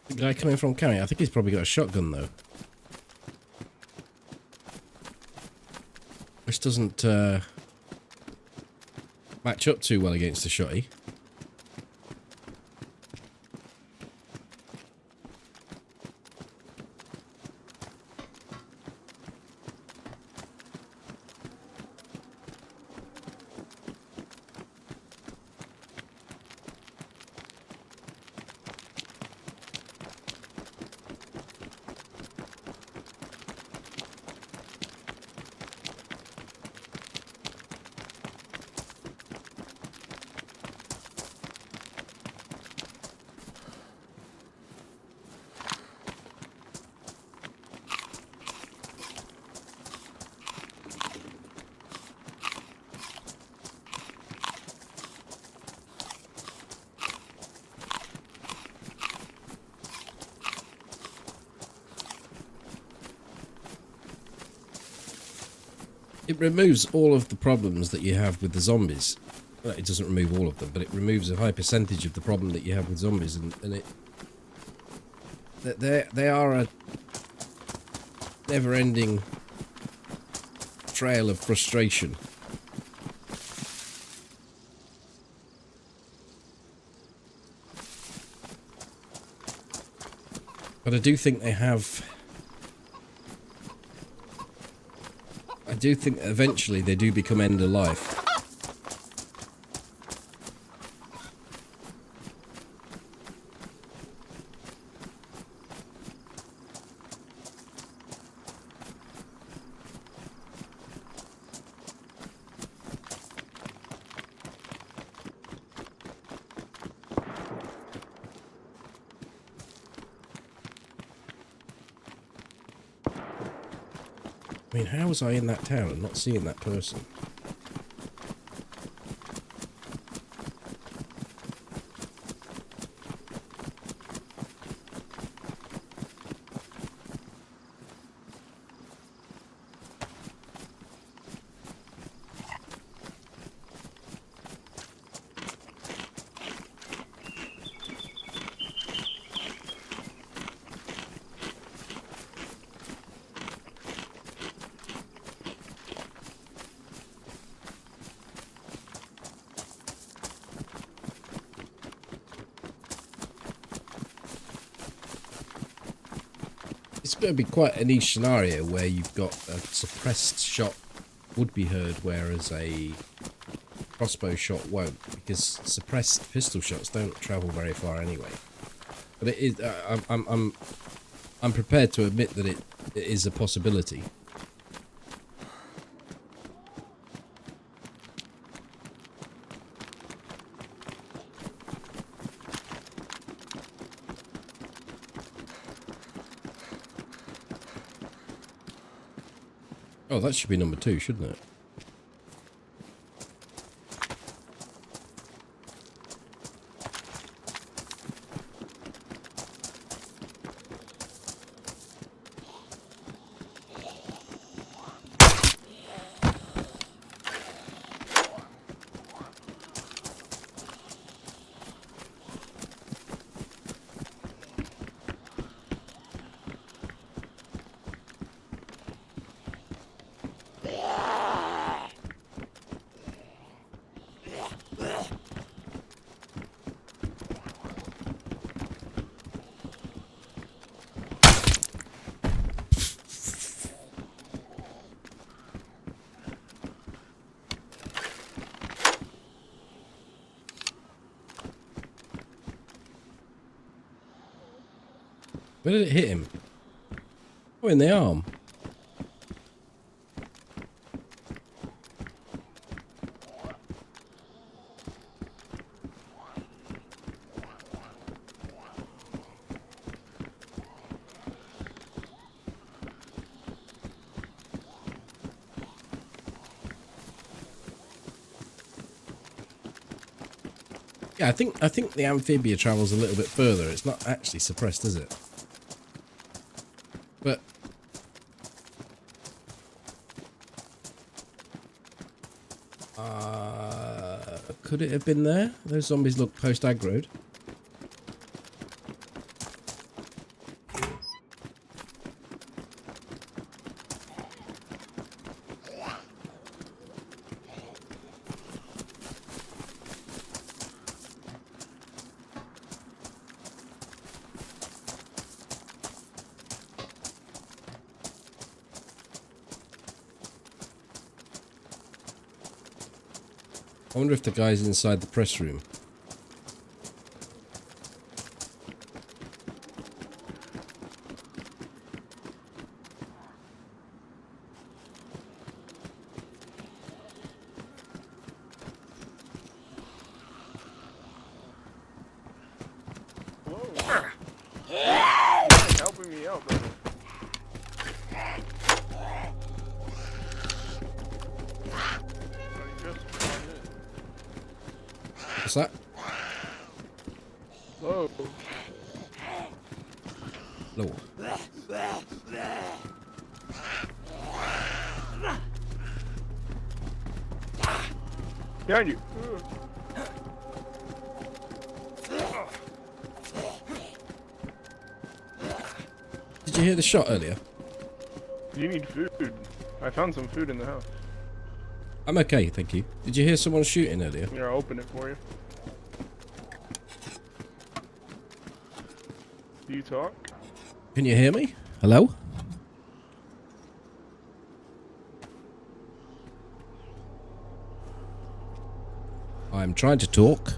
S2: The guy coming from carry, I think he's probably got a shotgun though. Which doesn't match up too well against the shotty. It removes all of the problems that you have with the zombies. Well, it doesn't remove all of them, but it removes a high percentage of the problem that you have with zombies, and they are a never-ending trail of frustration. But I do think they have... I do think eventually they do become end of life. I mean, how was I in that town and not seeing that person? It's going to be quite a niche scenario where you've got a suppressed shot would be heard, whereas a crossbow shot won't, because suppressed pistol shots don't travel very far anyway. But it is. I'm prepared to admit that it is a possibility. Oh, that should be number 2, shouldn't it? Where did it hit him? Oh, in the arm. Yeah, I think the amphibia travels a little bit further. It's not actually suppressed, is it? But could it have been there? Those zombies look post-aggroed. I wonder if the guy's inside the press room.
S3: Whoa. You're helping me out, brother.
S2: What's that?
S3: Whoa.
S2: No.
S3: Behind you.
S2: Did you hear the shot earlier?
S3: You need food. I found some food in the house.
S2: I'm okay, thank you. Did you hear someone shooting earlier?
S3: Here, I'll open it for you. Do you talk?
S2: Can you hear me? Hello? I'm trying to talk.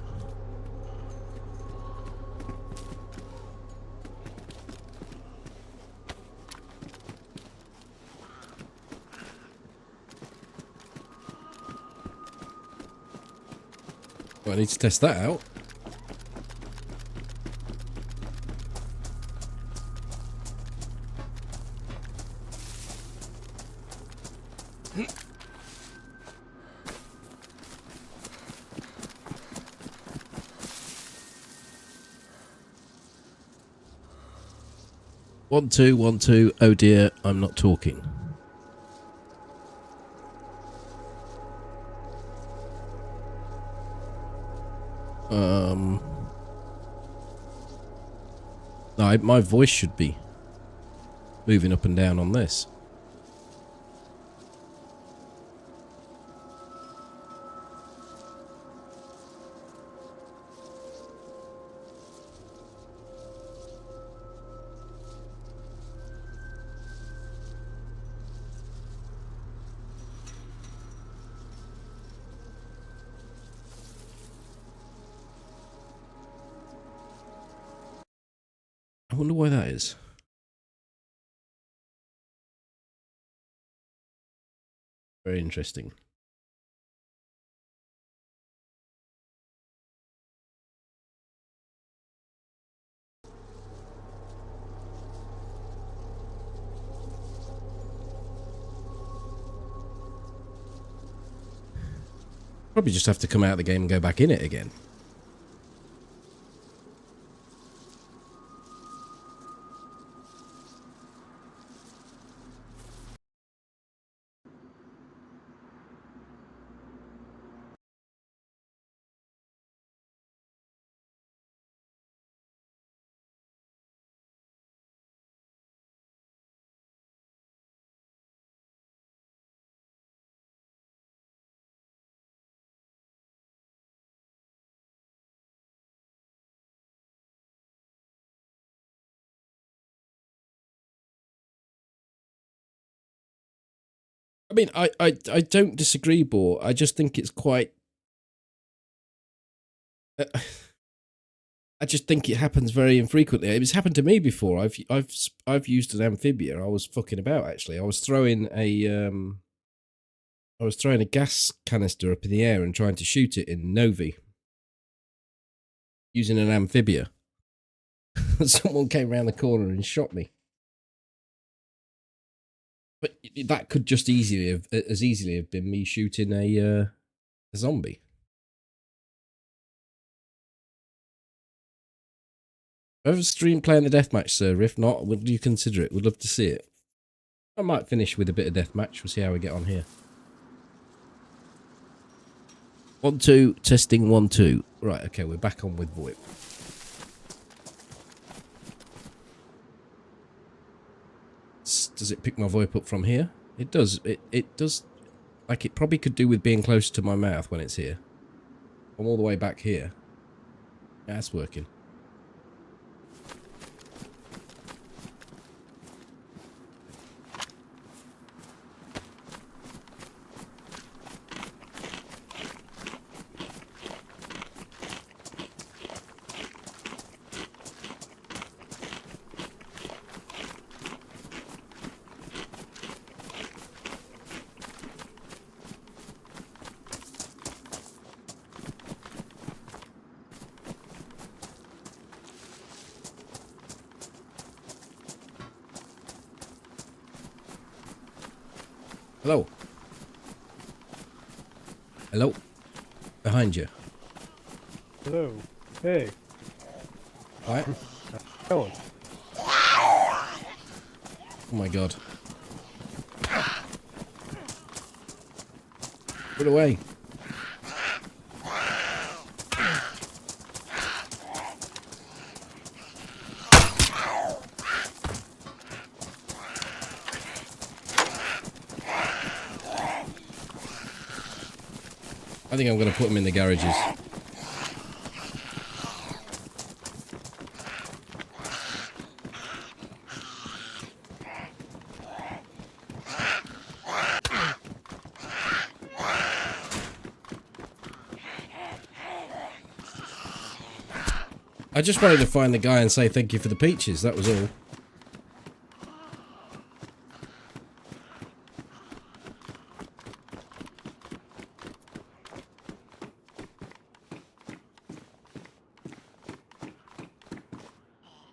S2: Well, I need to test that out. One, two, 1, 2. Oh dear, I'm not talking. No, my voice should be moving up and down on this. I wonder why that is. Very interesting. Probably just have to come out of the game and go back in it again. I mean, I don't disagree, Boar. I just think it's quite... I just think it happens very infrequently. It's happened to me before. I've used an amphibia. I was fucking about, actually. I was throwing a gas canister up in the air and trying to shoot it in Novi using an amphibia. Someone came around the corner and shot me. But that could just as easily have been me shooting a zombie. Ever stream playing the deathmatch server? If not, would you consider it? Would love to see it. I might finish with a bit of deathmatch. We'll see how we get on here. 1 2 testing 1 2. Right, okay, we're back on with VoIP. Does it pick my VoIP up from here? It does. It does. Like, it probably could do with being closer to my mouth when it's here. I'm all the way back here. Yeah, that's working. Hello. Hello. Behind you.
S3: Hello. Hey.
S2: Alright.
S3: Going.
S2: Oh my god. Put away. I think I'm going to put them in the garages. I just wanted to find the guy and say thank you for the peaches, that was all.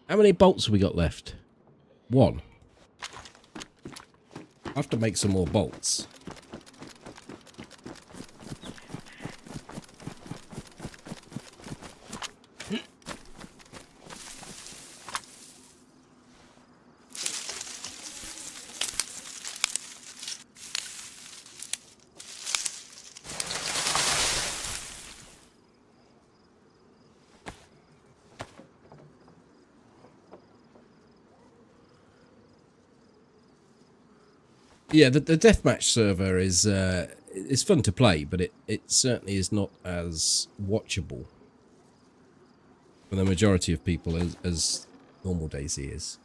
S2: How many bolts have we got left? 1. I have to make some more bolts. Yeah, the deathmatch server is fun to play, but it certainly is not as watchable for the majority of people as normal DayZ is.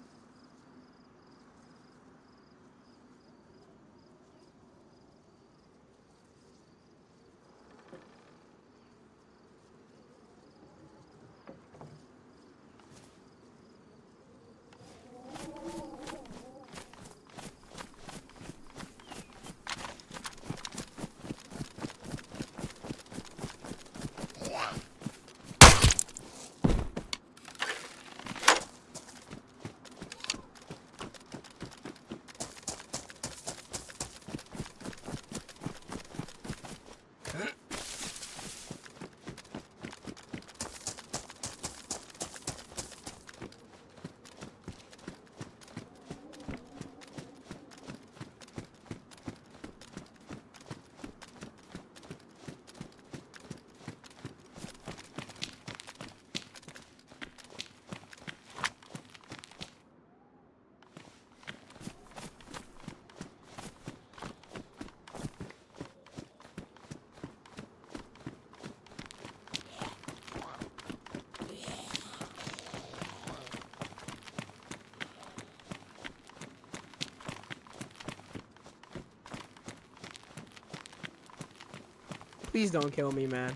S4: Please don't kill me, man.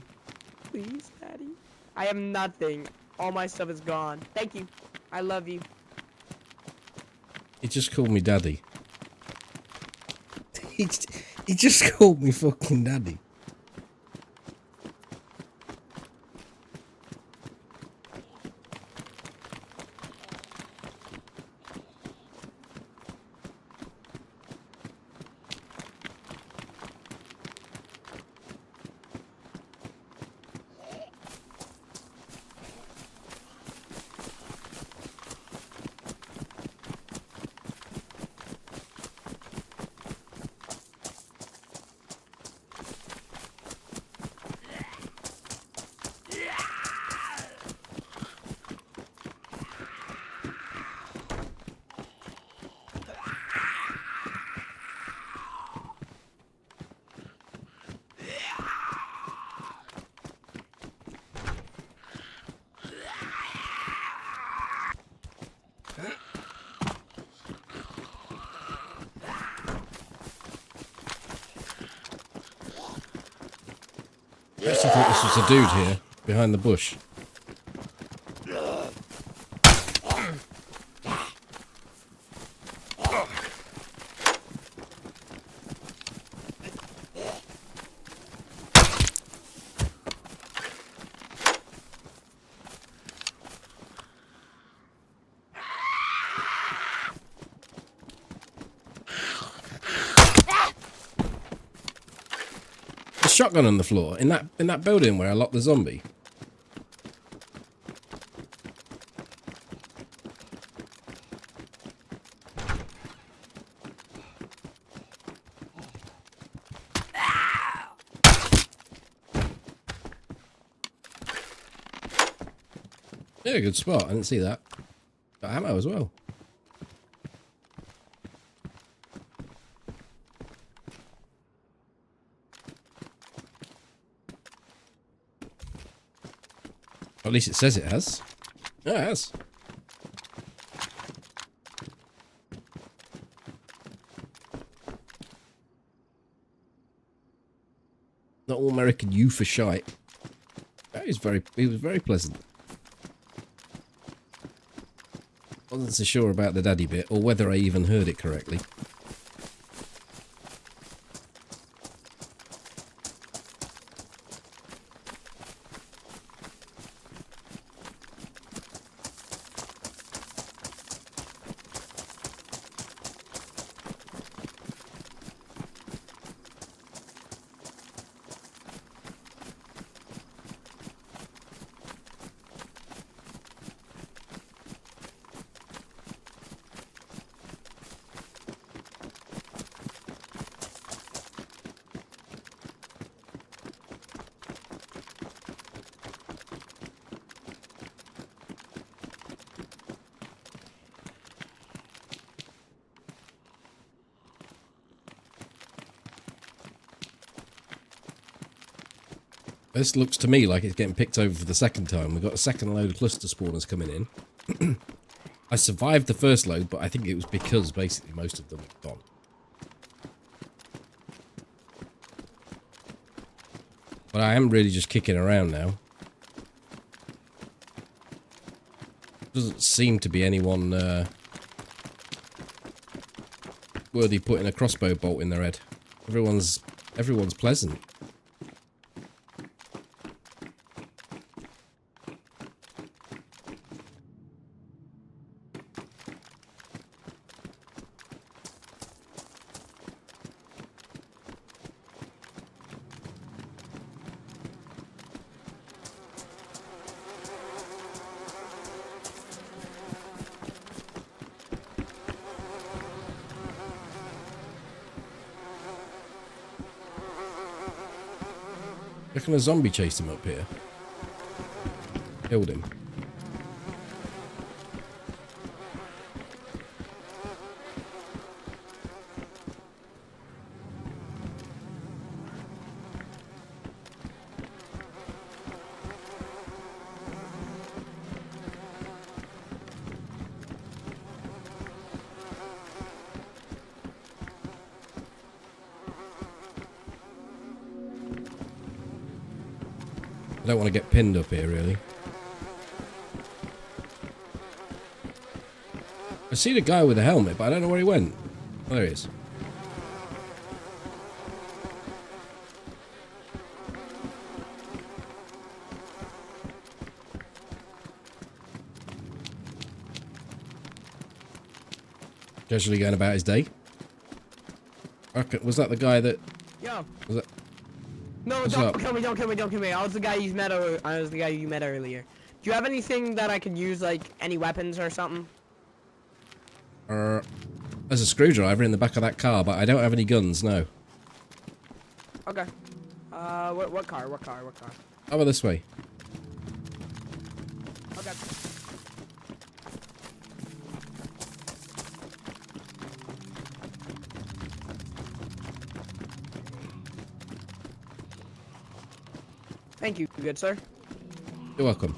S4: Please, Daddy. I am nothing. All my stuff is gone. Thank you. I love you.
S2: He just called me daddy. he just called me fucking daddy. I actually thought this was a dude here, behind the bush. Shotgun on the floor in that building where I locked the zombie. Yeah, good spot. I didn't see that. Got ammo as well. Or at least it says it has. Yeah, it has. Not all American you for shite. He was very pleasant. Wasn't so sure about the daddy bit or whether I even heard it correctly. This looks to me like it's getting picked over for the second time. We've got a second load of cluster spawners coming in. I survived the first load, but I think it was because basically most of them are gone. But I am really just kicking around now. Doesn't seem to be anyone worthy putting a crossbow bolt in their head. Everyone's pleasant. Reckon a zombie chased him up here. Killed him. I don't want to get pinned up here, really. I see the guy with the helmet, but I don't know where he went. Oh, there he is. Casually going about his day. Okay, was that the guy that...
S4: Yo.
S2: Was that...
S4: No,
S2: What's
S4: don't
S2: up?
S4: kill me, don't kill me, don't kill me. I was the guy you met. I was the guy you met earlier. Do you have anything that I could use, like any weapons or something?
S2: There's a screwdriver in the back of that car, but I don't have any guns, no.
S4: Okay. What car?
S2: Over this way.
S4: Okay. Thank you, good sir.
S2: You're welcome.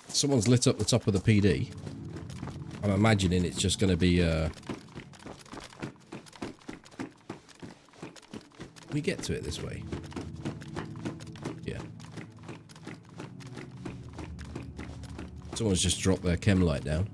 S2: Someone's lit up the top of the PD. I'm imagining it's just going to be, we get to it this way. Yeah. Someone's just dropped their chem light down.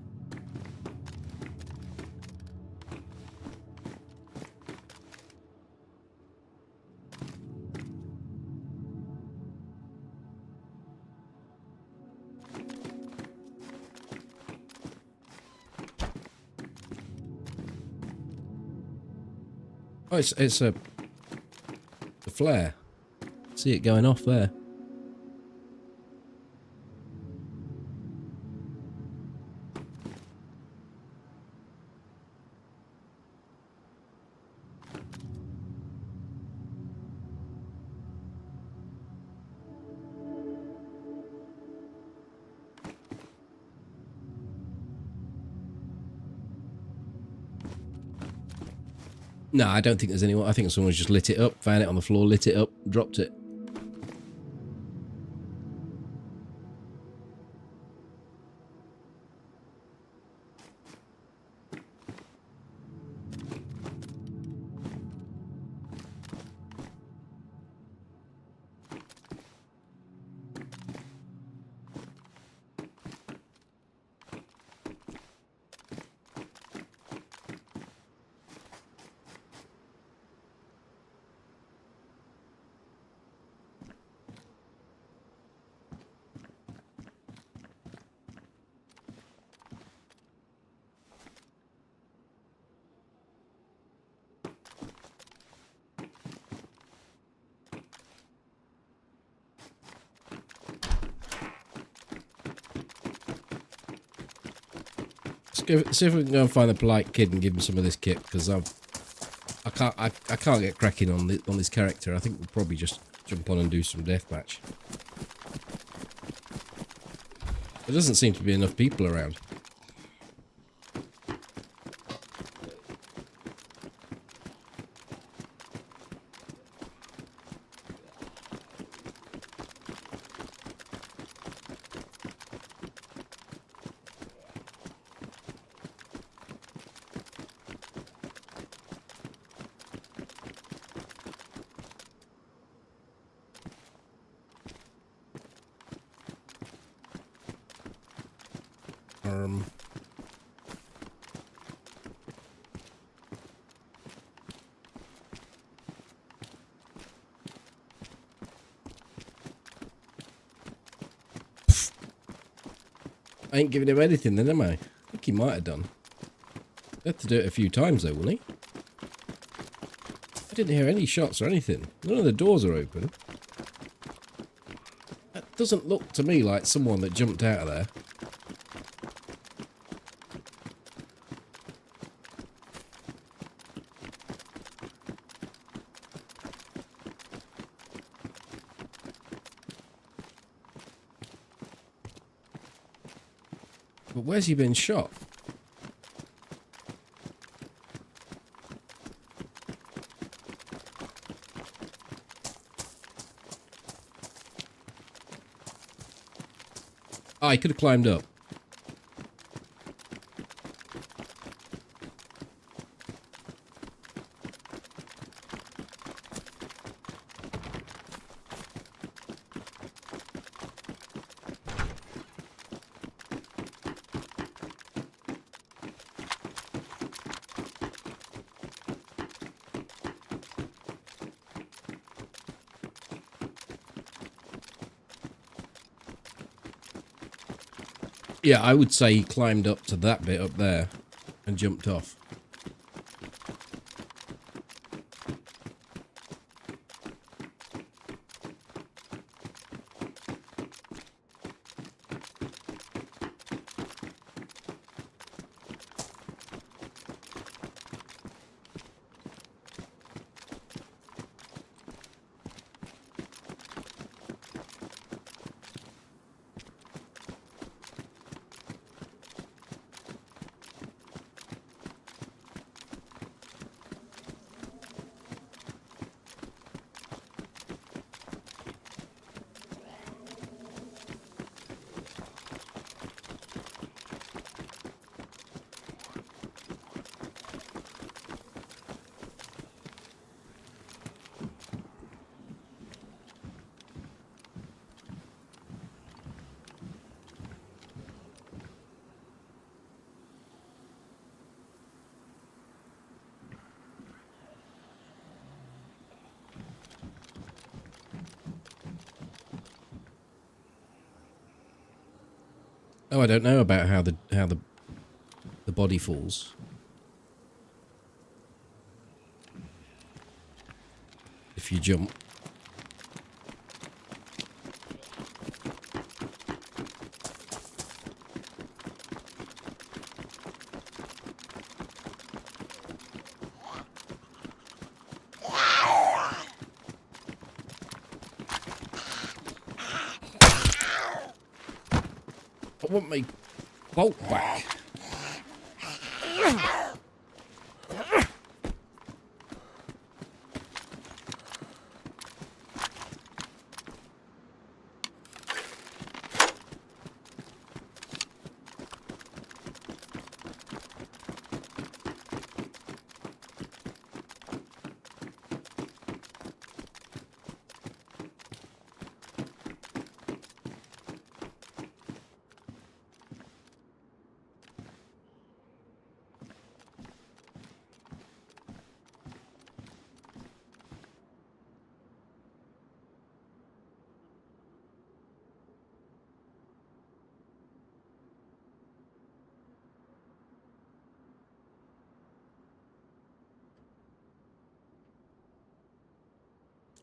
S2: Oh, it's a flare. See it going off there. No, I don't think there's anyone. I think someone's just lit it up, found it on the floor, lit it up, dropped it. See if we can go and find the polite kid and give him some of this kit, because I can't get cracking on this character. I think we'll probably just jump on and do some deathmatch. There doesn't seem to be enough people around. I ain't giving him anything then, am I? I think he might have done. He had to do it a few times though, wouldn't he? I didn't hear any shots or anything. None of the doors are open. That doesn't look to me like someone that jumped out of there. But where's he been shot? Oh, I could have climbed up. Yeah, I would say he climbed up to that bit up there and jumped off. Oh, I don't know about how the body falls. If you jump. I want my bolt back.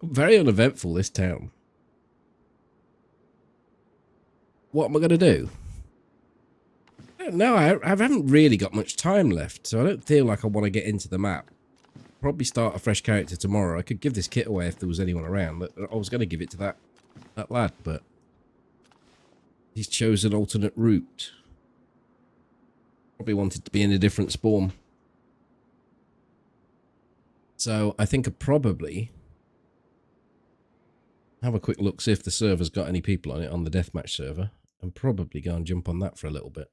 S2: Very uneventful, this town. What am I going to do? I don't know. I haven't really got much time left, so I don't feel like I want to get into the map. Probably start a fresh character tomorrow. I could give this kit away if there was anyone around. I was going to give it to that lad, but he's chosen an alternate route. Probably wanted to be in a different spawn. So I think I probably have a quick look, see if the server's got any people on it, on the Deathmatch server, and probably go and jump on that for a little bit.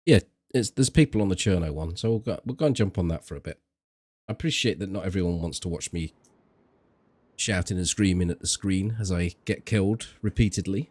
S2: Yeah, there's people on the Cherno one, so we'll go and jump on that for a bit. I appreciate that not everyone wants to watch me shouting and screaming at the screen as I get killed repeatedly.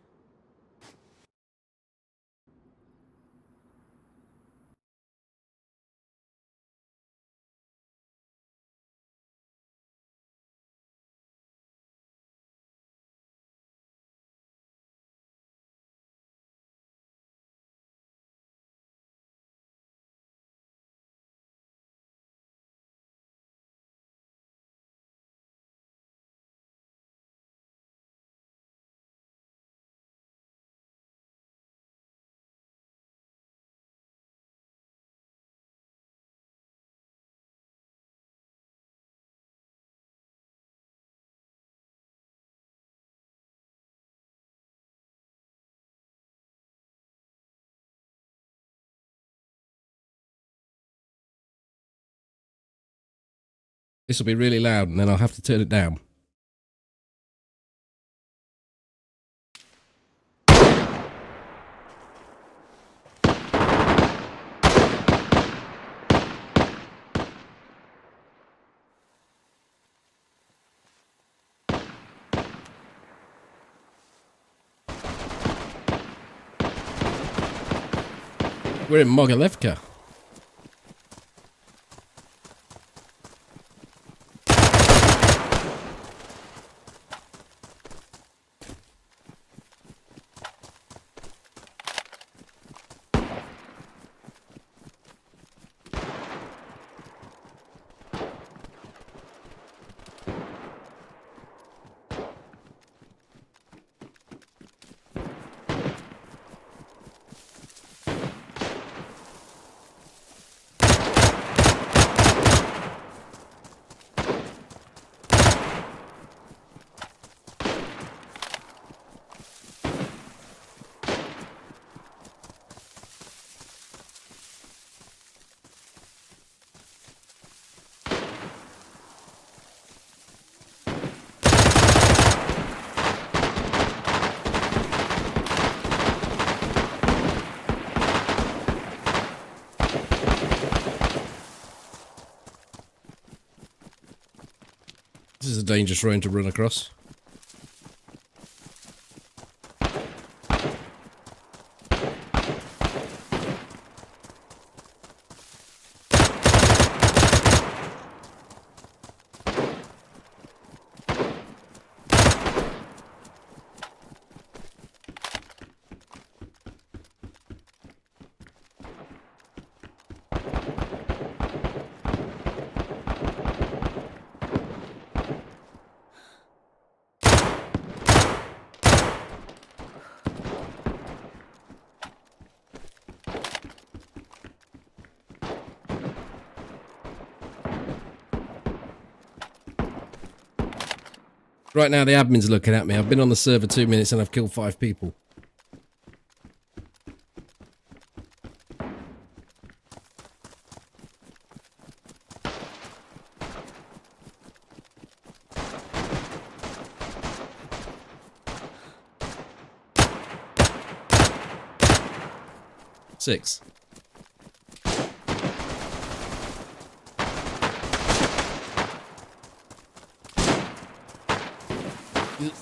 S2: This will be really loud and then I'll have to turn it down. We're in Mogalevka. This is a dangerous road to run across. Right now the admin's looking at me. I've been on the server 2 minutes and I've killed 5 people. Six.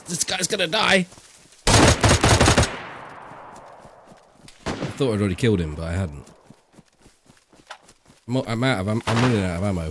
S2: This guy's gonna die. I thought I'd already killed him, but I hadn't. I'm running out of ammo.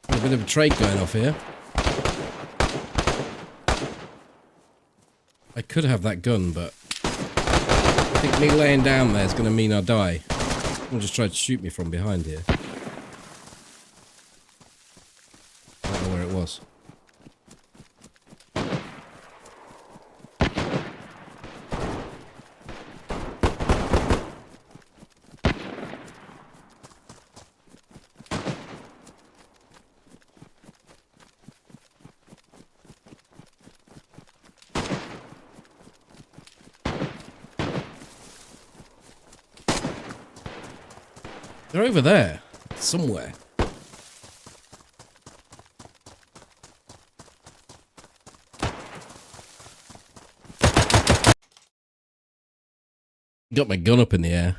S2: A bit of a trade going off here. I could have that gun, but I think me laying down there is going to mean I die. Someone just tried to shoot me from behind here. I don't know where it was. They're over there. Somewhere. Got my gun up in the air.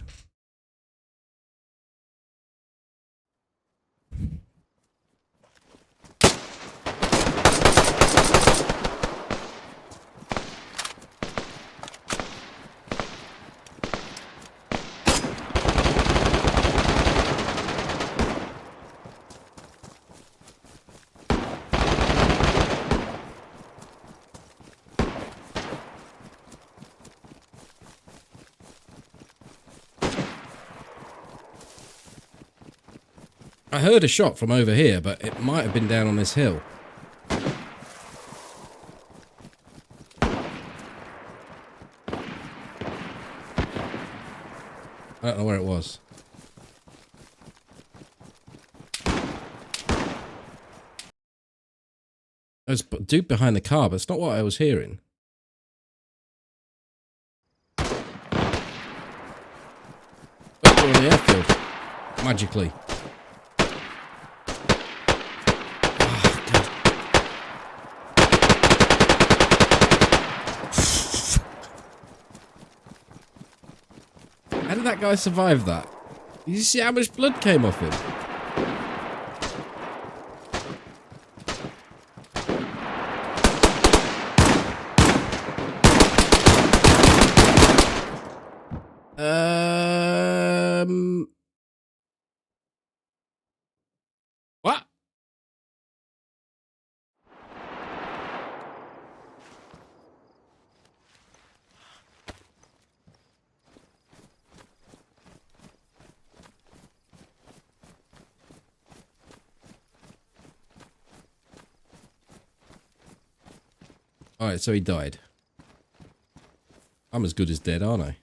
S2: I heard a shot from over here, but it might have been down on this hill. I don't know where it was. There's a dude behind the car, but it's not what I was hearing. Oh, we're on the airfield. Magically. How did that guy survive that? Did you see how much blood came off him? What? Alright, so he died. I'm as good as dead, aren't I?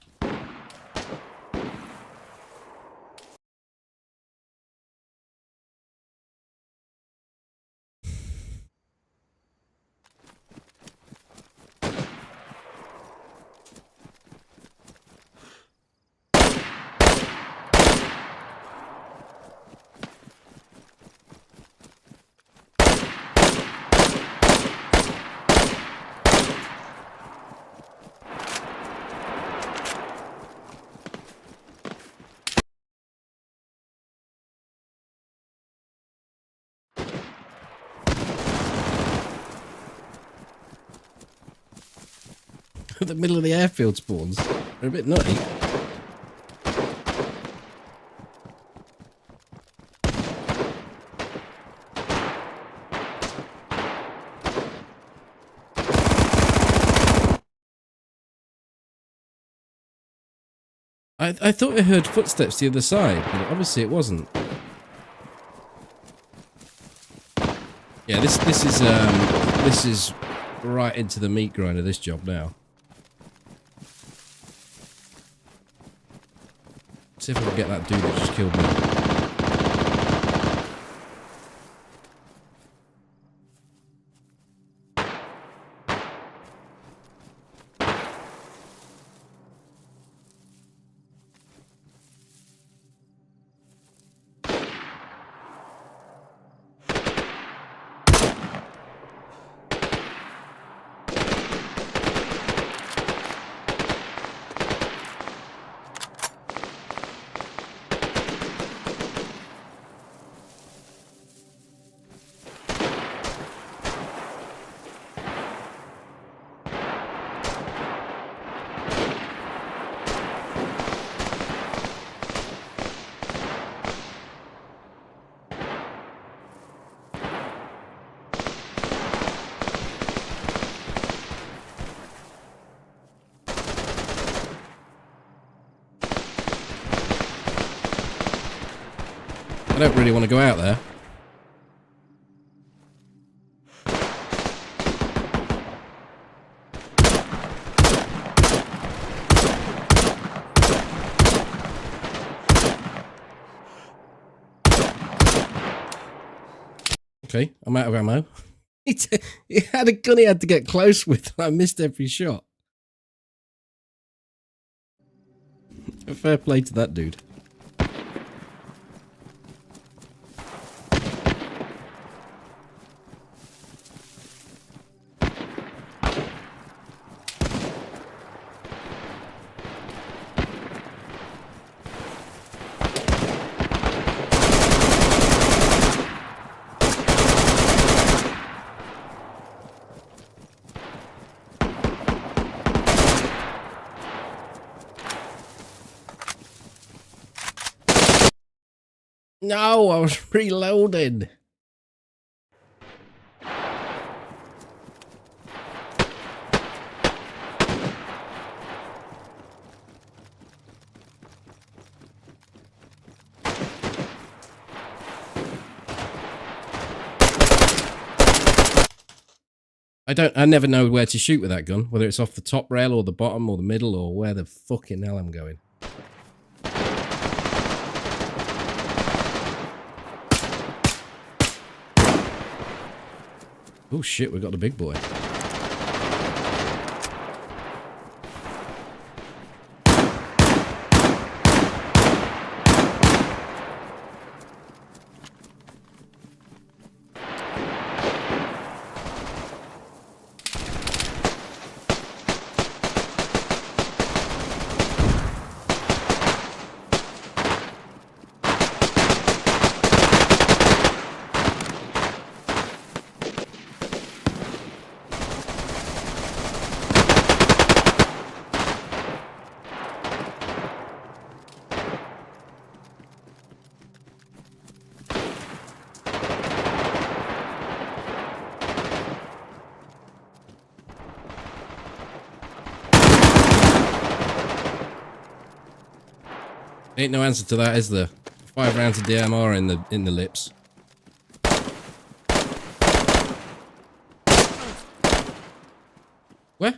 S2: The middle of the airfield spawns. They're a bit nutty. I thought I heard footsteps the other side, but obviously it wasn't. Yeah, this is right into the meat grind of this job now. See if I can get that dude that just killed me. I don't really want to go out there. Okay, I'm out of ammo. He had a gun he had to get close with. I missed every shot. Fair play to that dude. No, I was reloading. I never know where to shoot with that gun, whether it's off the top rail or the bottom or the middle or where the fucking hell I'm going. Oh shit, we got the big boy. Ain't no answer to that, is there? 5 rounds of DMR in the lips. Where?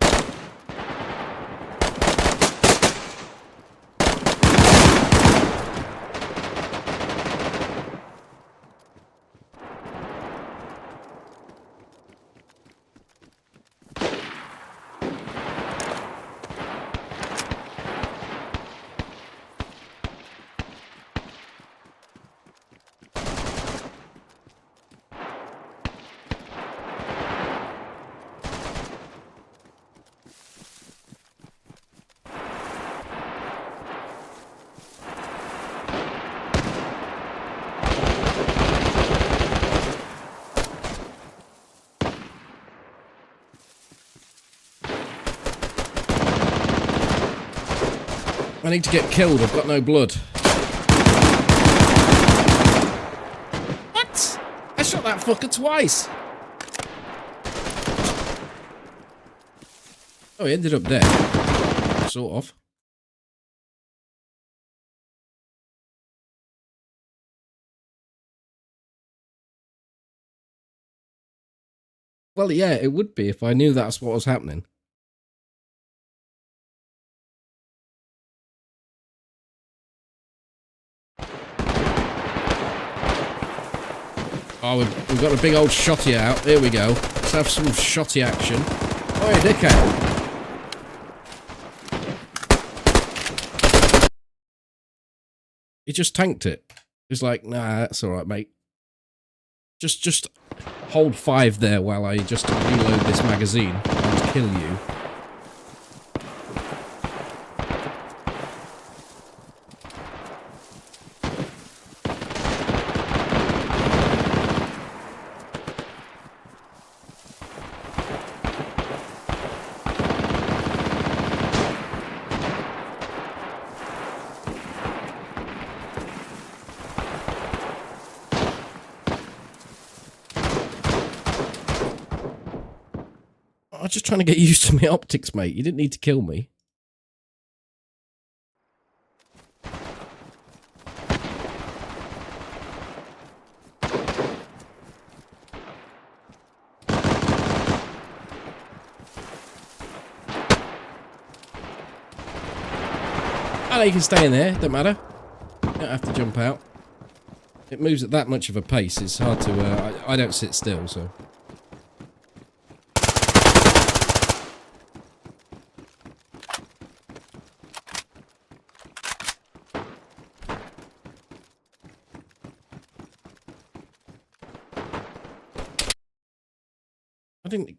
S2: I need to get killed, I've got no blood. What? I shot that fucker twice. Oh, he ended up dead. Sort of. Well, yeah, it would be if I knew that's what was happening. Oh, we've got a big old shotty out. Here we go. Let's have some shotty action. Oh, yeah, dickhead. He just tanked it. He's like, nah, that's alright, mate. Just hold 5 there while I just reload this magazine and kill you. I was just trying to get used to my optics, mate. You didn't need to kill me. I know you can stay in there, don't matter. You don't have to jump out. It moves at that much of a pace, it's hard to... I don't sit still, so...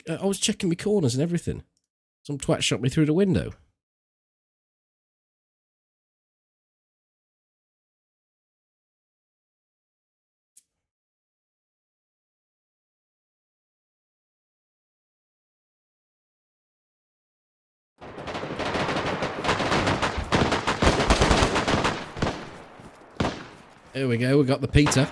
S2: I was checking my corners and everything. Some twat shot me through the window. Here we go, we got the Peter.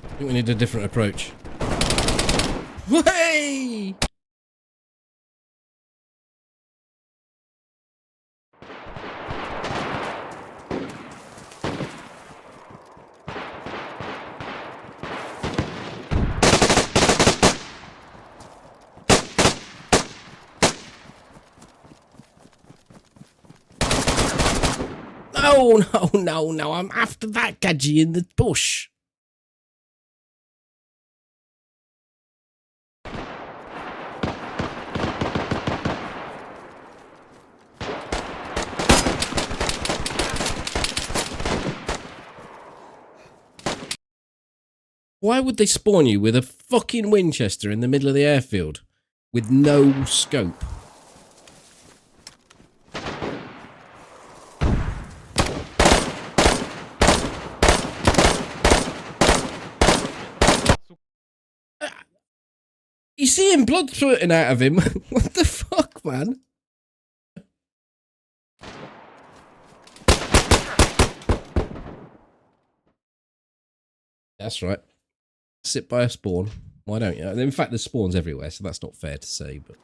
S2: I think we need a different approach. Way! No, I'm after that gadget in the bush. Why would they spawn you with a fucking Winchester in the middle of the airfield with no scope? You see him blood spurting out of him? What the fuck, man? That's right. Sit by a spawn. Why don't you? In fact, there's spawns everywhere, so that's not fair to say, but...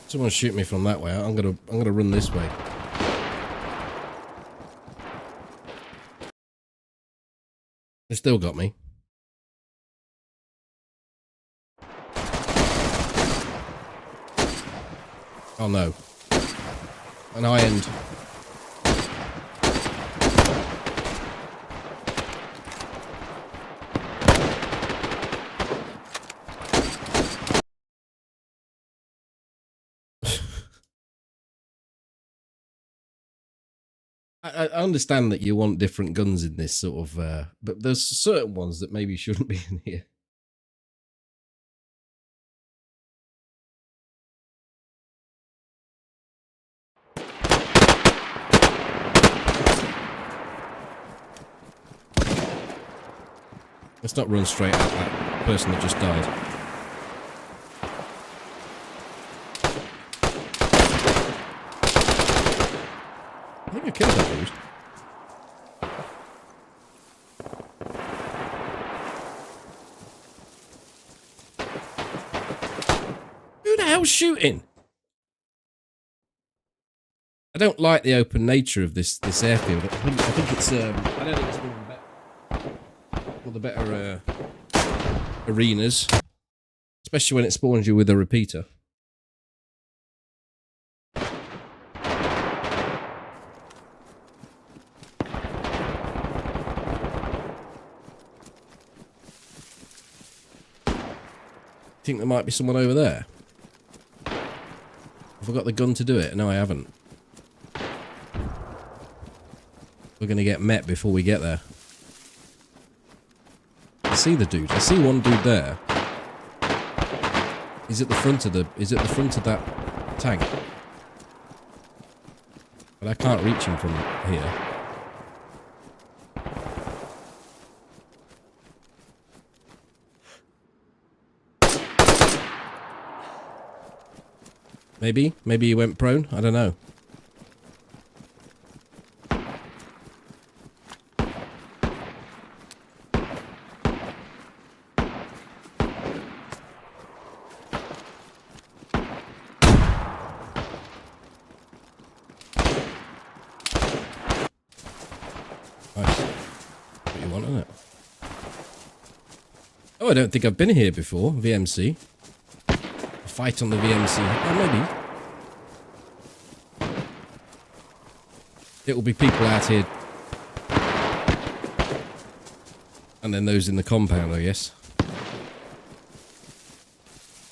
S2: Someone shoot me from that way. I'm gonna run this way. They still got me. Oh no. An ironed. I understand that you want different guns in this sort of, but there's certain ones that maybe shouldn't be in here. Let's not run straight at that person that just died. I think I killed that dude. Who the hell's shooting? I don't like the open nature of this airfield. I think it's I don't think it's one of the better arenas, especially when it spawns you with a repeater. Think there might be someone over there. Have I got the gun to do it? No, I haven't. we're going to get met before we get there. I see the dude. I see one dude there. He's at the front of that tank. But I can't reach him from here. Maybe he went prone. I don't know. Nice. What you want, isn't it? Oh, I don't think I've been here before. VMC. Fight on the VMC. Oh, maybe. It will be people out here. And then those in the compound, I guess.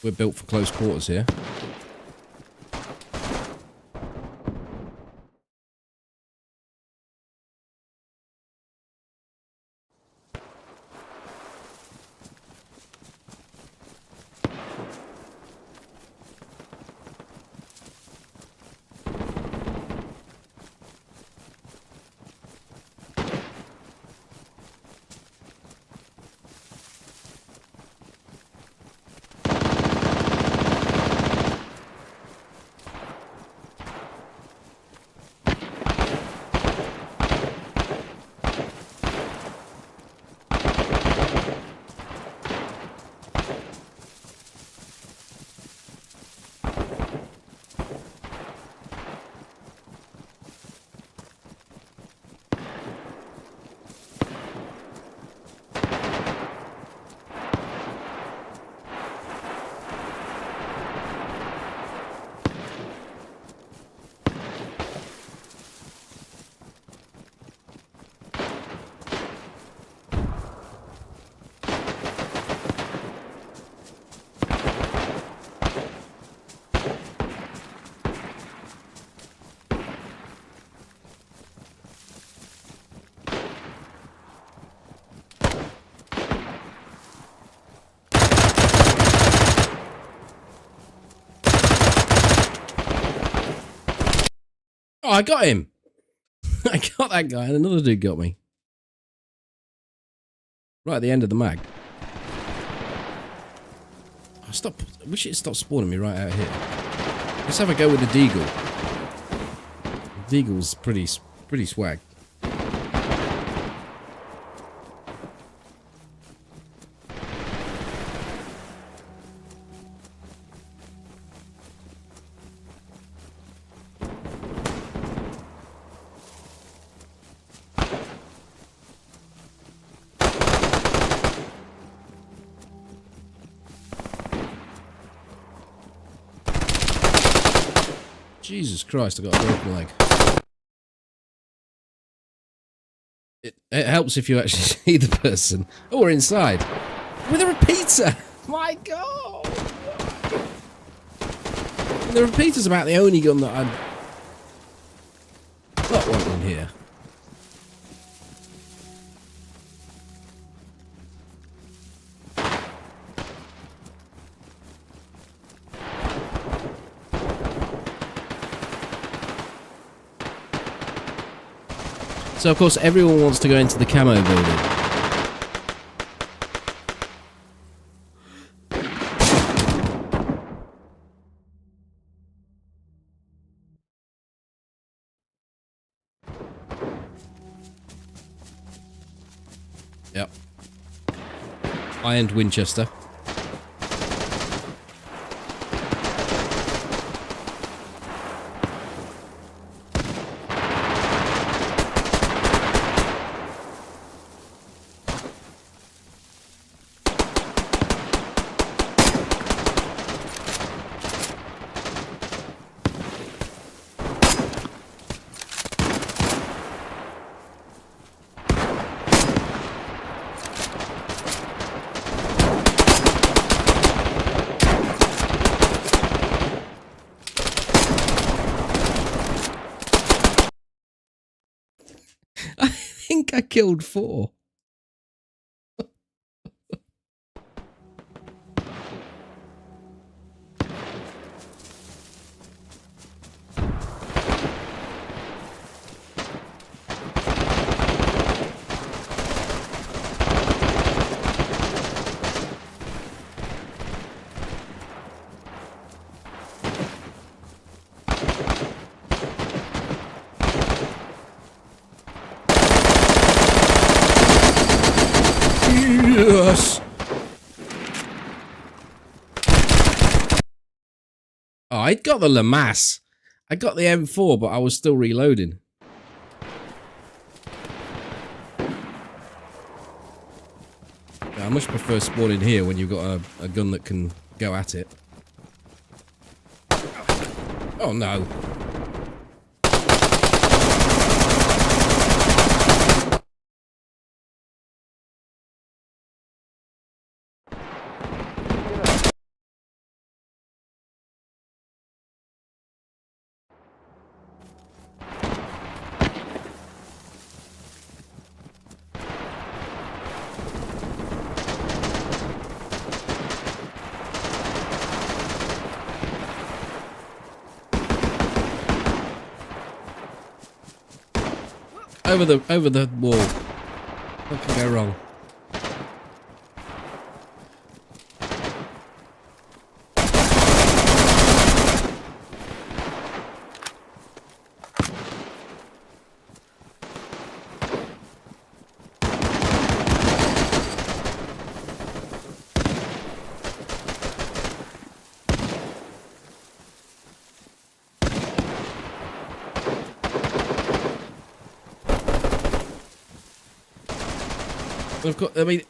S2: We're built for close quarters here. Oh, I got him. I got that guy and another dude got me. Right at the end of the mag. Oh, stop. I wish it stopped spawning me right out here. Let's have a go with the Deagle. The Deagle's pretty swag. Jesus Christ, I got a broken leg. It helps if you actually see the person. Oh, we're inside. With a repeater! My God! The repeater's about the only gun that I'd not want in here. So of course everyone wants to go into the camo building. Yep. Ironed Winchester. think I killed 4. Yes. Oh, I got the Lamas. I got the M4, but I was still reloading. Yeah, I much prefer spawning here when you've got a gun that can go at it. Oh no. Over the wall. What can go wrong? Of course, I mean,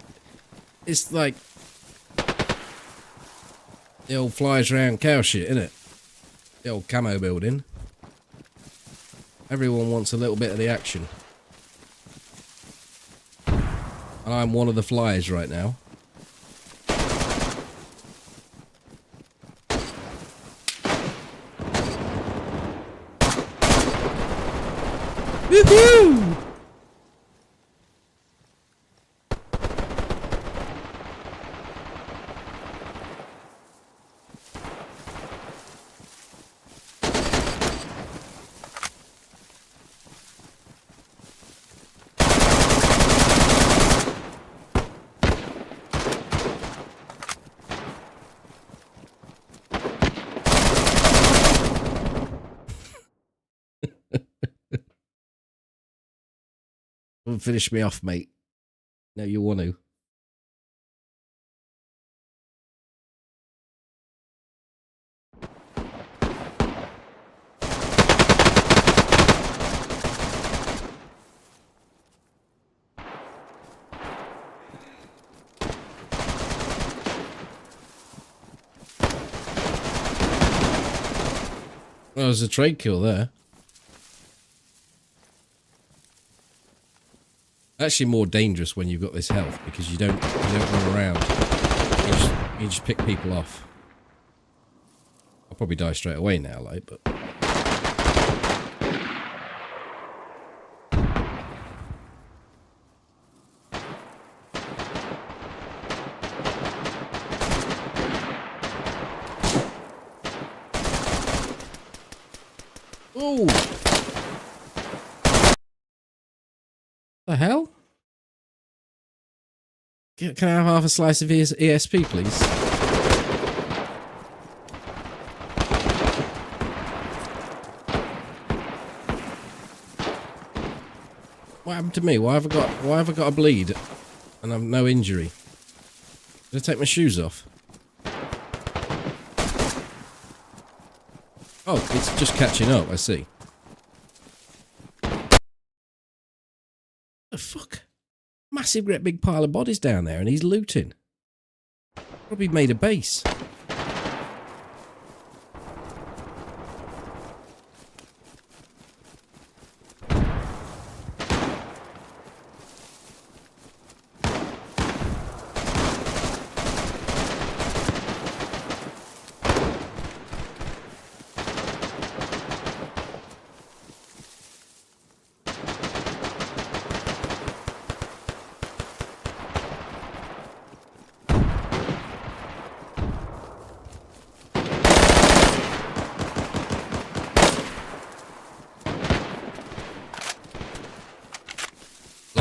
S2: it's like the old flies round cow shit, isn't it? The old camo building. Everyone wants a little bit of the action. And I'm one of the flies right now. Woohoo! Don't finish me off, mate. No, you want to. Well, there's a trade kill there. Actually more dangerous when you've got this health because you don't run around. You just pick people off. I'll probably die straight away now, like, but oh, the hell? Can I have half a slice of ESP, please? What happened to me? Why have I got a bleed and I've no injury? Did I take my shoes off? Oh, it's just catching up, I see. The fuck? Massive great big pile of bodies down there and he's looting. Probably made a base.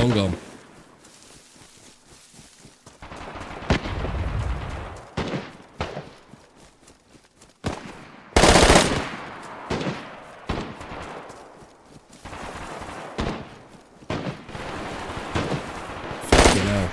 S2: Long gone. Fucking hell.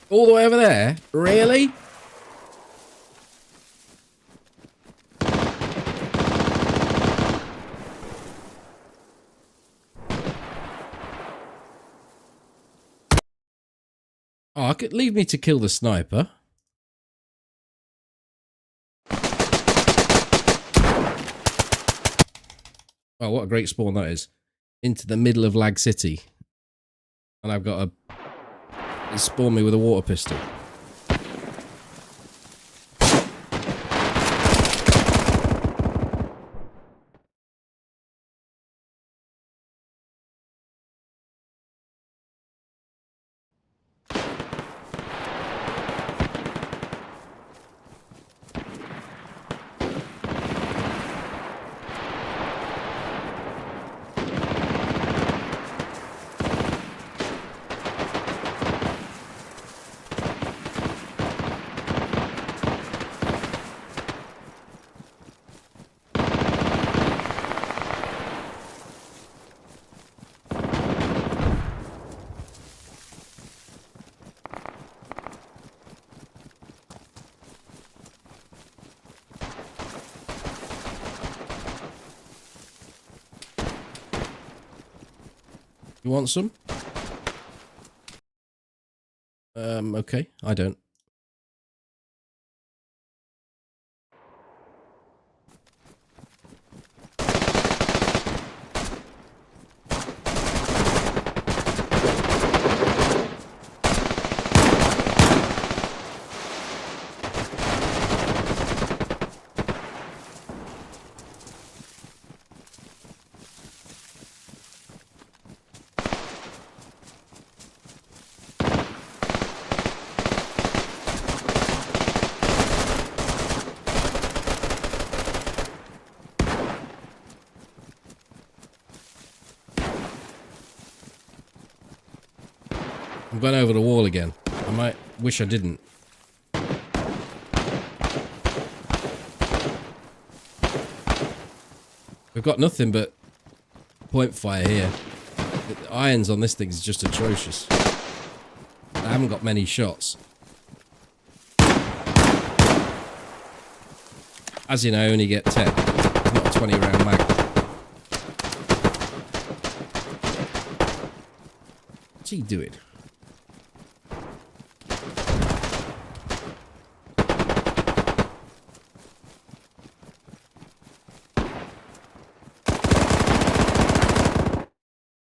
S2: All the way over there? Really? Oh, I could leave me to kill the sniper. Oh, what a great spawn that is. Into the middle of Lag City. And I've got a... It spawned me with a water pistol. You want some? Okay, I don't. I'm going over the wall again. I might wish I didn't. We've got nothing but point fire here. The irons on this thing is just atrocious. I haven't got many shots. As you know, I only get 10. It's not a 20 round mag. What's he doing?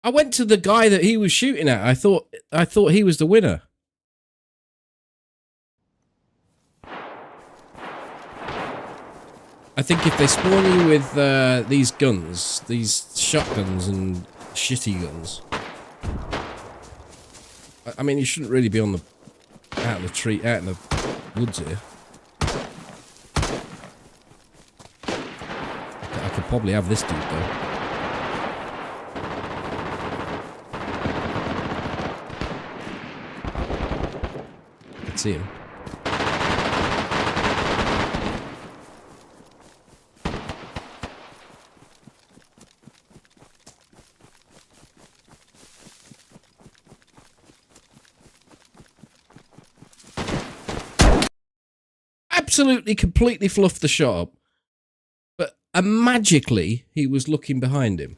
S2: I went to the guy that he was shooting at. I thought he was the winner. I think if they spawn you with these guns, these shotguns and shitty guns, I mean, you shouldn't really be on the out in the woods here. I could probably have this dude though. See him. Absolutely, completely fluffed the shot up, but magically he was looking behind him.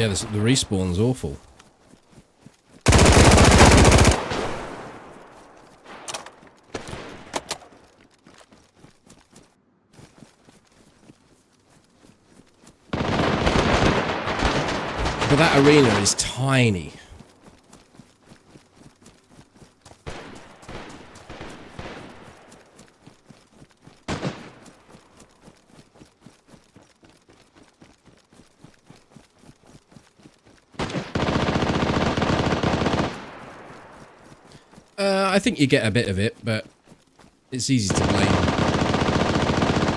S2: Yeah, the respawn's awful. But that arena is tiny. I think you get a bit of it, but it's easy to blame.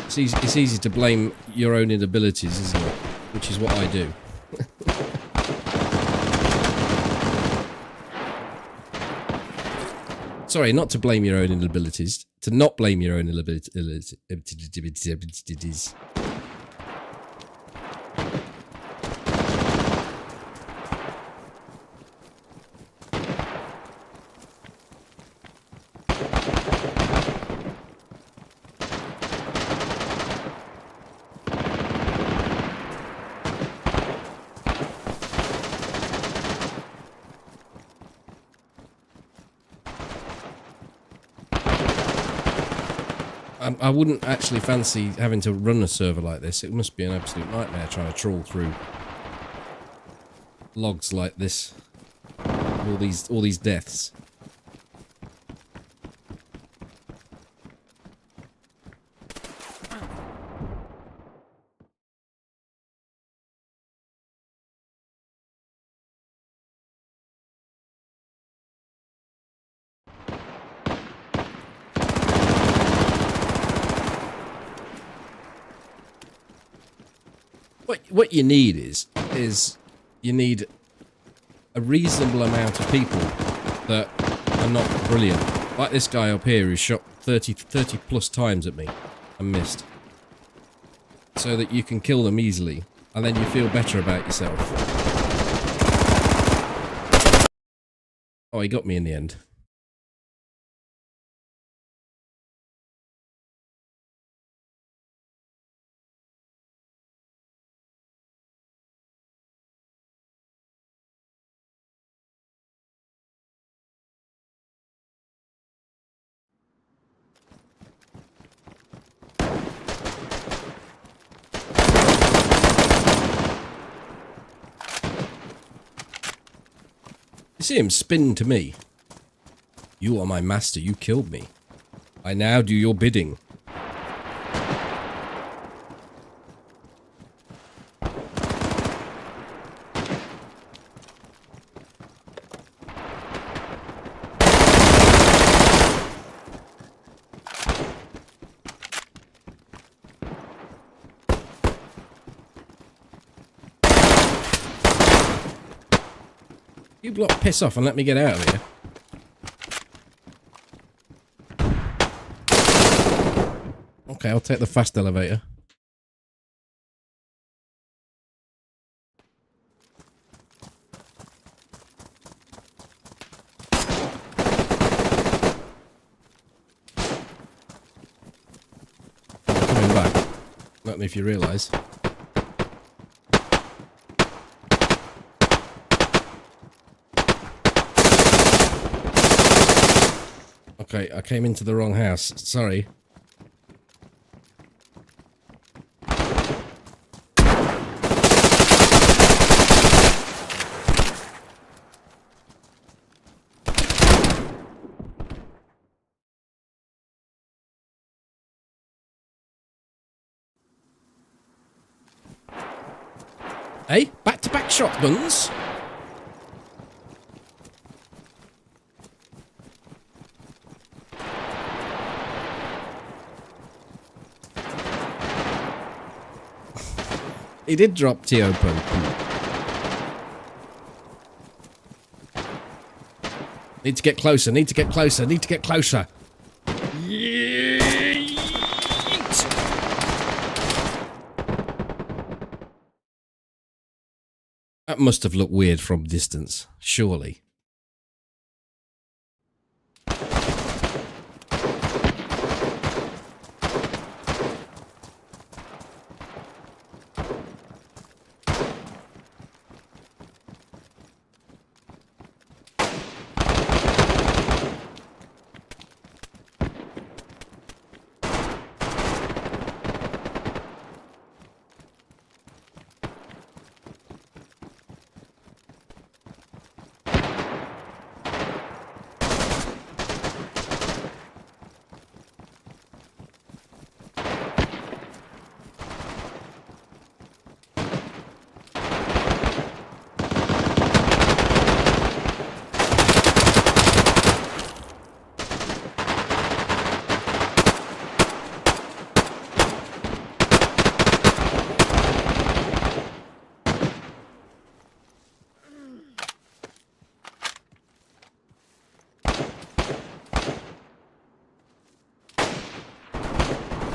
S2: It's easy to blame your own inabilities, isn't it? Which is what I do. Sorry, not to blame your own inabilities. To not blame your own inabilities. I wouldn't actually fancy having to run a server like this. It must be an absolute nightmare trying to trawl through logs like this. All these deaths. What you need is you need a reasonable amount of people that are not brilliant. Like this guy up here who shot 30 plus times at me and missed. So that you can kill them easily and then you feel better about yourself. Oh, he got me in the end. You see him spin to me. You are my master, you killed me. I now do your bidding. You block piss off and let me get out of here. Okay, I'll take the fast elevator. I'm coming back. Not if you realise. Okay, I came into the wrong house. Sorry. Hey, back-to-back shotguns. He did drop TOBY. Need to get closer, need to get closer, need to get closer. Yeet. That must have looked weird from distance, surely.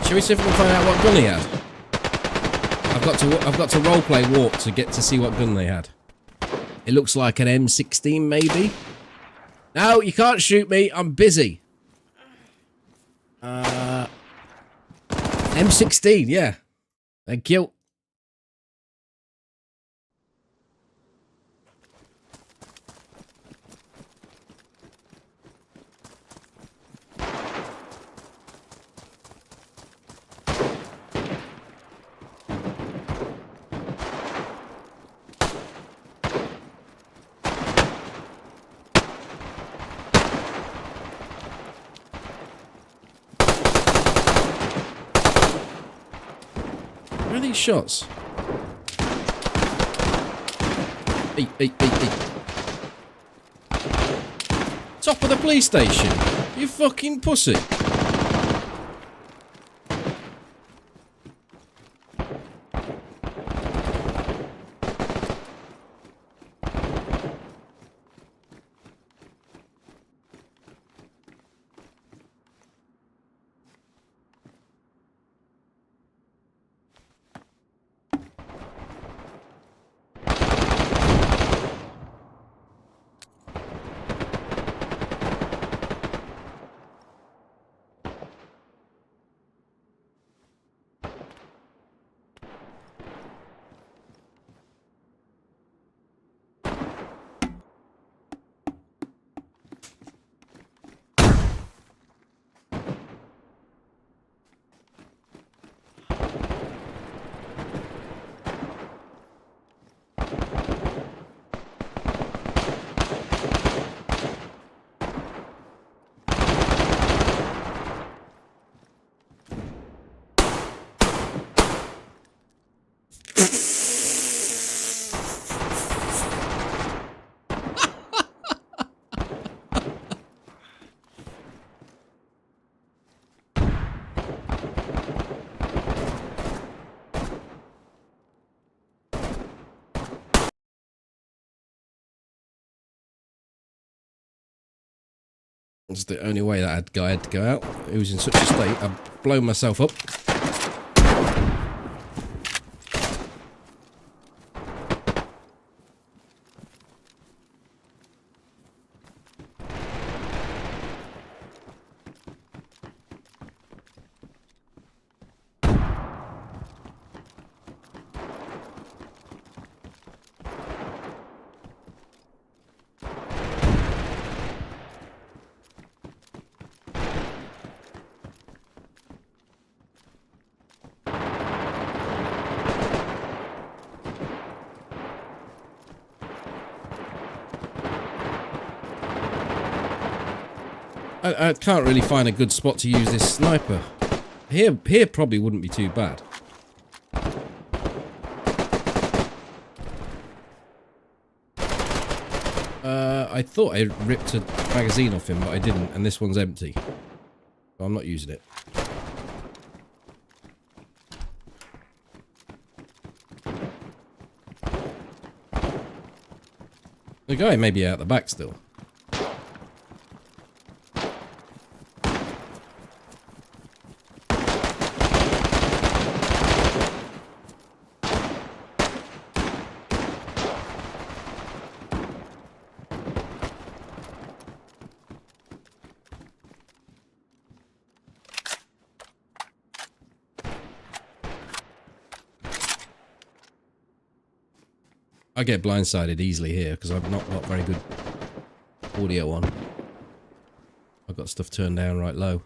S2: Shall we see if we can find out what gun he had? I've got to roleplay walk to get to see what gun they had. It looks like an M16 maybe. No, you can't shoot me. I'm busy. M16, yeah. Thank you. Where are these shots? Hey. Top of the police station. You fucking pussy. That's the only way that guy had to go out. He was in such a state. I've blown myself up. I can't really find a good spot to use this sniper. Here probably wouldn't be too bad. I thought I ripped a magazine off him, but I didn't, and this one's empty. So I'm not using it. The guy may be out the back still. I get blindsided easily here because I've not got very good audio on. I've got stuff turned down right low.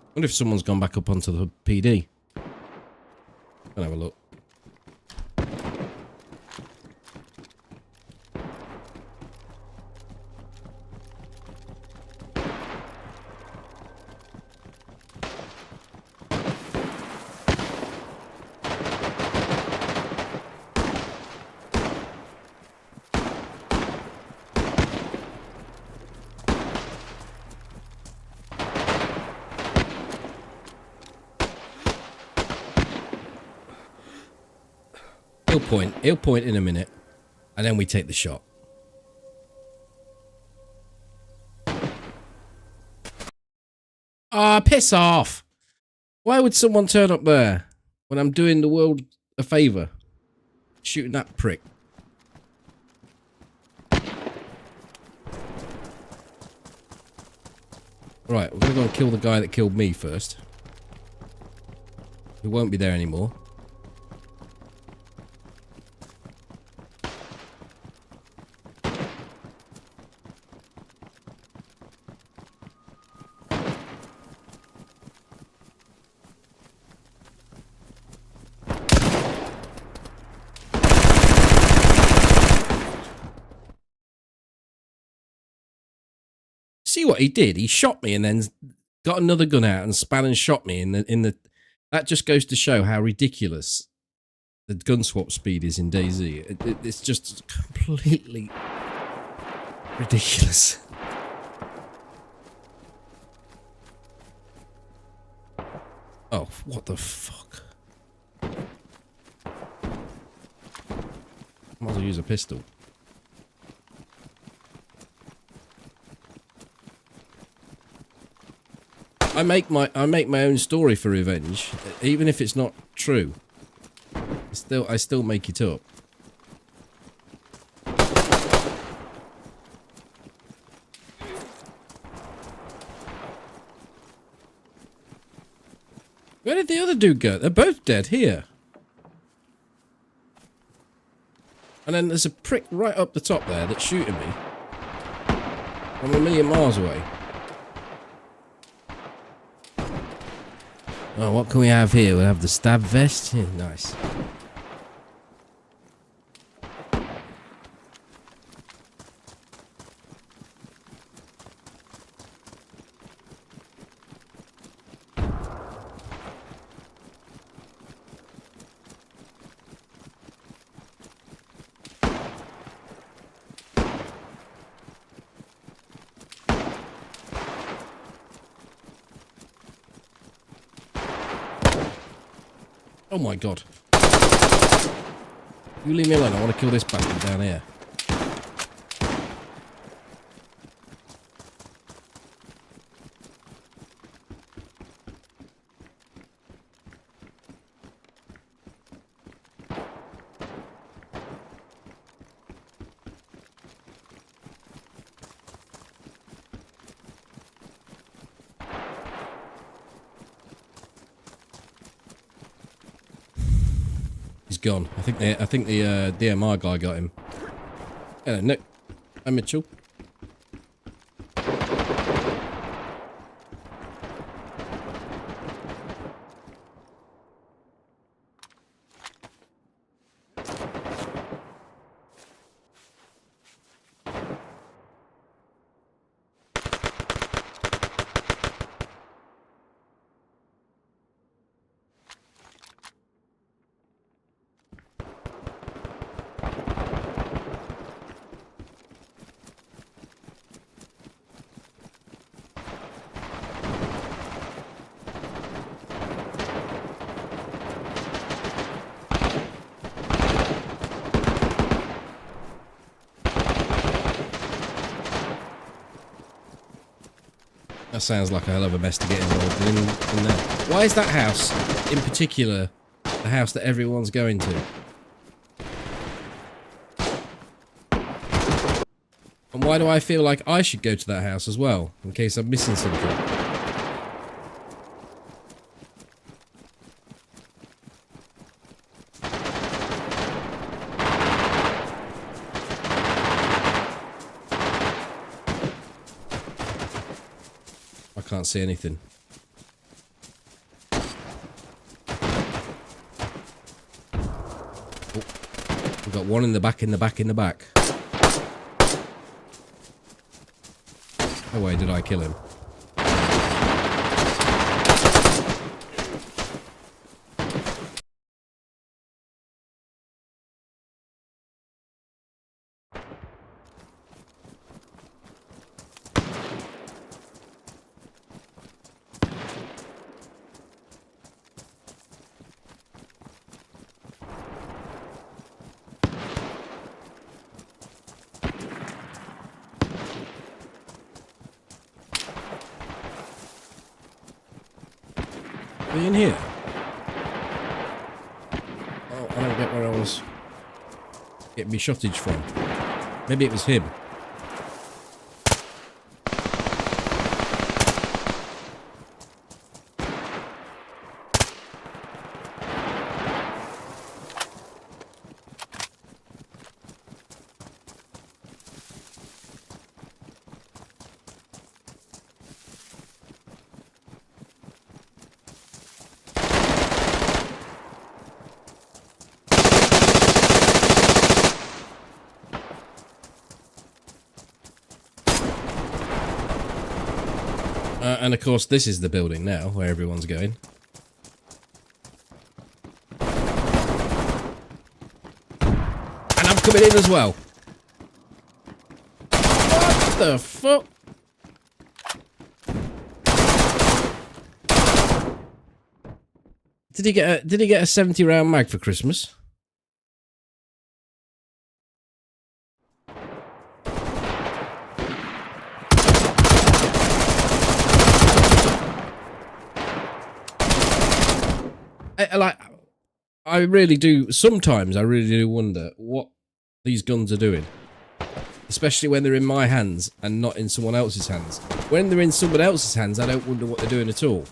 S2: I wonder if someone's gone back up onto the PD. I'll have a look. point. He'll point in a minute. And then we take the shot. Ah, piss off. Why would someone turn up there when I'm doing the world a favour? Shooting that prick. Right, we're going to go and kill the guy that killed me first. He won't be there anymore. See what he did? He shot me and then got another gun out and span and shot me in the. That just goes to show how ridiculous the gun swap speed is in DayZ. It's just completely ridiculous. Oh, what the fuck? Might as well use a pistol. I make my own story for revenge, even if it's not true. I still make it up. Where did the other dude go? They're both dead here. And then there's a prick right up the top there that's shooting me. I'm a million miles away. Oh, what can we have here? We'll have the stab vest. Yeah, nice. Oh my god. You leave me alone, I want to kill this bastard down here. He's gone. I think the DMR guy got him. Hello, Nick. Hi, Mitchell. That sounds like a hell of a mess to get involved in there. Why is that house, in particular, the house that everyone's going to? And why do I feel like I should go to that house as well, in case I'm missing something? I can't see anything. Oh, we've got one in the back, in the back, in the back. No way did I kill him. Are you in here? Oh, I don't get where I was getting me shottage from. Maybe it was him. And of course, this is the building now where everyone's going. And I'm coming in as well. What the fuck? Did he get a 70-round mag for Christmas? I really do. Sometimes I really do wonder what these guns are doing, especially when they're in my hands and not in someone else's hands. When they're in someone else's hands, I don't wonder what they're doing at all.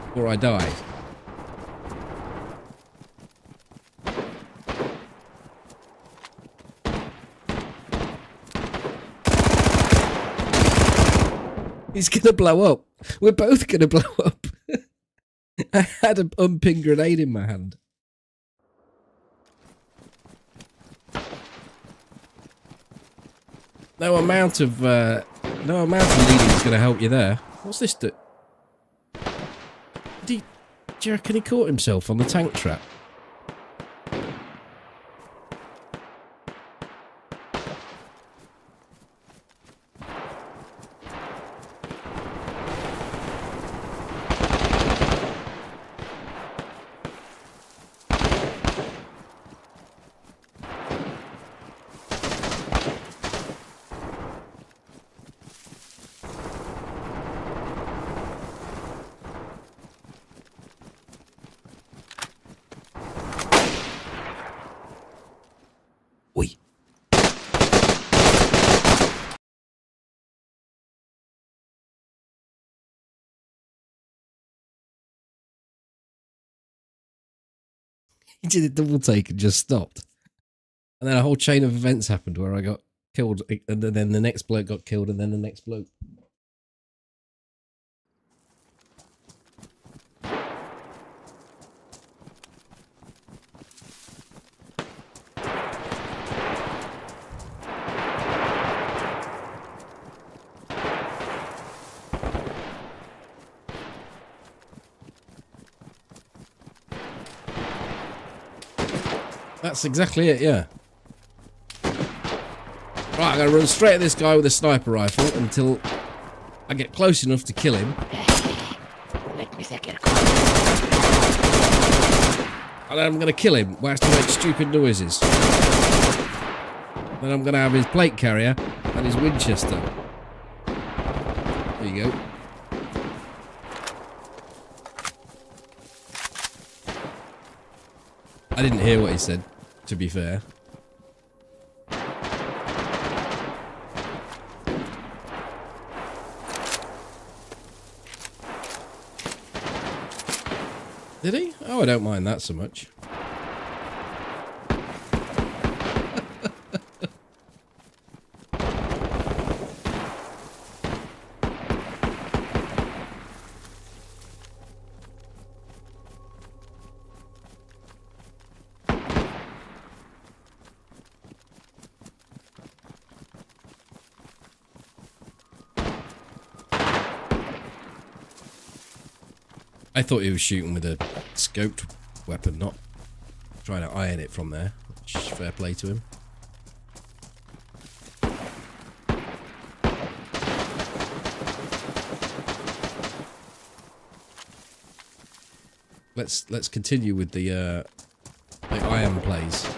S2: Before I die. He's gonna blow up. We're both gonna blow up. I had an unpinned grenade in my hand. No amount of leading is gonna help you there. What's this do? Do you reckon he caught himself on the tank trap? Oi. He did a double take and just stopped. And then a whole chain of events happened where I got killed, and then the next bloke got killed, and then the next bloke. That's exactly it, yeah. Right, I'm going to run straight at this guy with a sniper rifle until I get close enough to kill him. And then I'm going to kill him whilst he makes stupid noises. Then I'm going to have his plate carrier and his Winchester. There you go. I didn't hear what he said, to be fair. Did he? Oh, I don't mind that so much. I thought he was shooting with a scoped weapon, not trying to iron it from there. Fair play to him. Let's continue with the iron plays.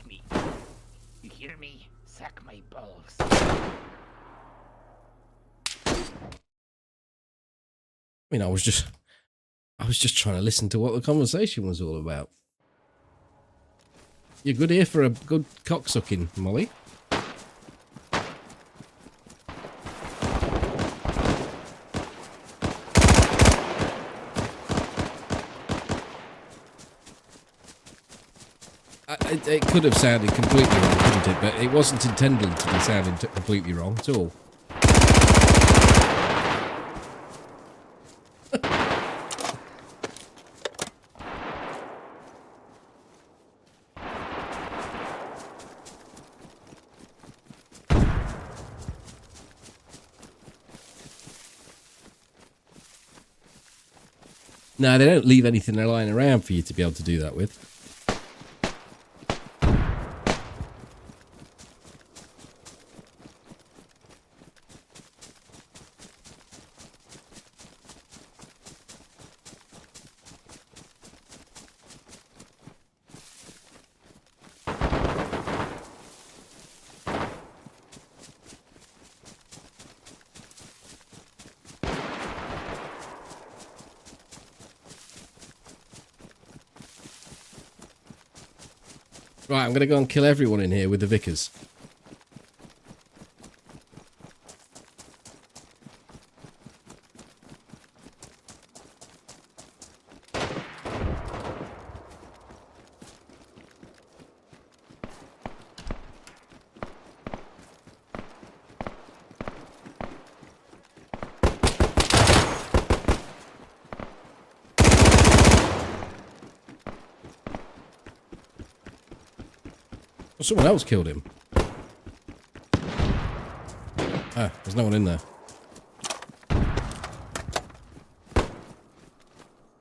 S5: suck me. You hear me? Suck my balls.
S2: I mean, I was just trying to listen to what the conversation was all about. You're good here for a good cocksucking, Molly. It could have sounded completely wrong, couldn't it? But it wasn't intended to be sounding completely wrong at all. No, they don't leave anything lying around for you to be able to do that with. Right, I'm going to go and kill everyone in here with the Vickers. Well, someone else killed him. Ah, there's no one in there.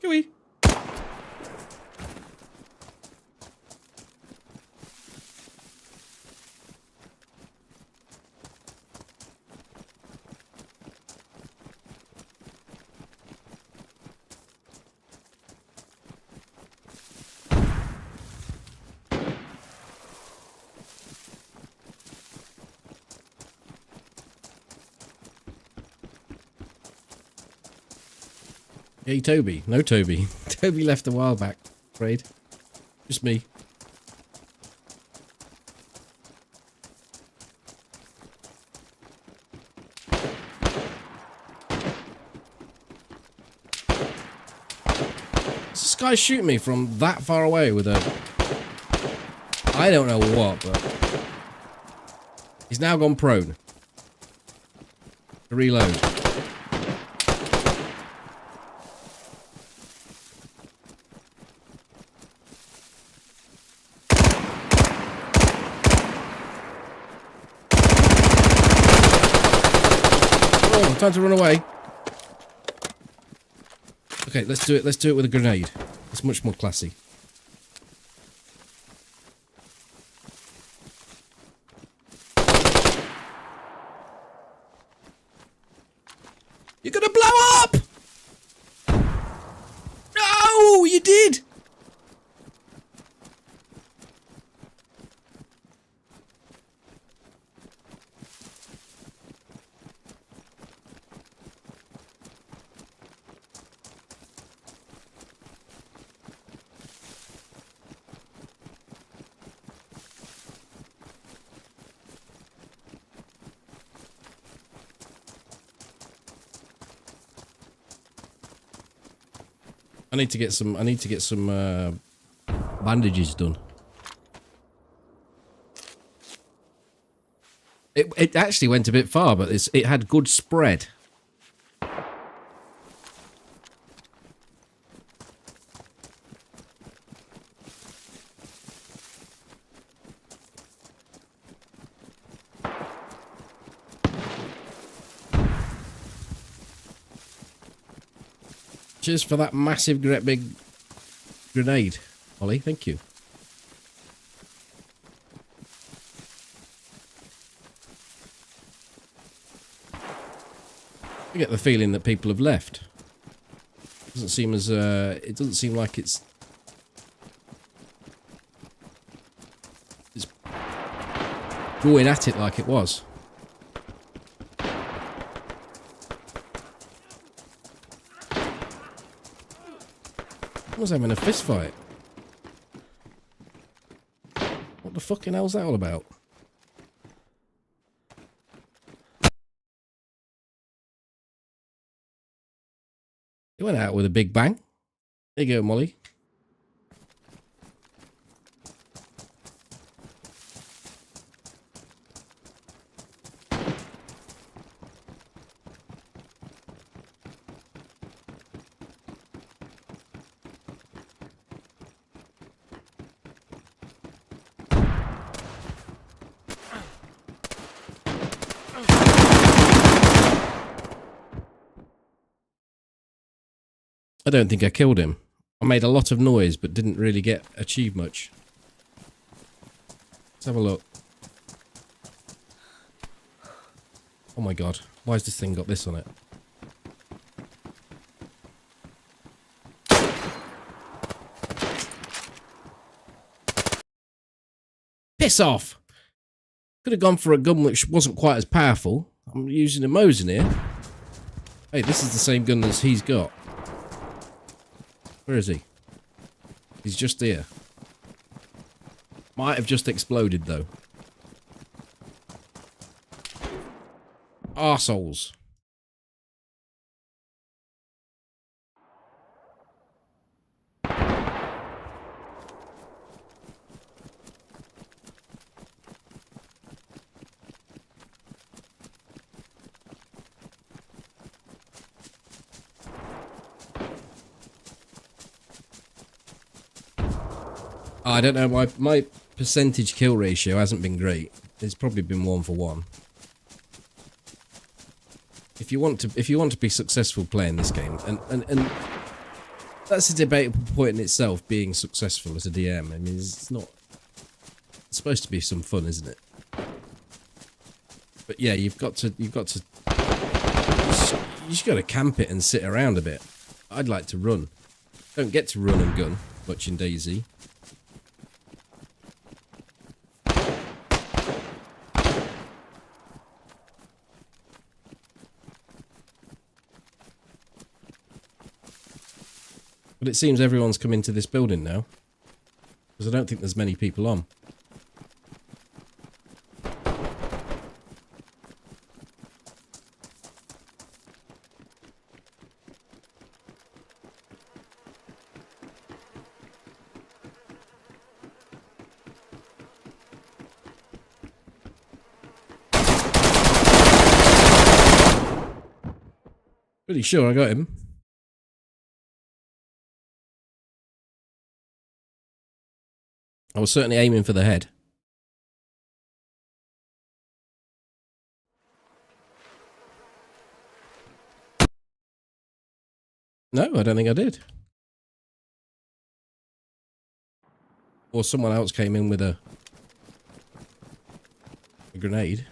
S2: Gooey. Hey, Toby. No, Toby. Toby left a while back, afraid. Just me. This guy shooting me from that far away with a... I don't know what, but... He's now gone prone. To reload. Time to run away. Okay, let's do it. Let's do it with a grenade. It's much more classy. You're gonna blow up! No, you did! I need to get some bandages done. It actually went a bit far, but it had good spread. Cheers for that massive, great big grenade, Ollie. Thank you. I get the feeling that people have left. Doesn't seem as it doesn't seem like it's going at it like it was. I was having a fist fight. What the fucking hell's that all about? It went out with a big bang. There you go, Molly. I don't think I killed him. I made a lot of noise, but didn't really achieve much. Let's have a look. Oh my god. Why has this thing got this on it? Piss off! Could have gone for a gun which wasn't quite as powerful. I'm using a Mosin here. Hey, this is the same gun as he's got. Where is he? He's just here. Might have just exploded though. Arseholes. I don't know, my percentage kill ratio hasn't been great. It's probably been 1 for 1. If you want to be successful playing this game, and that's a debatable point in itself, being successful as a DM. I mean, it's supposed to be some fun, isn't it? But yeah, you've got to camp it and sit around a bit. I'd like to run. Don't get to run and gun much in DayZ. But it seems everyone's come into this building now. Because I don't think there's many people on. Pretty sure I got him. I was certainly aiming for the head. No, I don't think I did. Or someone else came in with a grenade.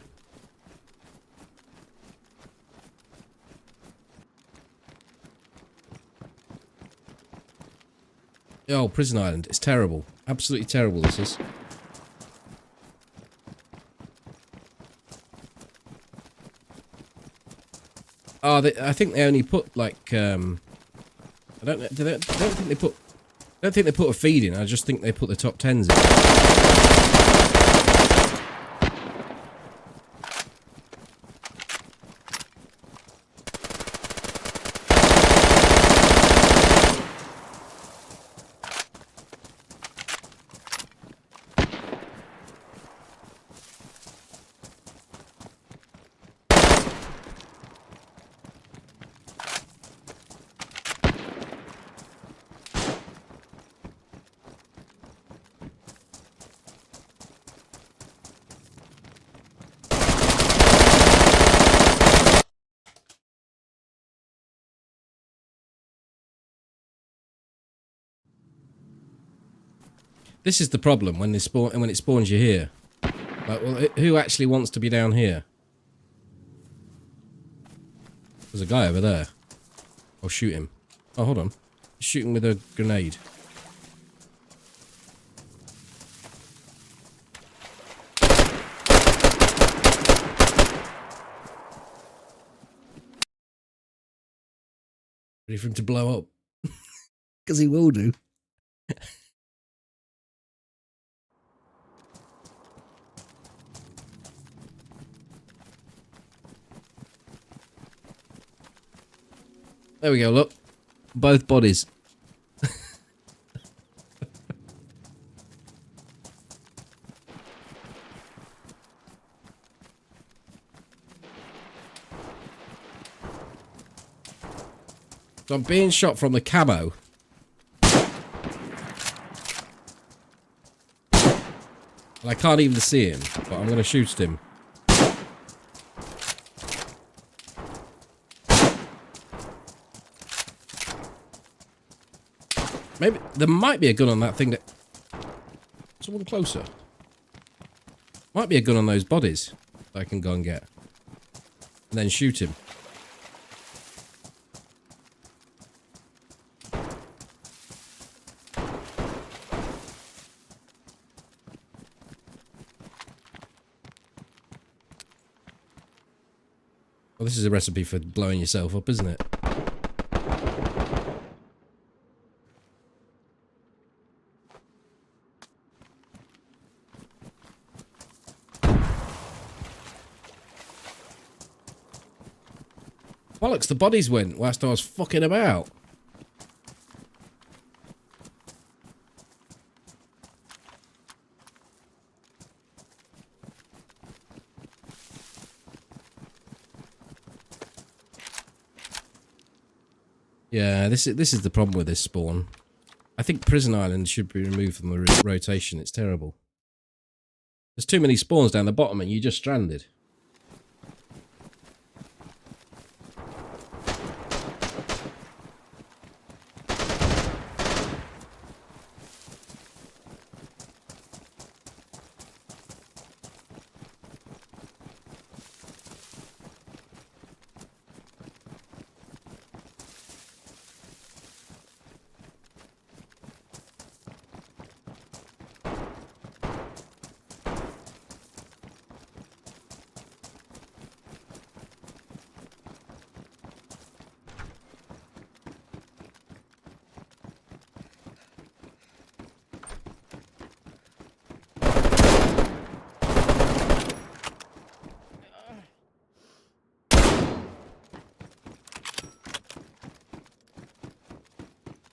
S2: Oh, Prison Island. It's terrible. Absolutely terrible, this is. Oh, I think they only put, like, I don't think they put a feed in. I just think they put the top 10s in. This is the problem when it spawns you here. Like, well, who actually wants to be down here? There's a guy over there. I'll shoot him. Oh, hold on. Shoot him with a grenade. Ready for him to blow up. Because he will do. There we go, look. Both bodies. So I'm being shot from the camo. And I can't even see him, but I'm going to shoot him. Maybe there might be a gun on that thing that... Someone closer. Might be a gun on those bodies that I can go and get. And then shoot him. Well, this is a recipe for blowing yourself up, isn't it? Bollocks, the bodies went whilst I was fucking about. Yeah, this is the problem with this spawn. I think Prison Island should be removed from the rotation. It's terrible. There's too many spawns down the bottom and you're just stranded.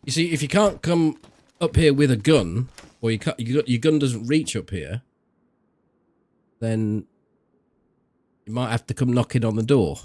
S2: You see, if you can't come up here with a gun, or your gun doesn't reach up here, then you might have to come knocking on the door.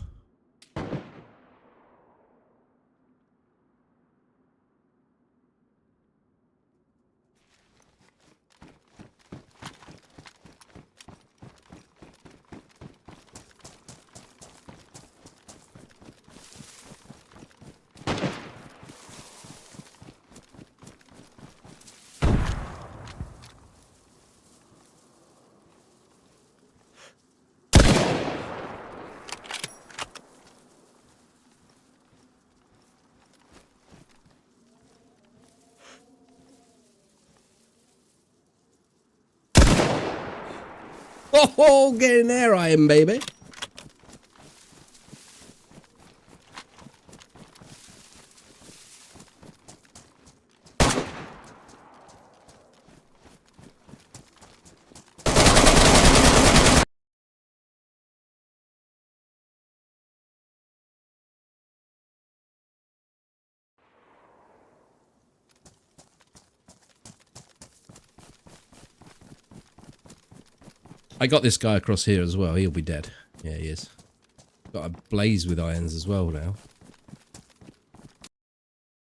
S2: Oh, get in there, I am, baby. I got this guy across here as well. He'll be dead. Yeah, he is. Got a blaze with irons as well now.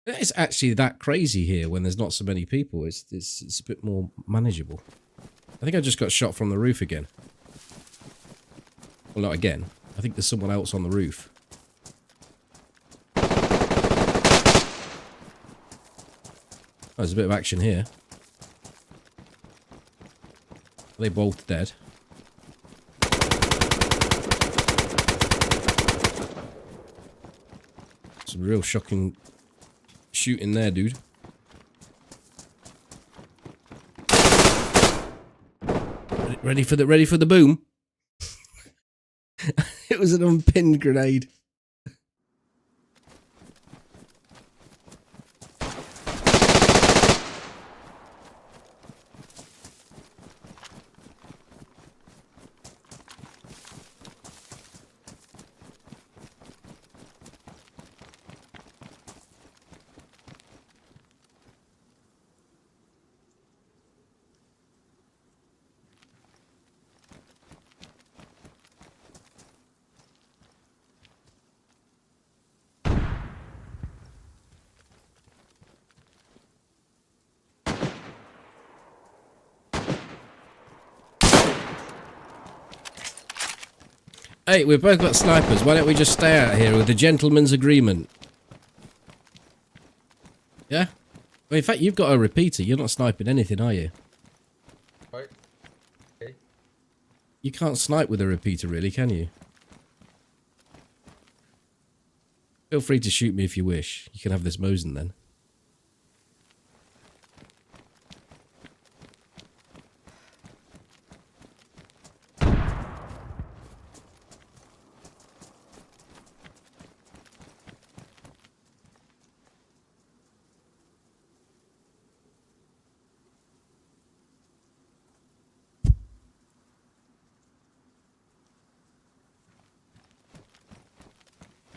S2: It's actually that crazy here when there's not so many people. It's a bit more manageable. I think I just got shot from the roof again. Well, not again. I think there's someone else on the roof. Oh, there's a bit of action here. Are they both dead? Some real shocking shooting there, dude. Ready for the boom. It was an unpinned grenade. Hey, we've both got snipers. Why don't we just stay out here with a gentleman's agreement? Yeah? Well, in fact, you've got a repeater. You're not sniping anything, are you?
S6: Right. Okay.
S2: You can't snipe with a repeater, really, can you? Feel free to shoot me if you wish. You can have this Mosin then.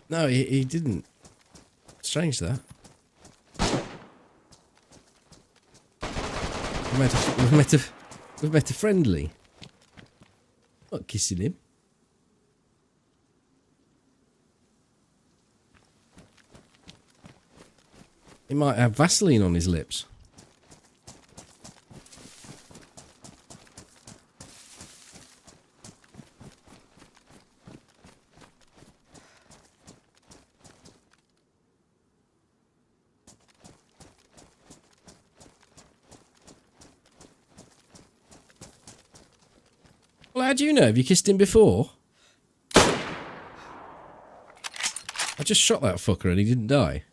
S2: No, he didn't. Strange that. We've met a friendly. Not kissing him. He might have Vaseline on his lips. Well, how do you know? Have you kissed him before? I just shot that fucker and he didn't die.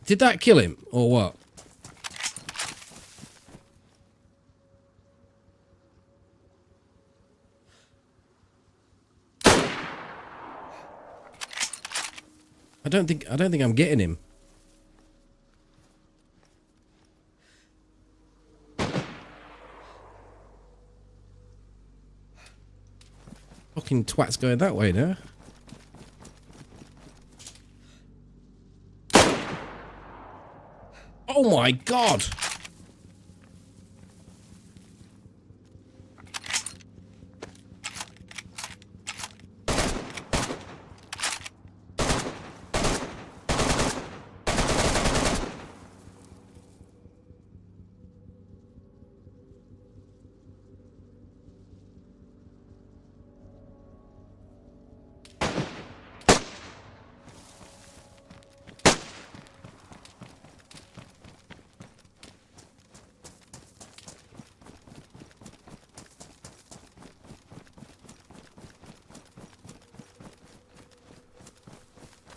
S2: Did that kill him, or what? I don't think I'm getting him. Fucking twat's going that way now. Oh my god!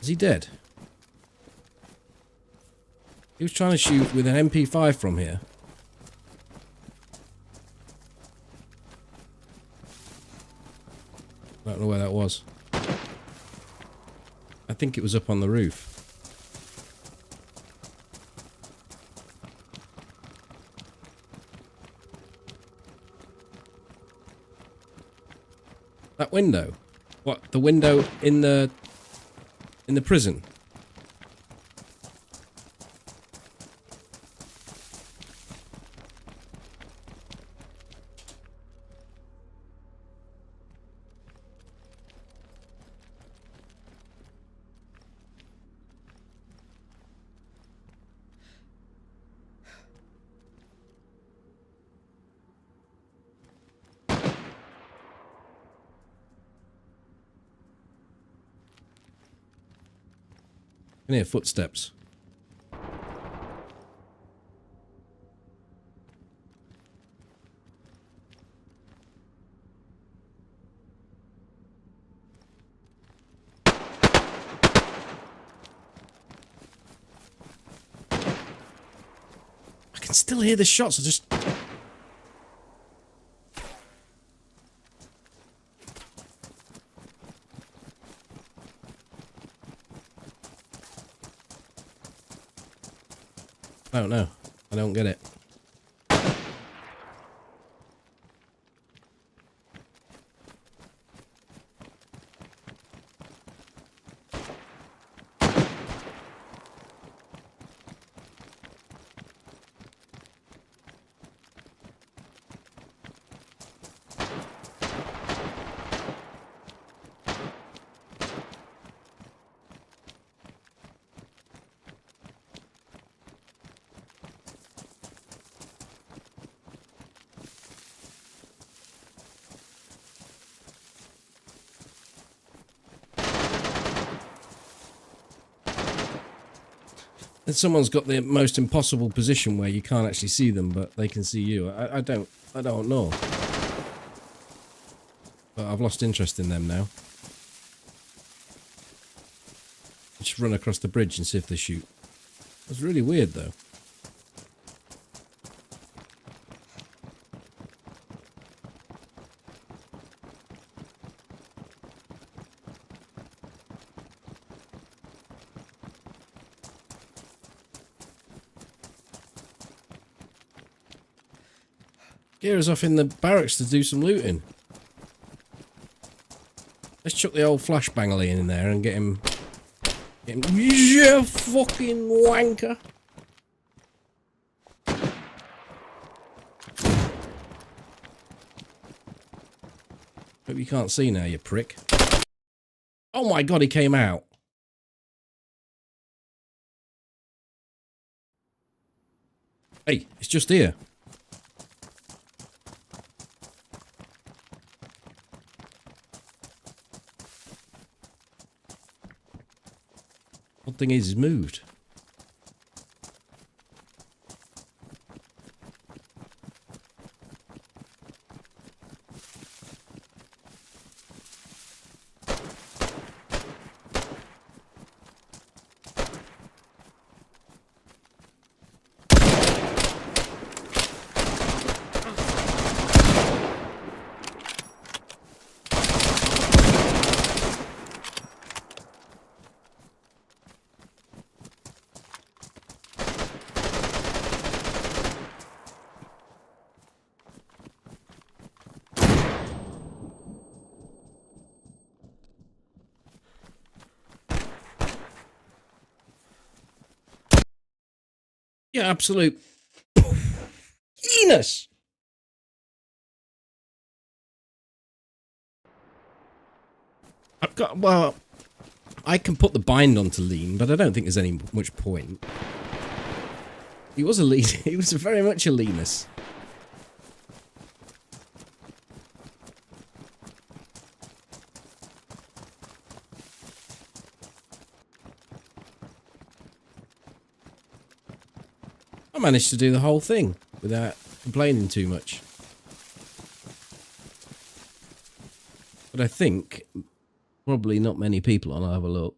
S2: Is he dead? He was trying to shoot with an MP5 from here. I don't know where that was. I think it was up on the roof. That window? What? The window in the prison? I can hear footsteps. I can still hear the shots. I just... I don't know. I don't get it. And someone's got the most impossible position where you can't actually see them, but they can see you. I don't know. But I've lost interest in them now. Just run across the bridge and see if they shoot. It's really weird though. Gear's off in the barracks to do some looting. Let's chuck the old flashbanger in there and get him. Yeah, fucking wanker. Hope you can't see now, you prick. Oh my god, he came out. Hey, it's just here. Odd thing is, he's moved. Yeah, absolute penis. I've got, well, I can put the bind onto lean, but I don't think there's any much point. He was a lean. He was very much a leanus. I managed to do the whole thing without complaining too much. But I think probably not many people on. I'll have a look.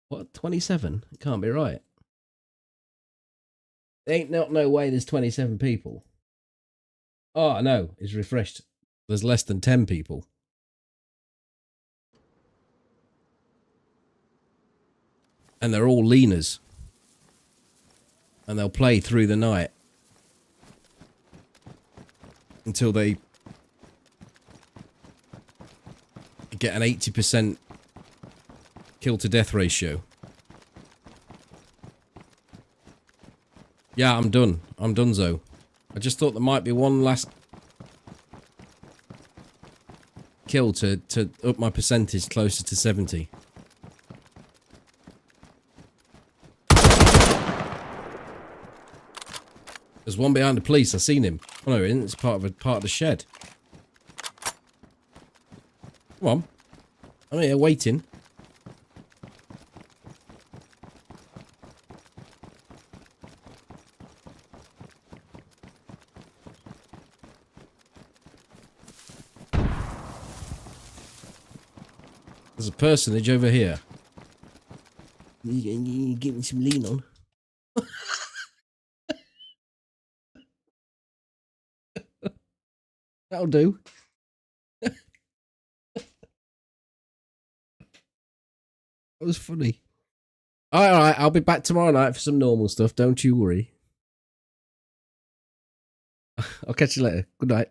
S2: What, 27? It can't be right. There ain't no way there's 27 people. Oh, no, it's refreshed. There's less than 10 people. And they're all leaners. And they'll play through the night. Until they get an 80% kill to death ratio. Yeah, I'm done. I'm donezo. I just thought there might be one last kill to up my percentage closer to 70. There's one behind the police. I seen him. Oh no, it isn't. It's part of the shed. Come on. I'm here waiting. There's a personage over here. You give me some lean on. That'll do. That was funny. Alright, I'll be back tomorrow night for some normal stuff. Don't you worry. I'll catch you later. Good night.